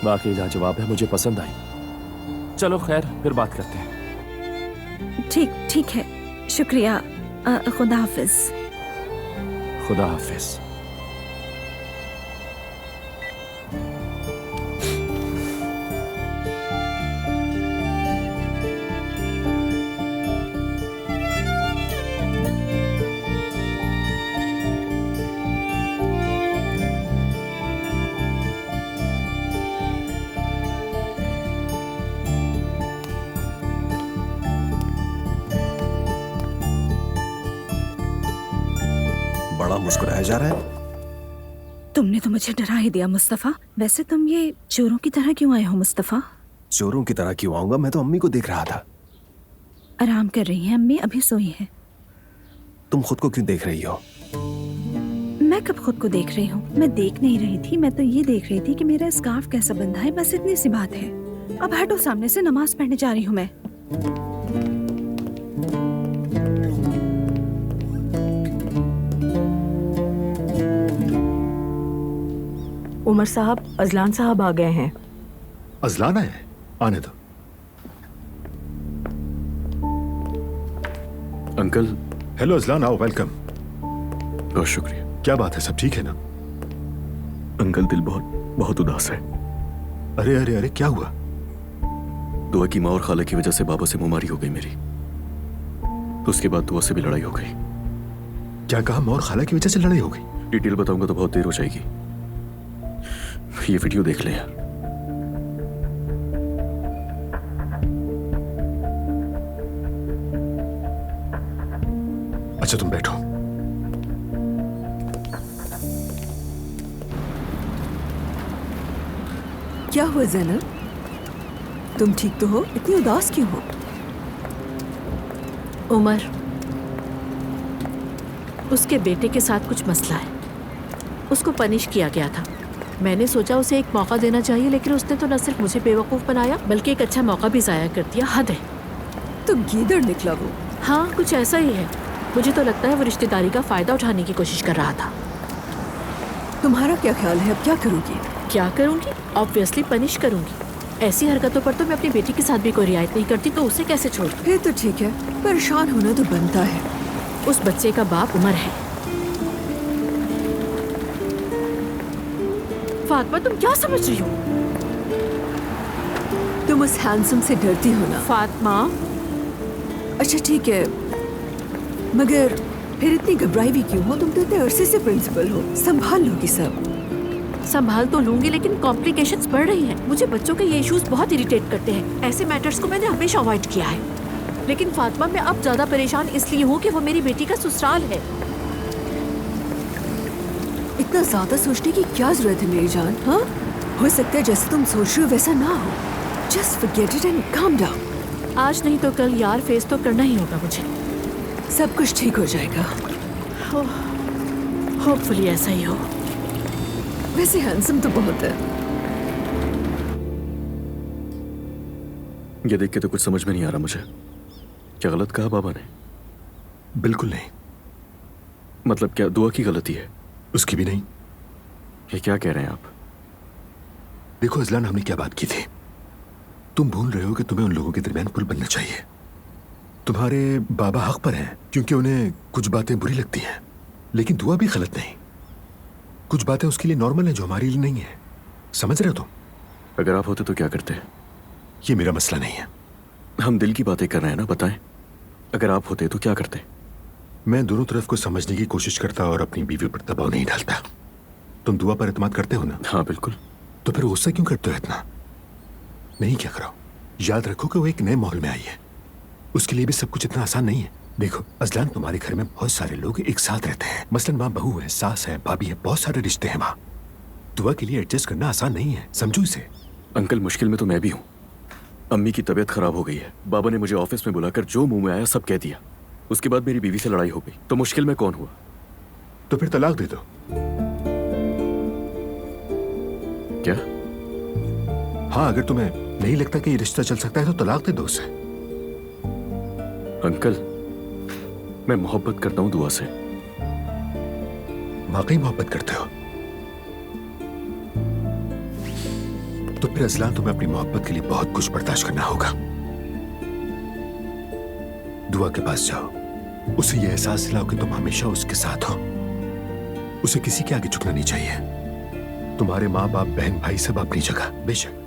वाकई लाजवाब है, मुझे पसंद आई। चलो खैर, फिर बात करते हैं। ठीक है, शुक्रिया। खुदा हाफिज। खुदा हाफिज। बड़ा मुस्कुराया जा रहा है। तुमने तो मुझे डरा ही दिया मुस्तफा। वैसे तुम ये चोरों की तरह क्यों आए हो मुस्तफा? चोरों की तरह क्यों आऊंगा? मैं तो अम्मी को देख रहा था। आराम कर रही हैं अम्मी, अभी सोई हैं। तुम खुद को क्यों देख रही हो? मैं कब खुद को देख रही हूँ? मैं देख नहीं रही थी, मैं तो ये देख रही थी कि मेरा स्कार्फ कैसा बंधा है, बस इतनी सी बात है। अब हटो सामने से, नमाज पढ़ने जा रही हूँ मैं। उमर साहब, अजलान साहब आ गए हैं। अजलान है? आने दो। अंकल। हेलो अजलान, आओ, वेलकम। बहुत शुक्रिया। क्या बात है, सब ठीक है ना? अंकल दिल बहुत उदास है। अरे अरे अरे, क्या हुआ? दुआ की माँ और खाला की वजह से बाबा से मुमारी हो गई मेरी। उसके बाद दुआ से भी लड़ाई हो गई। क्या कहा? माँ और खाला की वजह से लड़ाई हो गई? डिटेल बताऊंगा तो बहुत देर हो जाएगी। ये वीडियो देख ले यार। अच्छा तुम बैठो। क्या हुआ ज़ैनब? तुम ठीक तो हो? इतनी उदास क्यों हो? उमर, उसके बेटे के साथ कुछ मसला है। उसको पनिश किया गया था। मैंने सोचा उसे एक मौका देना चाहिए, लेकिन उसने तो न सिर्फ मुझे बेवकूफ़ बनाया बल्कि एक अच्छा मौका भी ज़ाया कर दिया। हद है। तो गीदड़ निकला वो। हाँ, कुछ ऐसा ही है। मुझे तो लगता है वो रिश्तेदारी का फायदा उठाने की कोशिश कर रहा था। तुम्हारा क्या ख्याल है, अब क्या करोगी? क्या करूंगी? ऑब्वियसली पनिश करूंगी। ऐसी हरकतों पर तो मैं अपनी बेटी के साथ भी कोई रियायत नहीं करती, तो उसे कैसे छोड़? फिर तो ठीक है, परेशान होना तो बनता है। उस बच्चे का बाप उमर है। फातिमा, तुम क्या समझ रही हो? तुम उस हैंडसम से डरती हो ना? फातिमा। अच्छा ठीक है, मगर फिर इतनी घबराई भी क्यों हो? तुम तो इतने अरसे से प्रिंसिपल हो, संभाल लोगी सब। संभाल तो लूंगी, लेकिन कॉम्प्लिकेशंस बढ़ रही हैं। मुझे बच्चों के ये इश्यूज बहुत इरिटेट करते हैं। ऐसे मैटर्स को मैंने हमेशा अवॉइड किया है। लेकिन फातिमा, मैं अब ज्यादा परेशान इसलिए हूँ कि वो मेरी बेटी का ससुराल है। इतना ज्यादा सोचने की क्या जरूरत है मेरी जान? हाँ, हो सकता है जैसे तुम सोच रही हो वैसा ना हो। Just forget it and calm down. आज नहीं तो कल यार, फेस तो करना ही होगा मुझे। सब कुछ ठीक हो जाएगा। होपफुली ऐसा ही हो। वैसे हैंडसम तो बहुत है। ये देख के तो कुछ समझ में नहीं आ रहा मुझे। क्या गलत कहा बाबा ने? बिल्कुल नहीं। मतलब क्या दुआ की गलती है? उसकी भी नहीं। ये क्या कह रहे हैं आप? देखो अजलान, हमने क्या बात की थी? तुम भूल रहे हो कि तुम्हें उन लोगों के दरमियान पुल बनना चाहिए। तुम्हारे बाबा हक पर हैं क्योंकि उन्हें कुछ बातें बुरी लगती हैं, लेकिन दुआ भी गलत नहीं। कुछ बातें उसके लिए नॉर्मल हैं जो हमारे लिए नहीं है। समझ रहे हो तुम? अगर आप होते तो क्या करते? ये मेरा मसला नहीं है। हम दिल की बातें कर रहे हैं ना, बताएं। अगर आप होते तो क्या करते? मैं दोनों तरफ को समझने की कोशिश करता और अपनी बीवी पर दबाव नहीं डालता। तुम दुआ पर एतमाद करते हो ना? हाँ बिल्कुल। तो फिर गुस्सा क्यों करते हो इतना? नहीं क्या करो, याद रखो कि वो एक नए माहौल में आई है। उसके लिए भी सब कुछ इतना आसान नहीं है। देखो अजलान, तुम्हारे घर में बहुत सारे लोग एक साथ रहते हैं। मसलन माँ बहू है, सास है, भाभी है, बहुत सारे रिश्ते हैं वहाँ। दुआ के लिए एडजस्ट करना आसान नहीं है, समझो इसे। अंकल, मुश्किल में तो मैं भी हूँ। अम्मी की तबीयत खराब हो गई है। बाबा ने मुझे ऑफिस में बुलाकर जो मुंह में आया सब कह दिया। उसके बाद मेरी बीवी से लड़ाई हो गई, तो मुश्किल में कौन हुआ? तो फिर तलाक दे दो। क्या? हाँ, अगर तुम्हें नहीं लगता कि ये रिश्ता चल सकता है तो तलाक दे दो उसे। अंकल, मैं मोहब्बत करता हूँ दुआ से। वाकई मोहब्बत करते हो? तो फिर अजलान, तुम्हें अपनी मोहब्बत के लिए बहुत कुछ बर्दाश्त करना होगा। दुआ के पास जाओ, उसे यह एहसास दिलाओ कि तुम हमेशा उसके साथ हो। उसे किसी के आगे झुकना नहीं चाहिए। तुम्हारे माँ बाप, बहन भाई सब अपनी जगह बेशक,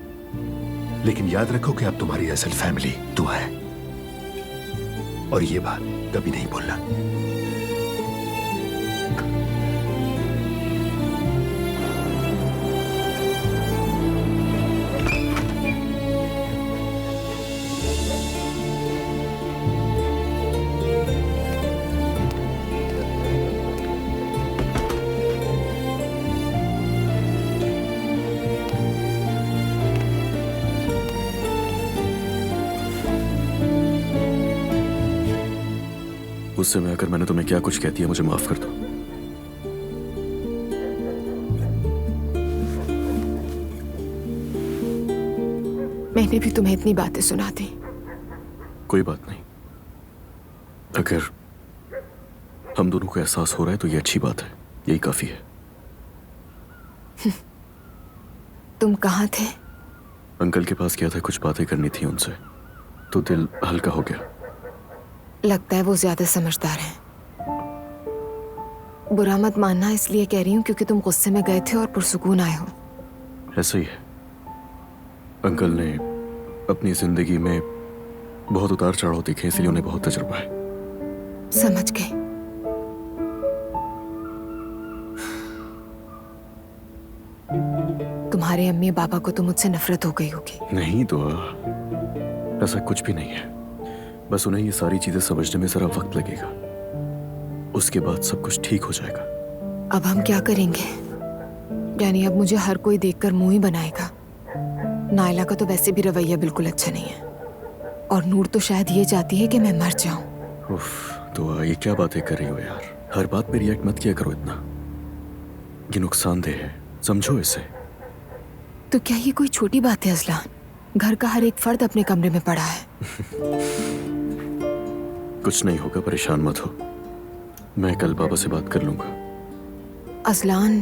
लेकिन याद रखो कि अब तुम्हारी असल फैमिली दुआ है। और ये बात कभी नहीं भूलना। गुस्से में आकर मैंने तुम्हें क्या कुछ कह दिया, मुझे माफ कर दो। मैंने भी तुम्हें इतनी बातें सुना दी। कोई बात नहीं। अगर हम दोनों को एहसास हो रहा है तो ये अच्छी बात है, यही काफी है। तुम कहाँ थे? अंकल के पास गया था, कुछ बातें करनी थी उनसे, तो दिल हल्का हो गया। लगता है वो ज्यादा समझदार हैं। बुरा मत मानना, इसलिए कह रही हूँ क्योंकि तुम गुस्से में गए थे और पुरसुकून आए हो। ऐसा ही है। अंकल ने अपनी जिंदगी में बहुत उतार चढ़ाव देखे, इसलिए उन्हें बहुत तजुर्बा है। समझ गए। तुम्हारे अम्मी पापा को तो मुझसे नफरत हो गई होगी। नहीं दुआ, ऐसा कुछ भी नहीं है। बस उन्हें ये सारी चीजें समझने में जरा वक्त लगेगा, उसके बाद सब कुछ ठीक हो जाएगा। अब हम क्या करेंगे? यानी अब मुझे हर कोई देखकर मुंह ही बनाएगा। नायला का तो वैसे भी रवैया बिल्कुल अच्छा नहीं है, और नूर तो शायद ये चाहती है कि मैं मर जाऊं। उफ दुआ, ये क्या बातें कर रही हो यार? हर बात पे रिएक्ट मत किया करो इतना, ये नुकसानदेह है, समझो इसे। तो क्या ये कोई छोटी बात है अजलान? घर का हर एक फर्द अपने कमरे में पड़ा है। कुछ नहीं होगा, परेशान मत हो। मैं कल बाबा से बात कर लूंगा। अजलान,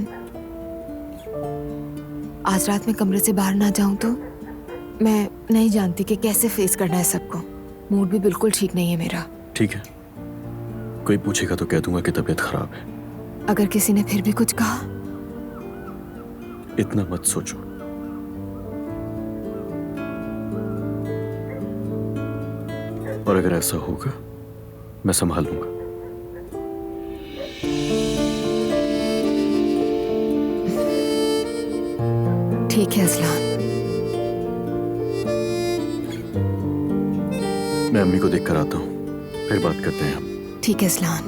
आज रात में कमरे से बाहर ना जाऊं तो मैं नहीं जानती कि कैसे फेस करना है सबको। मूड भी बिल्कुल ठीक नहीं है मेरा। ठीक है, कोई पूछेगा तो कह दूंगा कि तबीयत खराब है। अगर किसी ने फिर भी कुछ कहा? इतना मत सोचो। और अगर ऐसा होगा मैं संभाल लूंगा। ठीक है अजलान। मैं अम्मी को देख कर आता हूँ, फिर बात करते हैं हम। ठीक है अजलान।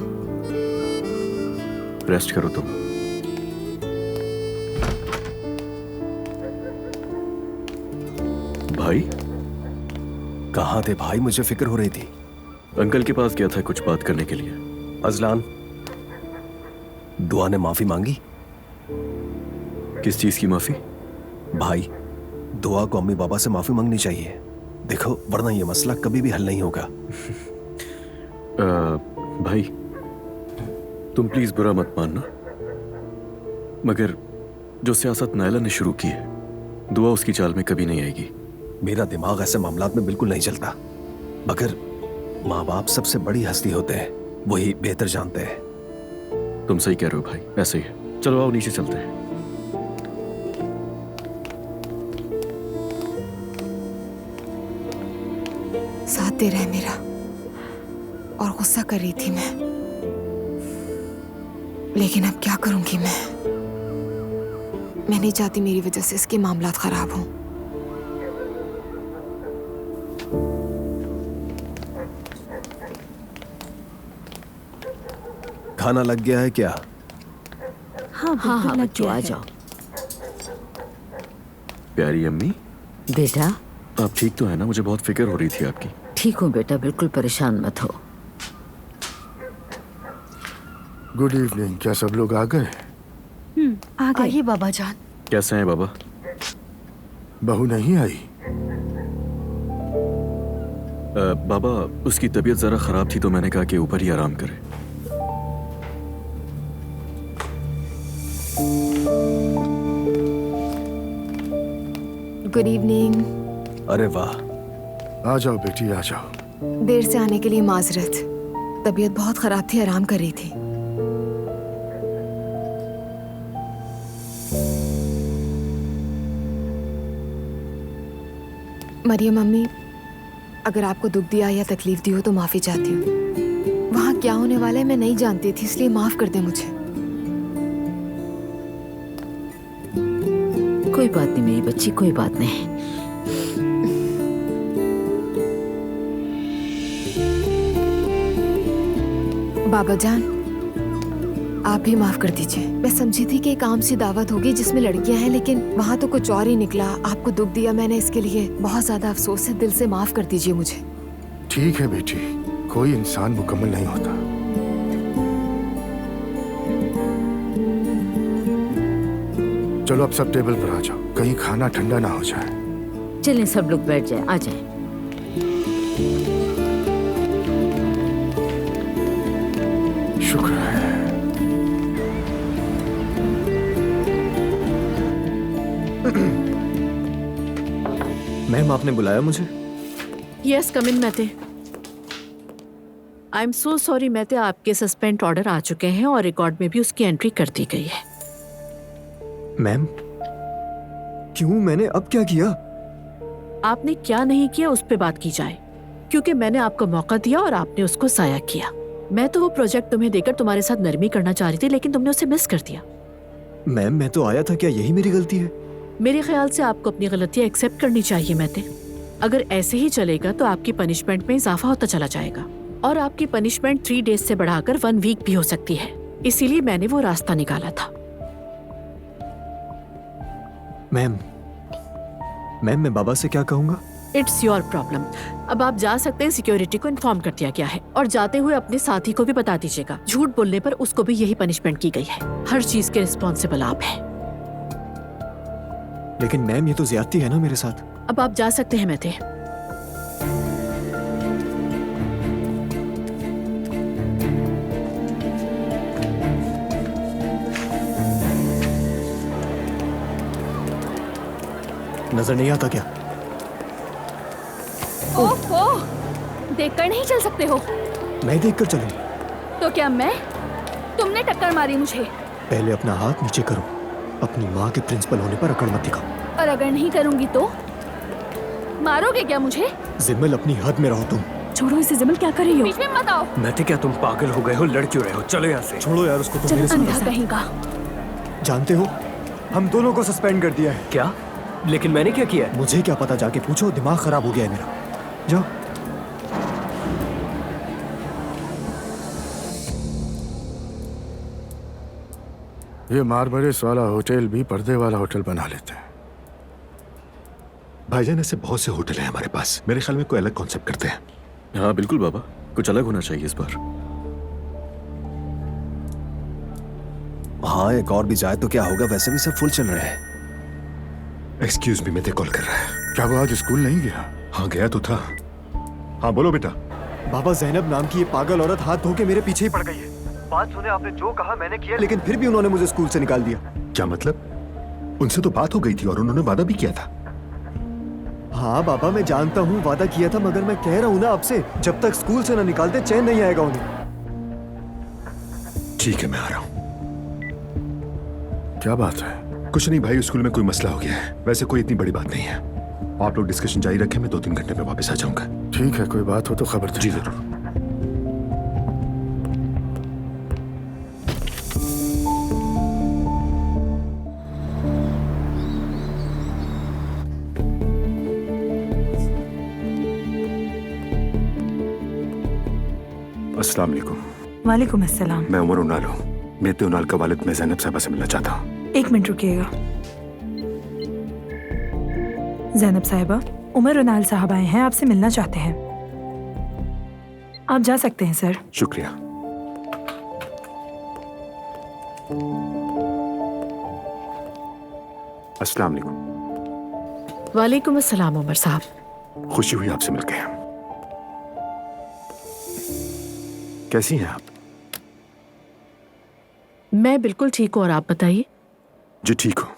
रेस्ट करो तुम। भाई कहाँ थे भाई? मुझे फिक्र हो रही थी। अंकल के पास गया था कुछ बात करने के लिए। अजलान, दुआ ने माफी मांगी? किस चीज की माफी? भाई, दुआ को अम्मी बाबा से माफी मांगनी चाहिए। देखो, वरना ये मसला कभी भी हल नहीं होगा। भाई तुम प्लीज बुरा मत मानना, मगर जो सियासत नायला ने शुरू की है, दुआ उसकी चाल में कभी नहीं आएगी। मेरा दिमाग ऐसे मामलात में बिल्कुल नहीं चलता, मगर माँ बाप सबसे बड़ी हस्ती होते हैं, वही बेहतर जानते हैं। तुम सही कह रहे हो भाई, ऐसे ही है। चलो आओ नीचे चलते हैं। साथ दे रहा है मेरा, और गुस्सा कर रही थी मैं, लेकिन अब क्या करूंगी मैं नहीं चाहती मेरी वजह से इसके मामलात खराब हों। खाना लग गया है क्या? हाँ हाँ बच्चों आ जाओ। प्यारी अम्मी, बेटा आप ठीक तो है ना? मुझे बहुत फिक्र हो रही थी आपकी। ठीक हूँ बेटा, बिल्कुल परेशान मत हो। Good evening. क्या सब लोग आ गए? आ गए। आइए बाबा जान। कैसे हैं बाबा? बहू नहीं आई? बाबा उसकी तबीयत जरा खराब थी तो मैंने कहा कि ऊपर ही आराम करे। Good evening. अरे वाह। आ जाओ बेटी, आ जाओ। देर से आने के लिए माजरत, तबीयत बहुत खराब थी, आराम कर रही थी। मरियम अम्मी, अगर आपको दुख दिया या तकलीफ दी हो तो माफी चाहती हूँ। वहाँ क्या होने वाला है मैं नहीं जानती थी, इसलिए माफ कर दे मुझे। कोई बात नहीं मेरी बच्ची, कोई बात नहीं। बाबा जान, आप भी माफ कर दीजिए। मैं समझी थी कि एक आम सी दावत होगी जिसमें लड़कियां हैं, लेकिन वहाँ तो कुछ और ही निकला। आपको दुख दिया मैंने, इसके लिए बहुत ज्यादा अफसोस है। दिल से माफ कर दीजिए मुझे। ठीक है बेटी, कोई इंसान मुकम्मल नहीं होता। चलो अब सब टेबल पर आ जाओ, कहीं खाना ठंडा ना हो जाए। चलें सब लोग बैठ जाएं, आ जाएं। शुक्र है। मैम आपने बुलाया मुझे? यस कम इन मैते। आई एम सो सॉरी मैते, आपके सस्पेंड ऑर्डर आ चुके हैं और रिकॉर्ड में भी उसकी एंट्री कर दी गई है। मैम क्यों? मैंने अब क्या किया? आपने क्या नहीं किया उस पे बात की जाए, क्योंकि मैंने आपको मौका दिया और आपने उसको जाया किया। मैं तो वो प्रोजेक्ट तुम्हें देकर तुम्हारे साथ नरमी करना चाह रही थी, लेकिन तुमने उसे मिस कर दिया। मैम मैं तो आया था, क्या यही मेरी गलती है? मेरे ख्याल से आपको अपनी गलतियां एक्सेप्ट करनी चाहिए मैते। अगर ऐसे ही चलेगा तो आपकी पनिशमेंट में इजाफा होता चला जाएगा और आपकी पनिशमेंट 3 डेज से बढ़ाकर 1 वीक भी हो सकती है। इसीलिए मैंने वो रास्ता निकाला था। मैम मैं बाबा से क्या कहूँगा? It's your problem. अब आप जा सकते हैं, सिक्योरिटी को इन्फॉर्म कर दिया गया है और जाते हुए अपने साथी को भी बता दीजिएगा। झूठ बोलने पर उसको भी यही पनिशमेंट की गई है। हर चीज के रिस्पॉन्सिबल आप हैं। लेकिन मैम ये तो ज्यादती है ना मेरे साथ। अब आप जा सकते हैं मैते। नजर नहीं आता क्या? ओहो, देखकर नहीं चल सकते हो? मैं देखकर चलूं? तो क्या मैं? तुमने टक्कर मारी मुझे। पहले अपना हाथ नीचे करो। अपनी माँ के प्रिंसिपल होने पर अकड़ मत दिखाओ। और अगर नहीं करूंगी तो? मारोगे क्या मुझे? जिम्मल, अपनी हद में रहो तुम। छोड़ो इसे जिमल, क्या कर रही हो? बीच में मत आओ। मैं क्या तुम पागल हो गए हो? लड़ क्यों रहे हो? चलो यहाँ से। छोड़ो यार उसको, तुम मेरे अंधा सामने। कहीं का। जानते हो, हम दोनों को सस्पेंड कर दिया है। क्या? लेकिन मैंने क्या किया? मुझे क्या पता, जाके पूछो। दिमाग खराब हो गया है मेरा। जाओ। ये मार्बरेस वाला होटल भी पर्दे वाला होटल बना लेते हैं। भाईजान, ऐसे बहुत से होटल हैं हमारे पास। मेरे ख्याल में कोई अलग कॉन्सेप्ट करते हैं। हाँ बिल्कुल बाबा, कुछ अलग होना चाहिए इस बार। हाँ, एक और भी जाए तो क्या होगा? वैसे भी सब फुल चल रहे हैं। एक्सक्यूज मी, मैं कॉल कर रहा है। क्या वो आज स्कूल नहीं गया? हाँ गया तो था। हाँ बोलो बेटा। बाबा, जैनब नाम की ये पागल औरत हाथ धो के मेरे पीछे ही पड़ गई है। बात सुने आपने, जो कहा मैंने किया, लेकिन फिर भी उन्होंने मुझे स्कूल से निकाल दिया। क्या मतलब? उनसे तो बात हो गई थी और उन्होंने वादा भी किया था। हाँ बाबा, मैं जानता हूँ वादा किया था, मगर मैं कह रहा हूँ ना आपसे, जब तक स्कूल से ना निकालते चैन नहीं आएगा उन्हें। ठीक है, मैं आ रहा हूँ। क्या बात है? कुछ नहीं भाई, स्कूल में कोई मसला हो गया है। वैसे कोई इतनी बड़ी बात नहीं है। आप लोग डिस्कशन जारी रखें, मैं 2-3 घंटे में वापस आ जाऊंगा। ठीक है, कोई बात हो तो खबर दे। जी जरूर। अस्सलाम वालेकुम। वालेकुम अस्सलाम। मैं उमर उनाल हूँ। मेते उनाल का वालिद, मैं ज़ैनब साहबा से मिलना चाहता हूँ। 1 मिनट रुकिएगा। ज़ैनब साहिबा, उमर उनाल साहब आए हैं, आपसे मिलना चाहते हैं। आप जा सकते हैं सर। शुक्रिया। अस्सलाम वालेकुम। वालेकुम अस्सलाम उमर साहब। खुशी हुई आपसे मिलकर। कैसी हैं आप? मैं बिल्कुल ठीक हूँ, और आप बताइए? जी ठीक हूँ।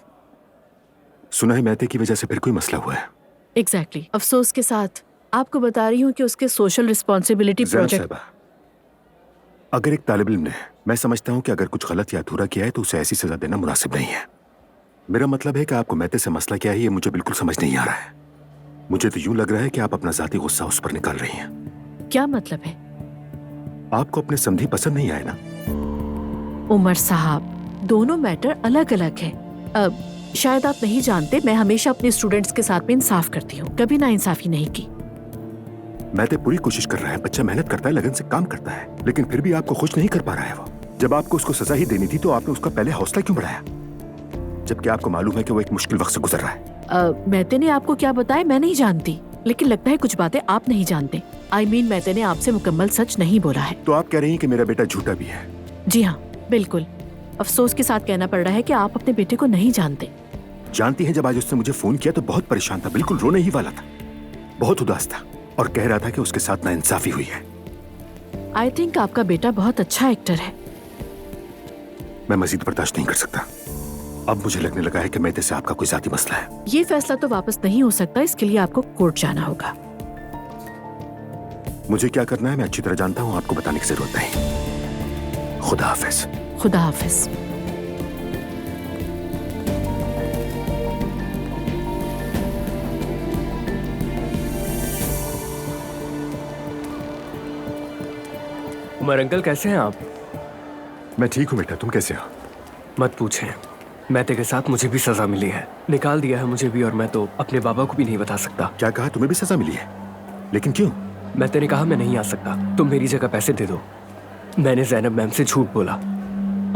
सुना है मेहते की वजह से फिर कोई मसला हुआ है। एग्जैक्टली। अफसोस के साथ आपको बता रही हूँ कि उसके सोशल रिस्पॉन्सिबिलिटी प्रोजेक्ट। अगर एक तालिब इल्म ने, मैं समझता हूँ कि अगर कुछ गलत या अधूरा किया है तो उसे ऐसी सजा देना मुनासिब नहीं है। मेरा मतलब है कि आपको मेहते से मसला क्या है, ये मुझे बिल्कुल समझ नहीं आ रहा है। मुझे तो यूं लग रहा है कि आप अपना जाती गुस्सा उस पर निकाल रही हैं। क्या मतलब है? आपको अपने समधी पसंद नहीं आए ना? उमर साहब, दोनों मैटर अलग अलग है। अब शायद आप नहीं जानते, मैं हमेशा अपने स्टूडेंट्स के साथ में इंसाफ करती हूँ, कभी ना इंसाफी नहीं की। मेहते पूरी कोशिश कर रहा है, बच्चा मेहनत करता है, लगन से काम करता है, लेकिन फिर भी आपको खुश नहीं कर पा रहा है वो। जब आपको उसको सजा ही देनी थी तो आपने उसका पहले हौसला क्यों बढ़ाया, जबकि आपको मालूम है कि वो एक मुश्किल वक्त से गुजर रहा है। मेहते ने आपको क्या बताया मैं नहीं जानती, लेकिन लगता है कुछ बातें आप नहीं जानते। मेहते ने आपसे मुकम्मल सच नहीं बोला है। तो आप कह रही हैं कि मेरा बेटा झूठा भी है? जी हाँ, बिल्कुल। अफसोस के साथ कहना पड़ रहा है कि आप अपने बेटे को नहीं जानते। जानती हैं, जब आज उसने मुझे फोन किया तो बहुत परेशान था, बिल्कुल रोने ही वाला था, बहुत उदास था और कह रहा था कि उसके साथ नाइंसाफी हुई है। आई थिंक आपका बेटा बहुत अच्छा एक्टर है। मैं मजीद बर्दाश्त नहीं कर सकता। अब मुझे लगने लगा है कि मेहते से आपका कोई जाती मसला है। ये फैसला तो वापस नहीं हो सकता, इसके लिए आपको कोर्ट जाना होगा। मुझे क्या करना है मैं अच्छी तरह जानता हूँ, आपको बताने की जरूरत नहीं। खुदा हाफिज। खुदा हाफिज। उमर अंकल, कैसे हैं आप? मैं ठीक हूँ बेटा, तुम कैसे हो? मत पूछें, मेहते के साथ मुझे भी सजा मिली है। निकाल दिया है मुझे भी, और मैं तो अपने बाबा को भी नहीं बता सकता। क्या कहा? तुम्हें भी सजा मिली है? लेकिन क्यों? मेहते ने कहा मैं नहीं आ सकता, तुम मेरी जगह पैसे दे दो। मैंने ज़ैनब मैम से झूठ बोला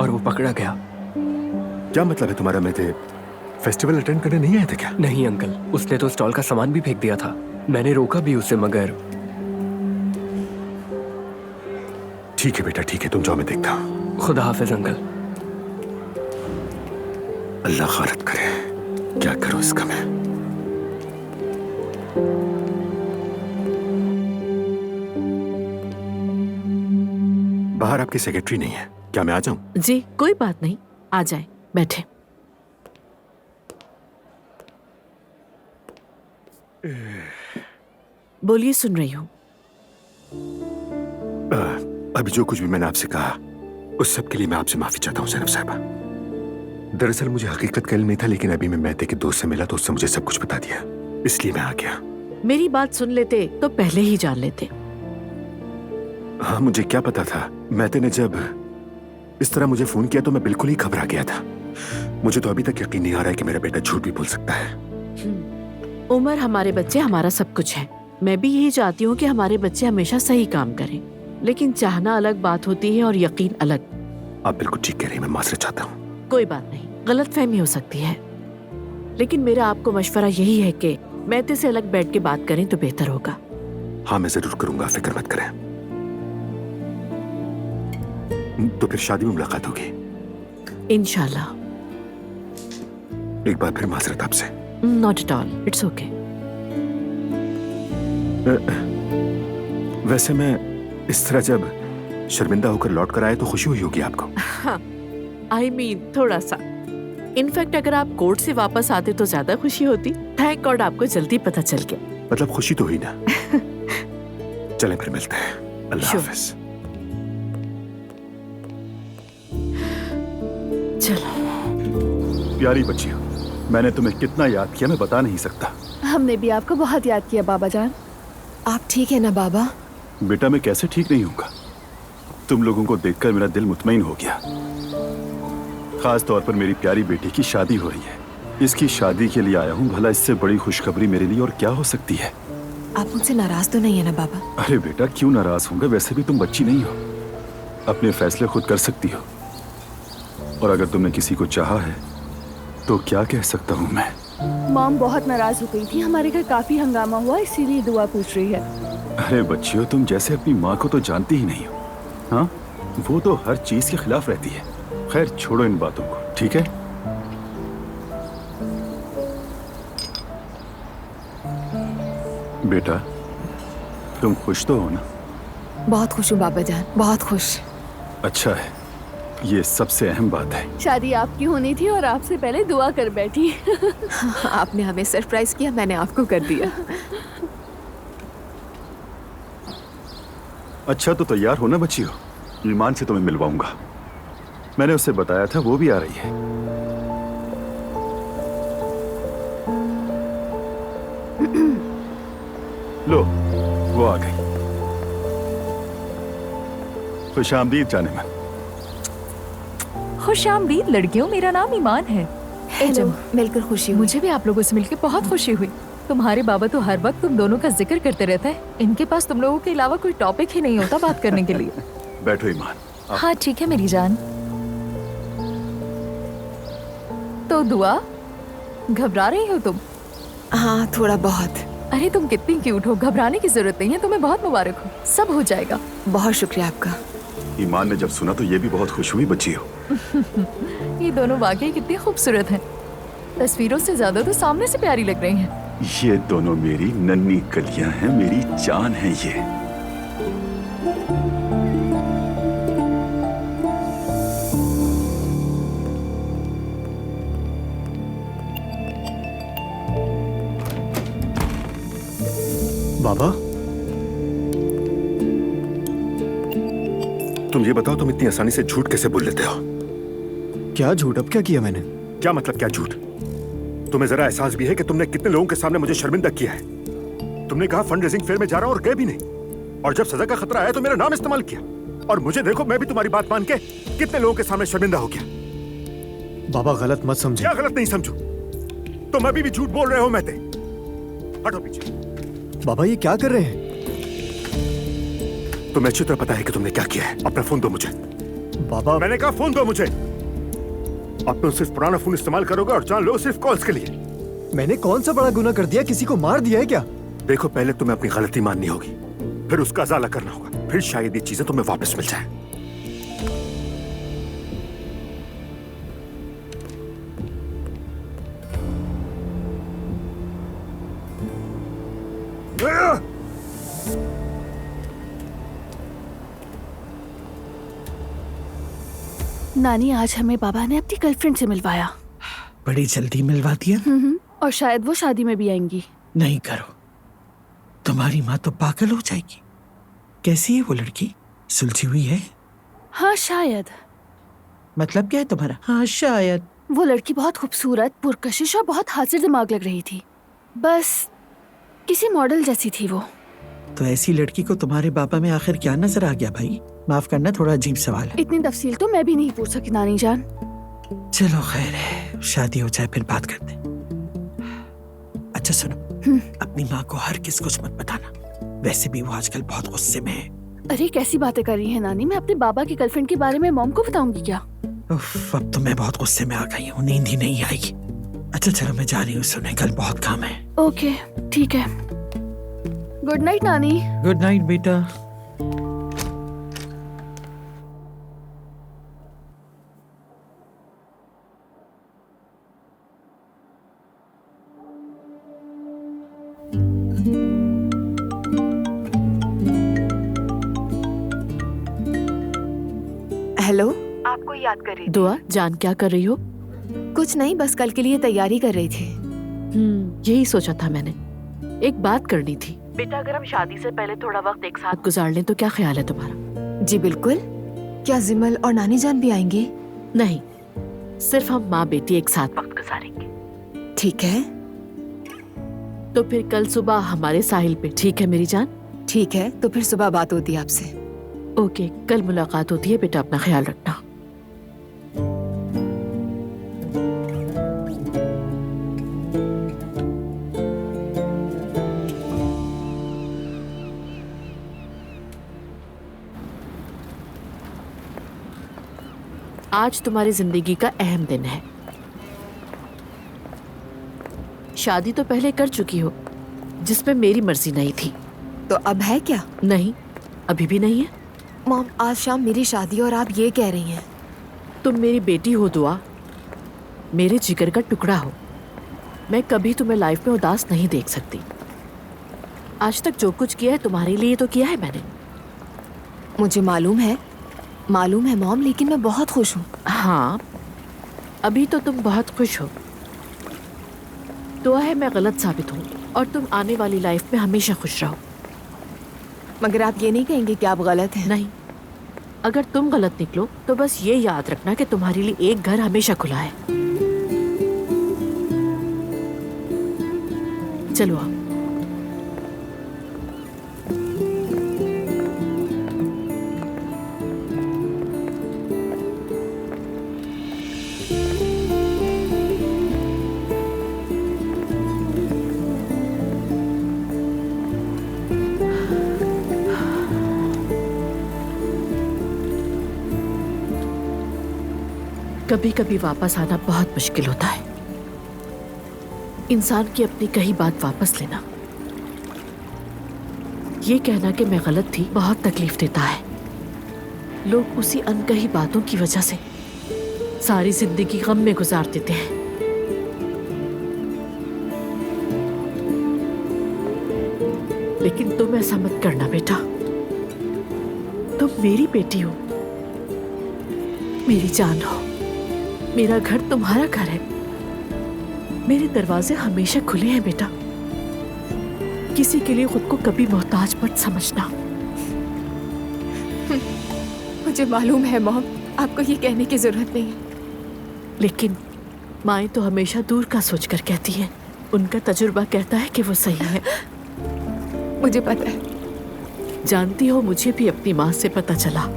और वो पकड़ा गया। क्या मतलब है तुम्हारा? मेहते फेस्टिवल अटेंड करने नहीं आए थे क्या? नहीं अंकल, उसने तो स्टॉल का सामान भी फेंक दिया था। मैंने रोका भी उसे, मगर। ठीक है बेटा, ठीक है, तुम जाओ, मैं देखता हूँ। खुदा हाफिज अंकल। अल्लाह खारत करे, क्या करूं इसका मैं। बाहर आपकी सेक्रेटरी नहीं है, क्या मैं आ जाऊं? जी कोई बात नहीं, आ जाए, बैठे। बोलिए, सुन रही हूँ। अभी जो कुछ भी मैंने आपसे कहा उस सब के लिए मैं आपसे माफी चाहता हूँ ज़ैनब साहिबा। दरअसल मुझे हकीकत का इल्म नहीं था, लेकिन अभी मैं मेहते के दोस्त से मिला तो उसने मुझे सब कुछ बता दिया, इसलिए मैं आ गया। मेरी बात सुन लेते तो पहले ही जान लेते। हाँ, मुझे क्या पता था। मेहते ने जब इस तरह मुझे फोन किया तो मैं बिल्कुल ही घबरा गया था। मुझे तो अभी तक यकीन नहीं आ रहा है कि मेरा बेटा झूठ भी बोल सकता है। उमर, हमारे बच्चे हमारा सब कुछ है। मैं भी यही चाहती हूँ कि हमारे बच्चे हमेशा सही काम करें, लेकिन चाहना अलग बात होती है और यकीन अलग। आप बिल्कुल ठीक कह रही हैं, मैं माफी चाहता हूँ। कोई बात नहीं, गलतफहमी हो सकती है, लेकिन मेरा आपको मशवरा यही है कि मेहते से अलग बैठ के बात करें तो बेहतर होगा। हाँ, मैं जरूर करूंगा, फिक्र मत करें। तो फिर शादी में मुलाकात होगी इंशाल्लाह। एक बार फिर माजरत आपसे। Not at all, it's okay. वैसे मैं इस तरह जब शर्मिंदा होकर लौट कर आए तो खुशी हुई होगी आपको। हाँ, I mean, थोड़ा सा। इनफैक्ट अगर आप कोर्ट से वापस आते तो ज्यादा खुशी होती। थैंक गॉड आपको जल्दी पता चल गया। मतलब खुशी तो हुई ना। चलें फिर मिलते हैं। अल्लाह हाफिज। चलो। प्यारी बच्चियों, मैंने तुम्हें कितना याद किया मैं बता नहीं सकता। हमने भी आपको बहुत याद किया बाबा जान। आप ठीक है ना बाबा? बेटा, मैं कैसे ठीक नहीं होऊंगा? तुम लोगों को देखकर मेरा दिल मुतमईन हो गया। खास तौर पर मेरी प्यारी बेटी की शादी हो रही है। इसकी शादी के लिए आया हूँ। भला इससे बड़ी खुशखबरी मेरे लिए और क्या हो सकती है? आप मुझसे नाराज तो नहीं है ना बाबा? अरे बेटा, क्यों नाराज होऊंगा? वैसे भी तुम बच्ची नहीं हो, अपने फैसले खुद कर सकती हो। और अगर तुमने किसी को चाहा है तो क्या कह सकता हूँ मैं? मॉम बहुत नाराज हो गई थी, हमारे घर काफी हंगामा हुआ, इसीलिए दुआ पूछ रही है। अरे बच्चियों, तुम जैसे अपनी माँ को तो जानती ही नहीं हो। हाँ, वो तो हर चीज के खिलाफ रहती है। खैर, छोड़ो इन बातों को, ठीक है? बेटा, तुम खुश तो हो ना? बहुत खुश हूँ बाबा जान, बहुत खुश। अच्छा है, ये सबसे अहम बात है। शादी आपकी होनी थी और आपसे पहले दुआ कर बैठी। आपने हमें सरप्राइज किया, मैंने आपको कर दिया। अच्छा, तो तैयार हो ना बच्चियों? ईमान से तुम्हें मिलवाऊंगा। मैंने उससे बताया था, वो भी आ रही है। लो, वो आ गई। खुशामदीद जाने मन। खुशामदीद लड़कियों, मेरा नाम ईमान है। हेलो, मिलकर खुशी हुई। मुझे भी आप लोगों से मिलकर बहुत खुशी हुई। तुम्हारे बाबा तो हर वक्त तुम दोनों का जिक्र करते रहता है। इनके पास तुम लोगों के अलावा कोई टॉपिक ही नहीं होता बात करने के लिए। बैठो ईमान। हाँ ठीक है मेरी जान। तो दुआ, घबरा रही हो तुम? हाँ, थोड़ा बहुत। अरे तुम कितनी क्यूट हो, घबराने की जरूरत नहीं है। तुम्हें बहुत मुबारक हो, सब हो जाएगा। बहुत शुक्रिया आपका। ईमान ने जब सुना तो ये भी बहुत खुश हुई। बच्ची हो। ये दोनों वाकई कितनी खूबसूरत हैं। तस्वीरों से ज्यादा तो सामने से प्यारी लग रही हैं। ये दोनों मेरी नन्ही कलियां हैं, मेरी जान है ये। बाबा, तुम ये बताओ, तुम इतनी आसानी से झूठ कैसे बोल लेते हो? क्या झूठ? अब क्या किया मैंने? क्या मतलब क्या झूठ? तुम्हें जरा एहसास भी है कि तुमने कितने लोगों के सामने मुझे शर्मिंदा किया है? तुमने कहा फंड रेजिंग फेयर में जा रहा हूं और गए भी नहीं, और जब सजा का खतरा आया तो मेरा नाम इस्तेमाल किया, और मुझे देखो, मैं भी तुम्हारी बात मान के कितने लोगों के सामने शर्मिंदा हो गया। बाबा गलत मत समझे। क्या गलत नहीं समझू? तुम अभी भी झूठ बोल रहे हो। मैं हटो पीछे। बाबा ये क्या कर रहे हैं? तुम्हें अच्छी तरह पता है कि तुमने क्या किया है। अपना फोन दो मुझे। बाबा, मैंने कहा फोन दो मुझे। अब तुम सिर्फ पुराना फोन इस्तेमाल करोगे और जान लो सिर्फ कॉल्स के लिए। मैंने कौन सा बड़ा गुनाह कर दिया? किसी को मार दिया है क्या? देखो, पहले तुम्हें अपनी गलती माननी होगी, फिर उसका अज़ाला करना होगा, फिर शायद ये चीजें तुम्हें वापस मिल जाए। नानी, आज हमें बाबा ने अपनी गर्लफ्रेंड से मिलवाया। बड़ी जल्दी मिलवा दिया। और शायद वो शादी में भी आएंगी। नहीं करो, तुम्हारी माँ तो पागल हो जाएगी। कैसी है वो लड़की? सुलझी हुई है? हाँ शायद। मतलब क्या है तुम्हारा? हाँ शायद। वो लड़की बहुत खूबसूरत, पुरकशिश और बहुत हाजिर दिमाग लग रही थी। बस किसी मॉडल जैसी थी वो। तो ऐसी लड़की को तुम्हारे बाबा में आखिर क्या नजर आ गया भाई? माफ करना, थोड़ा अजीब सवाल है। इतनी तफसील तो मैं भी नहीं पूछ सकी नानी जान। चलो खैर है, शादी हो जाए फिर बात करते हैं। अच्छा सुनो, अपनी माँ को हर किस कुछ मत बताना। वैसे भी वो आजकल बहुत गुस्से में है। अरे कैसी बातें कर रही है नानी? मैं अपने बाबा की गर्लफ्रेंड के बारे में मॉम को बताऊंगी क्या? उफ, अब तो मैं बहुत गुस्से में आ गई हूँ, नींद ही नहीं आएगी। अच्छा चलो मैं जा रही हूँ, सुने कल बहुत काम है। ओके ठीक है। गुड नाइट नानी। गुड नाइट बेटा। हेलो। आपको याद कर रही दुआ, जान क्या कर रही हो? कुछ नहीं, बस कल के लिए तैयारी कर रही थी। यही सोचा था मैंने। एक बात करनी थी। बेटा अगर हम शादी से पहले थोड़ा वक्त एक साथ गुजार लें तो क्या ख्याल है तुम्हारा? जी बिल्कुल। क्या जिमल और नानी जान भी आएंगे? नहीं, सिर्फ हम माँ बेटी एक साथ वक्त गुजारेंगे। ठीक है। तो फिर कल सुबह हमारे साहिल पे, ठीक है मेरी जान? ठीक है, तो फिर सुबह बात होती है आपसे। ओके, कल मुलाकात होती है बेटा, अपना ख्याल रखना। आज तुम्हारी जिंदगी का अहम दिन है। शादी तो पहले कर चुकी हो, जिसमें मेरी मर्जी नहीं थी। तो अब है क्या? नहीं, अभी भी नहीं है। मॉम, आज शाम मेरी शादी और आप ये कह रही हैं? तुम मेरी बेटी हो दुआ, मेरे जिगर का टुकड़ा हो। मैं कभी तुम्हें लाइफ में उदास नहीं देख सकती। आज तक जो कुछ किया है तुम्हारे लिए तो किया है मैंने। मुझे मालूम है मॉम, लेकिन मैं बहुत खुश हूँ। हाँ, अभी तो तुम बहुत खुश हो। दुआ है मैं गलत साबित हूँ और तुम आने वाली लाइफ में हमेशा खुश रहो। मगर आप ये नहीं कहेंगे कि आप गलत हैं? नहीं, अगर तुम गलत निकलो तो बस ये याद रखना कि तुम्हारे लिए एक घर हमेशा खुला है। चलो आओ। कभी कभी वापस आना बहुत मुश्किल होता है। इंसान की अपनी कही बात वापस लेना, ये कहना कि मैं गलत थी, बहुत तकलीफ देता है। लोग उसी अनकही बातों की वजह से सारी जिंदगी गम में गुजार देते हैं। लेकिन तुम ऐसा मत करना बेटा। तुम मेरी बेटी हो, मेरी जान हो। मेरा घर तुम्हारा घर है। मेरे दरवाजे हमेशा खुले हैं बेटा। किसी के लिए खुद को कभी मोहताज मत समझना। मुझे मालूम है मॉम, आपको ये कहने की जरूरत नहीं है। लेकिन माएं तो हमेशा दूर का सोचकर कहती हैं। उनका तजुर्बा कहता है कि वो सही है। मुझे पता है। जानती हो, मुझे भी अपनी माँ से पता चला।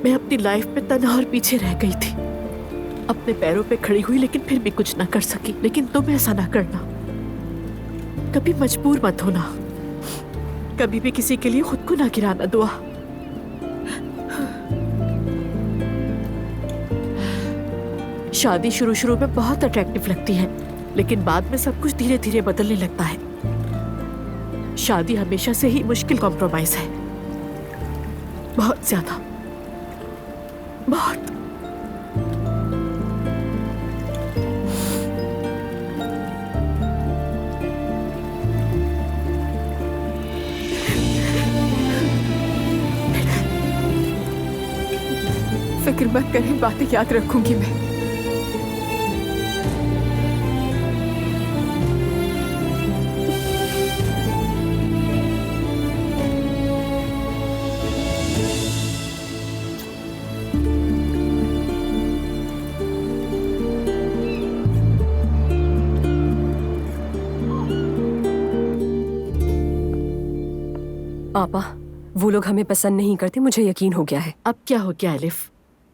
मैं अपनी लाइफ में तन्हा और पीछे रह गई थी। अपने पैरों पे खड़ी हुई, लेकिन फिर भी कुछ ना कर सकी। लेकिन तुम ऐसा ना करना, कभी मजबूर मत होना, कभी भी किसी के लिए खुद को ना गिराना दुआ। शादी शुरू शुरू में बहुत अट्रैक्टिव लगती है, लेकिन बाद में सब कुछ धीरे धीरे बदलने लगता है। शादी हमेशा से ही मुश्किल कॉम्प्रोमाइज है, बहुत ज्यादा, बहुत। फिक्र मत करें, बातें याद रखूंगी मैं। आपा, वो लोग हमें पसंद नहीं करते, मुझे यकीन हो गया है। अब क्या हो गया एलिफ?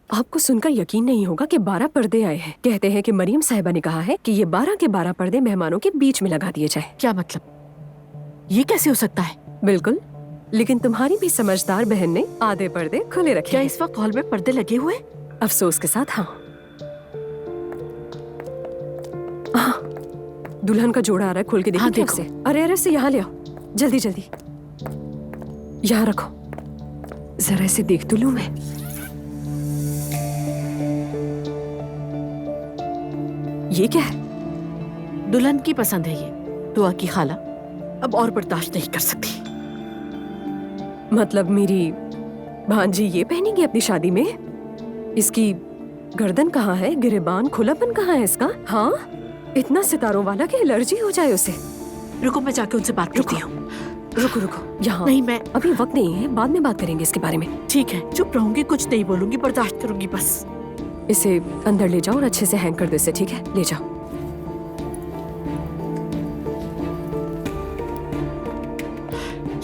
आपको सुनकर यकीन नहीं होगा कि 12 पर्दे आए हैं। कहते हैं कि मरियम साहिबा ने कहा है कि ये 12 के 12 पर्दे मेहमानों के बीच में लगा दिए जाए। क्या मतलब? ये कैसे हो सकता है? बिल्कुल, लेकिन तुम्हारी भी समझदार बहन ने आधे पर्दे खुले रखे। क्या इस वक्त हॉल में पर्दे लगे हुए? अफसोस के साथ हाँ। दुल्हन का जोड़ा आ रहा है, खोल के देखो। हाँ, ठीक से। अरे अरे, से यहाँ ले आओ, जल्दी जल्दी। यहाँ रखो, जरा इसे देख तो लूं मैं। ये क्या है? दुल्हन की पसंद है ये, दुआ की खाला। अब और बर्दाश्त नहीं कर सकती। मतलब मेरी भांजी ये पहनेगी अपनी शादी में? इसकी गर्दन कहाँ है, गिरेबान खुलापन कहाँ है इसका? हाँ, इतना सितारों वाला कि एलर्जी हो जाए उसे। रुको, मैं जाके उनसे बात करती हूँ। रुको रुको, यहाँ नहीं, मैं अभी वक्त नहीं है, बाद में बात करेंगे इसके बारे में। ठीक है, चुप रहूंगी, कुछ नहीं बोलूंगी, बर्दाश्त करूंगी बस। इसे अंदर ले जाओ और अच्छे से हैंग कर दो इसे, ठीक है? ले जाओ।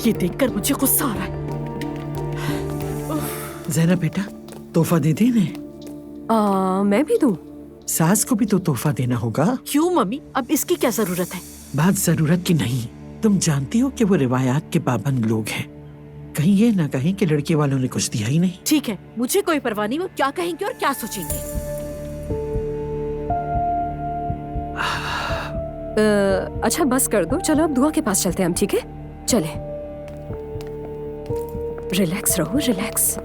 ये देखकर मुझे गुस्सा आ रहा है। ज़ैनब बेटा, तोहफा दे दे ने। मैं भी दूं? सास को भी तो तोहफा देना होगा। क्यों मम्मी, अब इसकी क्या जरूरत है? बात जरूरत की नहीं, तुम जानती हो कि वो रिवायात के पाबंद लोग हैं। कहीं ये ना कहें कि लड़के वालों ने कुछ दिया ही नहीं। ठीक है, मुझे कोई परवाह नहीं वो क्या कहेंगे और क्या सोचेंगे। अच्छा बस कर दो, चलो अब दुआ के पास चलते हैं हम, ठीक है? चले। रिलैक्स रहो, रिलैक्स।